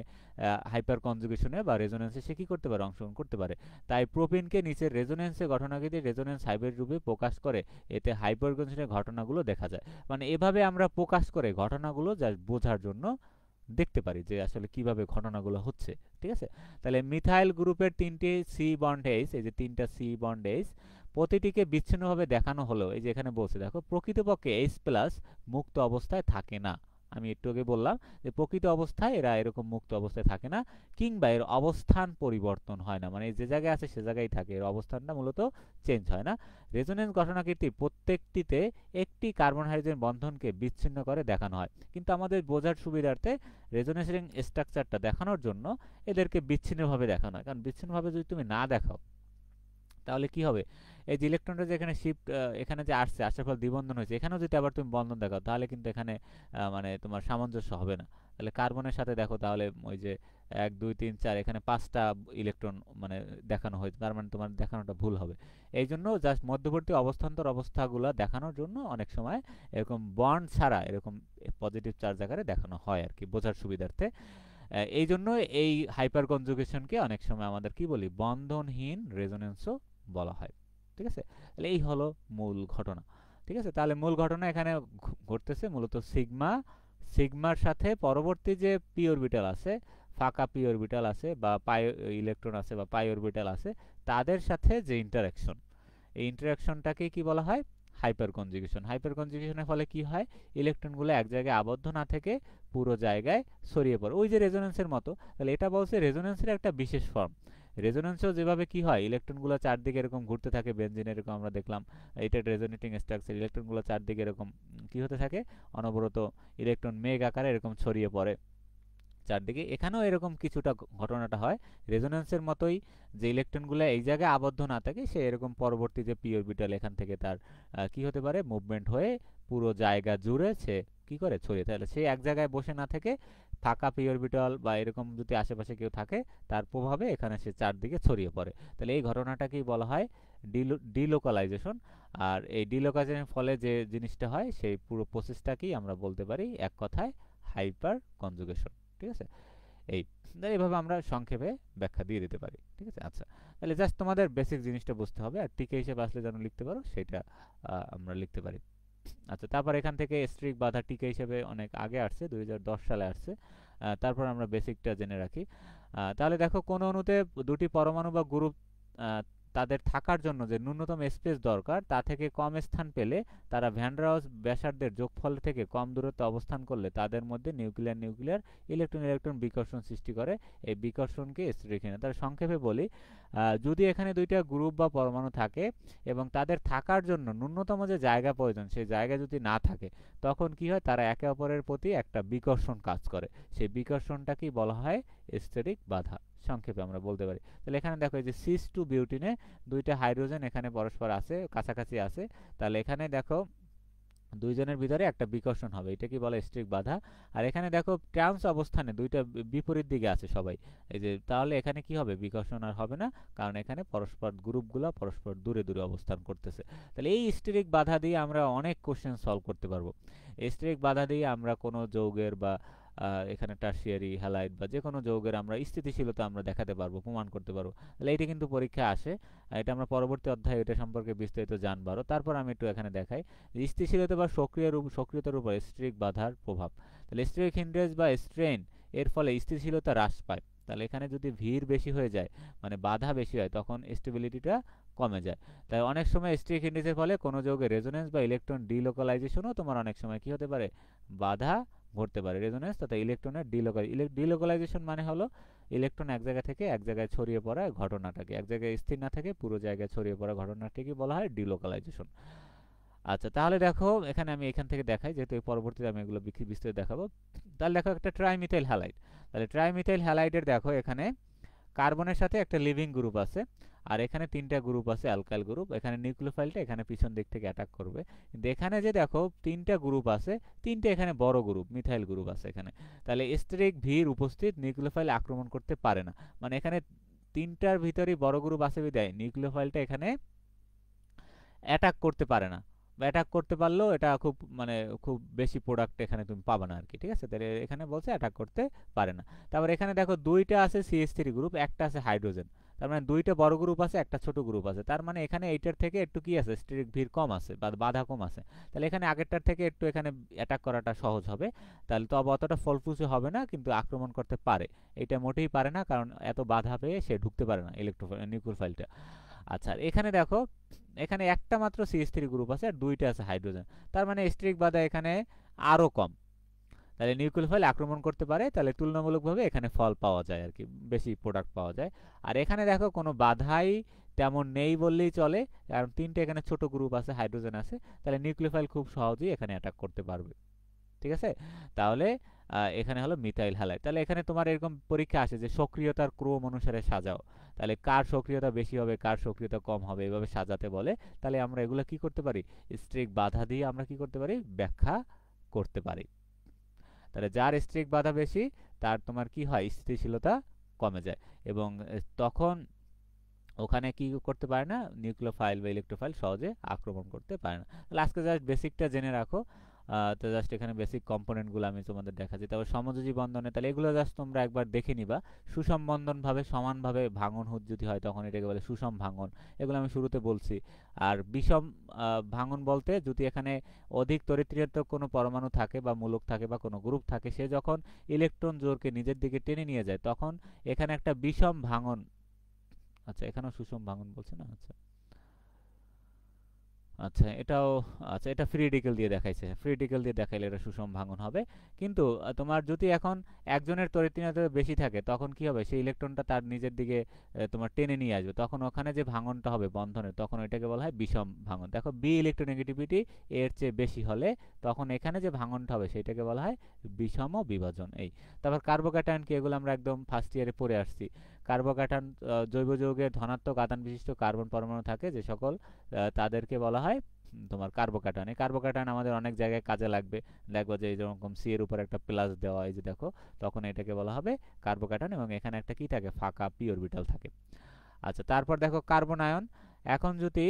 হাইপার কনজুগেশনে বা রেজোনেন্সে সে কি করতে পারে, অংশগ্রহণ করতে পারে। তাই প্রোপিনকে নিচের রেজোনেন্সে ঘটনাকৃতি রেজোনেন্স হাইব্রিড রূপে প্রকাশ করে এতে হাইপার কনজুগেশনের ঘটনাগুলো দেখা যায়। মানে এভাবে আমরা প্রকাশ করে ঘটনাগুলো যা বোঝার জন্য দেখতে পারি যে আসলে কিভাবে ঘটনাগুলো হচ্ছে। ঠিক আছে, তাহলে মিথাইল গ্রুপের তিনটি সি বন্ড এইচ, এই যে তিনটা সি বন্ড এইচ প্রতিটিকে বিচ্ছিন্নভাবে দেখানো হলো, এই যে এখানে বলছে দেখো প্রকৃতপক্ষে H প্লাস মুক্ত অবস্থায় থাকে না। আমি একটু আগে বললাম যে প্রকৃত অবস্থায় এরা এরকম মুক্ত অবস্থায় থাকে না, কিংবা এর অবস্থান পরিবর্তন হয় না, মানে যে জায়গায় আছে সে জায়গায় থাকে, এর অবস্থানটা মূলত চেঞ্জ হয় না। রেজোনেন্স ঘটনাকৃতি প্রত্যেকটিতে একটি কার্বন হাইড্রোজেন বন্ধনকে বিচ্ছিন্ন করে দেখানো হয়, কিন্তু আমাদের বোঝার সুবিধার্থে রেজোনেন্স রিং স্ট্রাকচারটা দেখানোর জন্য এদেরকে বিচ্ছিন্নভাবে দেখানো হয়। কারণ বিচ্ছিন্নভাবে যদি তুমি না দেখাও তাহলে কি হবে, এই যে ইলেকট্রনটা যে এখানে শিফট এখানে যে আসার ফলে দ্বিবন্ধন হয়েছে, এখানেও যদি আবার তুমি বন্ধন দেখাও তাহলে কিন্তু এখানে মানে তোমার সামঞ্জস্য হবে না। তাহলে কার্বনের সাথে দেখো তাহলে ওই যে 1 2 3 4 এখানে 5টা ইলেকট্রন মানে দেখানো হয়েছে, তার মানে তোমার দেখানোটা ভুল হবে। এই জন্য জাস্ট মধ্যবর্তী অবস্থান্তর অবস্থাগুলো দেখানোর জন্য অনেক সময় এরকম বন্ড ছাড়া এরকম পজিটিভ চার্জ আকারে দেখানো হয় আর কি, বোঝার সুবিধার্থে। এই জন্য এই হাইপার কনজুগেশনকে অনেক সময় আমাদের কি বলি, বন্ধনহীন রেজোনেন্সও বলা হয়। ঠিক আছে, তাহলে এই হলো মূল ঘটনা। ঠিক আছে, তাহলে মূল ঘটনা এখানে ঘটতেছে মূলত সিগমার সাথে পরবর্তী যে পি অরবিটাল আছে, ফাঁকা পি অরবিটাল আছে বা পাই ইলেকট্রন আছে বা পাই অরবিটাল আছে, তাদের সাথে যে ইন্টারাকশন, এই ইন্টারাকশনটাকে কি বলা হয়, হাইপার কনজুগেশন। হাইপার কনজুগেশনের ফলে কি হয়, ইলেকট্রনগুলো এক জায়গায় আবদ্ধ না থেকে পুরো জায়গায় ছড়িয়ে পড়ে, ওই যে রেজোনেন্সের মতো। তাহলে এটা বলছে রেজোনেন্সের একটা বিশেষ ফর্ম। রেজোনেন্সেও যেভাবে কি হয়, ইলেকট্রনগুলো চারদিকে এরকম ঘুরতে থাকে, বেনজিন এরকম আমরা দেখলাম, এটা রেজোনেটিং স্ট্রাকচার, ইলেকট্রনগুলো চারদিকে এরকম কি হতে থাকে, অনবরত ইলেকট্রন মেঘ আকারে এরকম ছড়িয়ে পড়ে চারদিকে। এখানেও এরকম কিছুটা ঘটনাটা হয় রেজোনেন্সের মতোই, যে ইলেকট্রনগুলো এই জায়গায় আবদ্ধ না থাকে, সে এরকম পরবর্তী যে পি অরবিটাল এখান থেকে তার কি হতে পারে, মুভমেন্ট হয়ে পুরো জায়গা জুড়ে সে কি করে ছড়িয়ে, তাহলে সে এক জায়গায় বসে না থেকে ফাঁকা পি অরবিটাল বা এরকম যদি আশেপাশে কেউ থাকে তার প্রভাবে এখানে সে চারদিকে ছড়িয়ে পড়ে। তাহলে এই ঘটনাটাকেই বলা হয় ডিলোকালাইজেশন। আর এই ডিলোকালাইজেশনের ফলে যে জিনিসটা হয়, সেই পুরো প্রসেসটাকেই আমরা বলতে পারি এক কথায় হাইপার কনজুগেশন। ঠিক আছে, এই এইভাবে আমরা সংক্ষেপে ব্যাখ্যা দিয়ে দিতে পারি। ঠিক আছে, আচ্ছা, তাহলে জাস্ট তোমাদের বেসিক জিনিসটা বুঝতে হবে, আর টিকে হিসেবে আসলে যেন লিখতে পারো সেটা আমরা লিখতে পারি। আচ্ছা, তারপর এখান থেকে স্ট্রিক বাধা টিকে হিসেবে অনেক আগে আসছে, 2010 সালে আসছে। তারপর আমরা বেসিকটা জেনে রাখি। তাহলে দেখো, কোন অণুতে দুটি পরমাণু বা গ্রুপ তাদের থাকার জন্য যে ন্যূনতম স্পেস দরকার তা থেকে কম স্থান পেলে, তারা ভ্যান ডার ওয়ালস ব্যাসার্ধের যোগফল থেকে কম দূরত্বে অবস্থান করলে তাদের মধ্যে নিউক্লিয়ার ইলেকট্রন ইলেকট্রন বিকর্ষণ সৃষ্টি করে। এই বিকর্ষণকে স্টেরিকহীন। তার সংক্ষেপে বলি, যদি এখানে দুইটা গ্রুপ বা পরমাণু থাকে এবং তাদের থাকার জন্য ন্যূনতম যে জায়গা প্রয়োজন সেই জায়গা যদি না থাকে, তখন কি হয়, তারা একে অপরের প্রতি একটা বিকর্ষণ কাজ করে। সেই বিকর্ষণটাকেই বলা হয় স্টেরিক বাধা, সংক্ষেপে আমরা বলতে পারি। তাহলে এখানে দেখো, এই যে সিস টু বিউটিনে দুইটা হাইড্রোজেন এখানে পরস্পর আছে, কাছাকাছি আছে, তাহলে এখানে দেখো দুইজনের ভিতরে একটা বিকর্ষণ হবে, এটা কি বলে, স্ট্রিক বাধা। আর এখানে দেখো ট্রান্স অবস্থানে দুইটা বিপরীত দিকে আছে সবাই, এই যে, তাহলে এখানে কি হবে, বিকর্ষণ আর হবে না, কারণ এখানে পরস্পর গ্রুপগুলো পরস্পর দূরে দূরে অবস্থান করতেছে। তাহলে এই স্ট্রিক বাধা দিয়ে আমরা অনেক কোশ্চেন সলভ করতে পারবো। স্ট্রিক বাধা দিয়ে আমরা কোনো যৌগের বা এখানে টারশিয়ারি হ্যালাইড বা যে কোনো যৌগের আমরা স্থিতিশীলতা আমরা দেখাতে পারবো, প্রমাণ করতে পারবো। তাহলে এটা কিন্তু পরীক্ষায় আসে, এটা আমরা পরবর্তী অধ্যায়ে এটা সম্পর্কে বিস্তারিত জানবো। তারপর আমি একটু এখানে দেখাই স্থিতিশীলতা বা সক্রিয়তার উপর স্ট্রিক বাধার প্রভাব। তাহলে স্ট্রিক হিন্ড্রেজ বা স্ট্রেন এর ফলে স্থিতিশীলতা হ্রাস পায়। তাহলে এখানে যদি ভিড় বেশি হয়ে যায়, মানে বাধা বেশি হয়, তখন স্টেবিলিটিটা কমে যায়। তাই অনেক সময় স্ট্রিক হিন্ড্রেজের ফলে কোনো যৌগের রেজোনেন্স বা ইলেকট্রন ডিলোকালাইজেশনও তোমার অনেক সময় কি হতে পারে, বাধা ঘটতে পারে। রেজোনেন্স তথা ইলেকট্রনের ডিলোকালাইজেশন মানে হলো ইলেকট্রন এক জায়গা থেকে এক জায়গায় ছড়িয়ে পড়া ঘটনাটাকে, এক জায়গায় স্থির না থেকে পুরো জায়গায় ছড়িয়ে পড়া ঘটনাটাকে বলা হয় ডিলোকালাইজেশন। আচ্ছা, তাহলে দেখো এখানে আমি এখান থেকে দেখাই, যেহেতু পরবর্তীতে আমি এগুলো বিস্তারিত দেখাবো। তাহলে দেখো একটা ট্রাইমিথাইল হ্যালাইড। তাহলে ট্রাইমিথাইল হ্যালাইডের দেখো এখানে কার্বনের সাথে একটা লিভিং গ্রুপ আছে, আর এখানে তিনটা গ্রুপ আছে অ্যালকাইল গ্রুপ। এখানে নিউক্লিওফাইলটা এখানে পিছন দিক থেকে অ্যাটাক করবে, কিন্তু এখানে যে দেখো তিনটা গ্রুপ আছে, তিনটা এখানে বড় গ্রুপ মিথাইল গ্রুপ আছে এখানে। তাহলে স্টেরিক ভিড় উপস্থিত নিউক্লিওফাইল আক্রমণ করতে পারে না, মানে এখানে তিনটার ভিতরেই বড় গ্রুপ আছে বিদায় নিউক্লিওফাইলটা এখানে অ্যাটাক করতে পারে না, বা অ্যাটাক করতে পারলেও এটা খুব মানে খুব বেশি প্রোডাক্ট এখানে তুমি পাবে না আর কি। ঠিক আছে, তাহলে এখানে বলছে অ্যাটাক করতে পারে না। তারপর এখানে দেখো দুইটা আছে CH3 গ্রুপ, একটা আছে হাইড্রোজেন, তার মানে দুইটা বড় গ্রুপ আছে, একটা ছোট গ্রুপ আছে, তার মানে এখানে এইটার থেকে একটু কি আছে, স্টেরিক ভিড় কম আছে বা বাধা কম আছে। তাহলে এখানে আগেরটার থেকে একটু এখানে অ্যাটাক করাটা সহজ হবে। তাহলে তবে অতটা ফলপ্রসূ হবে না, কিন্তু আক্রমণ করতে পারে। এটা মোটেই পারে না, কারণ এত বাধা পেয়ে সে ঢুকতে পারে না নিউক্লিওফাইলটা। আচ্ছা, এখানে দেখো এখানে একটা মাত্র CH3 গ্রুপ আছে আর দুইটা আছে হাইড্রোজেন, তার মানে স্ট্রিক বাধা এখানে আরো কম। তাহলে নিউক্লিওফাইল আক্রমণ করতে পারে, তাহলে তুলনামূলকভাবে এখানে ফল পাওয়া যায় আর কি, বেশি প্রোডাক্ট পাওয়া যায়। আর এখানে দেখো কোনো বাধাই তেমন নেই বললেই চলে, কারণ তিনটে এখানে ছোট গ্রুপ আছে, হাইড্রোজেন আছে, তাহলে নিউক্লিওফাইল খুব সহজেই এখানে অ্যাটাক করতে পারবে। ঠিক আছে, তাহলে এখানে হলো মিথাইল হ্যালাইড। তাহলে এখানে তোমার এরকম পরীক্ষা আসে যে সক্রিয়তার ক্রম অনুসারে সাজাও, তাহলে কার সক্রিয়তা বেশি হবে কার সক্রিয়তা কম হবে এভাবে সাজাতে বলে। তাহলে আমরা এগুলো কি করতে পারি, স্ট্রিক বাধা দিয়ে আমরা কি করতে পারি, ব্যাখ্যা করতে পারি। তাহলে যার স্ট্রিক বাধা বেশি তার তোমার কি হয়, স্থিতিশীলতা কমে যায়, এবং তখন ওখানে কি করতে পারে না, নিউক্লিওফাইল বা ইলেকট্রোফাইল সহজে আক্রমণ করতে পারে না। তাহলে আজকে জাস্ট বেসিকটা জেনে রাখো। তো জাস্ট এখানে বেসিক কম্পোনেন্টগুলো আমি তোমাদের দেখাচ্ছি। তারপর সমযোজী বন্ধনে, তাহলে এগুলো জাস্ট তোমরা একবার দেখে নিবা। সুষম বন্ধনভাবে সমানভাবে ভাঙন যদি হয় তখন এটাকে বলে সুষম ভাঙন, এগুলো আমি শুরুতে বলছি। আর বিষম ভাঙন বলতে যদি এখানে অধিক তড়িৎক্রিয়াত্মক কোনো পরমাণু থাকে বা মূলক থাকে বা কোনো গ্রুপ থাকে, সে যখন ইলেকট্রন জোরকে নিজের দিকে টেনে নিয়ে যায় তখন এখানে একটা বিষম ভাঙন। আচ্ছা, এখানেও সুষম ভাঙন বলছে না। আচ্ছা আচ্ছা, এটাও, আচ্ছা এটা ফ্রি রেডিকেল দিয়ে দেখাইছে, ফ্রি রেডিকেল দিয়ে দেখাইলে এটা সুষম ভাঙন হবে। কিন্তু তোমার যদি এখন একজনের তড়িৎক্রিয়া বেশি থাকে তখন কি হবে, সেই ইলেকট্রনটা তার নিজের দিকে তোমার টেনে নিয়ে আসবে, তখন ওখানে যে ভাঙনটা হবে বন্ধনের, তখন ওইটাকে বলা হয় বিষম ভাঙন। দেখো বি ইলেকট্রোনেগেটিভিটি এর চেয়ে বেশি হলে তখন এখানে যে ভাঙনটা হবে সেটাকে বলা হয় বিষম বিভাজন। এই তারপর কার্বোক্যাটায়ন কি, এগুলো আমরা একদম ফার্স্ট ইয়ারে পড়ে আসছি। কার্বোক্যাটায়ন জৈব যৌগের ধনাত্মক আধান বিশিষ্ট কার্বন পরমাণু থাকে যে সকল, তাদেরকে বলা হয় তোমার কার্বোক্যাটায়ন। এই কার্বোক্যাটায়ন আমাদের অনেক জায়গায় কাজে লাগবে। দেখবো যে যেরকম সি এর উপর একটা প্লাস দেওয়া, এই যে দেখো, তখন এটাকে বলা হবে কার্বোক্যাটায়ন, এবং এখানে একটা কি থাকে, ফাঁকা পি অরবিটাল থাকে। আচ্ছা, তারপর দেখো কার্বন আয়ন। এখন যদি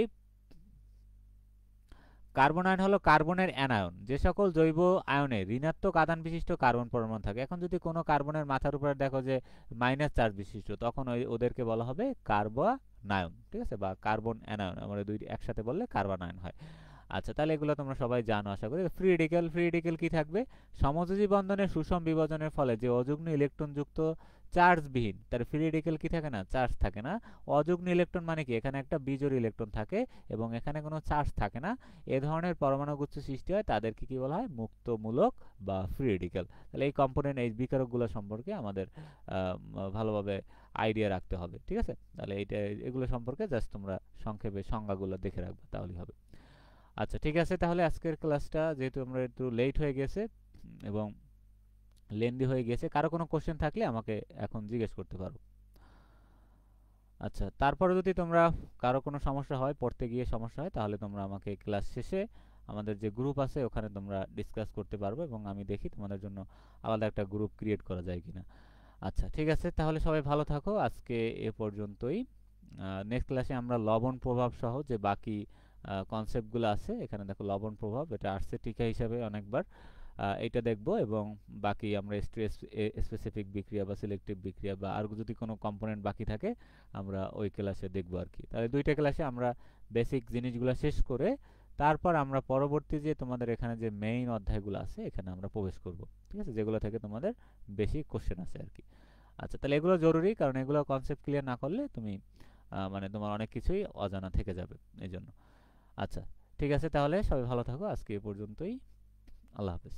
কার্বন আয়ন হলো কার্বনের অ্যানায়ন, যে সকল জৈব আয়নে ঋণাত্মক আধান বিশিষ্ট কার্বন পরমাণু থাকে। এখন যদি কোনো কার্বনের মাথার উপরে দেখো যে মাইনাস চার্জ বিশিষ্ট, তখন ওদেরকে বলা হবে কার্বনায়ন, ঠিক আছে, বা কার্বন অ্যানায়ন, আমরা দুই একসাথে বললে কার্বনায়ন হয়। আচ্ছা, তাহলে এগুলো তোমরা সবাই জানো আশা করি। ফ্রি রেডিকেল, ফ্রি রেডিকেল কি থাকবে, সমযোজী বন্ধনের সুষম বিভাজনের ফলে যে অযুগ্ম ইলেকট্রন যুক্ত চার্জবিহীন, তার ফ্রি রেডিকেল কি থাকে না, চার্জ থাকে না। অযুগ্ম ইলেকট্রন মানে কি, এখানে একটা বিজোড় ইলেকট্রন থাকে এবং এখানে কোনো চার্জ থাকে না, এ ধরনের পরমাণু গুচ্ছ সৃষ্টি হয়, তাদেরকে কি বলা হয়, মুক্তমূলক বা ফ্রি রেডিকেল। তাহলে এই কম্পোনেন্ট, এই বিকারকগুলো সম্পর্কে আমাদের ভালোভাবে আইডিয়া রাখতে হবে, ঠিক আছে। তাহলে এগুলো সম্পর্কে জাস্ট তোমরা সংক্ষেপে সংজ্ঞাগুলো দেখে রাখবে, তাহলেই হবে। আচ্ছা ঠিক আছে, তাহলে আজকের ক্লাসটা যেহেতু আমরা একটু লেট হয়ে গেছে এবং লেন্দি হয়ে গেছে, কারো কোনো কোশ্চেন থাকলে আমাকে এখন জিজ্ঞেস করতে পারো। আচ্ছা, তারপরে যদি তোমরা কারো কোনো সমস্যা হয়, পড়তে গিয়ে সমস্যা হয়, তাহলে তোমরা আমাকে ক্লাস শেষে আমাদের যে গ্রুপ আছে ওখানে তোমরা ডিসকাস করতে পারবে, এবং আমি দেখি তোমাদের জন্য আলাদা একটা গ্রুপ ক্রিয়েট করা যায় কিনা। আচ্ছা ঠিক আছে, তাহলে সবাই ভালো থাকো, আজকে এ পর্যন্তই। নেক্সট ক্লাসে আমরা লবণ প্রভাব সহ যে বাকি কনসেপ্টগুলো আছে, এখানে দেখো লবণ প্রভাব, এটা আসছে টিকা হিসাবে অনেকবার, এটা দেখব, এবং বাকি আমরা স্ট্রেস স্পেসিফিক বিক্রিয়া বা সিলেক্টিভ বিক্রিয়া বা আর যদি কোনো কম্পোনেন্ট বাকি থাকে আমরা ওই ক্লাসে দেখব আর কি। তাহলে দুইটা ক্লাসে আমরা বেসিক জিনিসগুলো শেষ করে তারপর আমরা পরবর্তী যে তোমাদের এখানে যে মেইন অধ্যায়গুলো আছে এখানে আমরা প্রবেশ করব, ঠিক আছে, যেগুলো থেকে তোমাদের বেশি কোশ্চেন আছে আর কি। আচ্ছা, তাহলে এগুলো জরুরি, কারণ এগুলো কনসেপ্ট ক্লিয়ার না করলে তুমি মানে তোমার অনেক কিছুই অজানা থেকে যাবে এই জন্য। আচ্ছা ঠিক আছে, তাহলে সবাই ভালো থাকো, আজকে এ পর্যন্তই। আল্লাহ হাফেজ।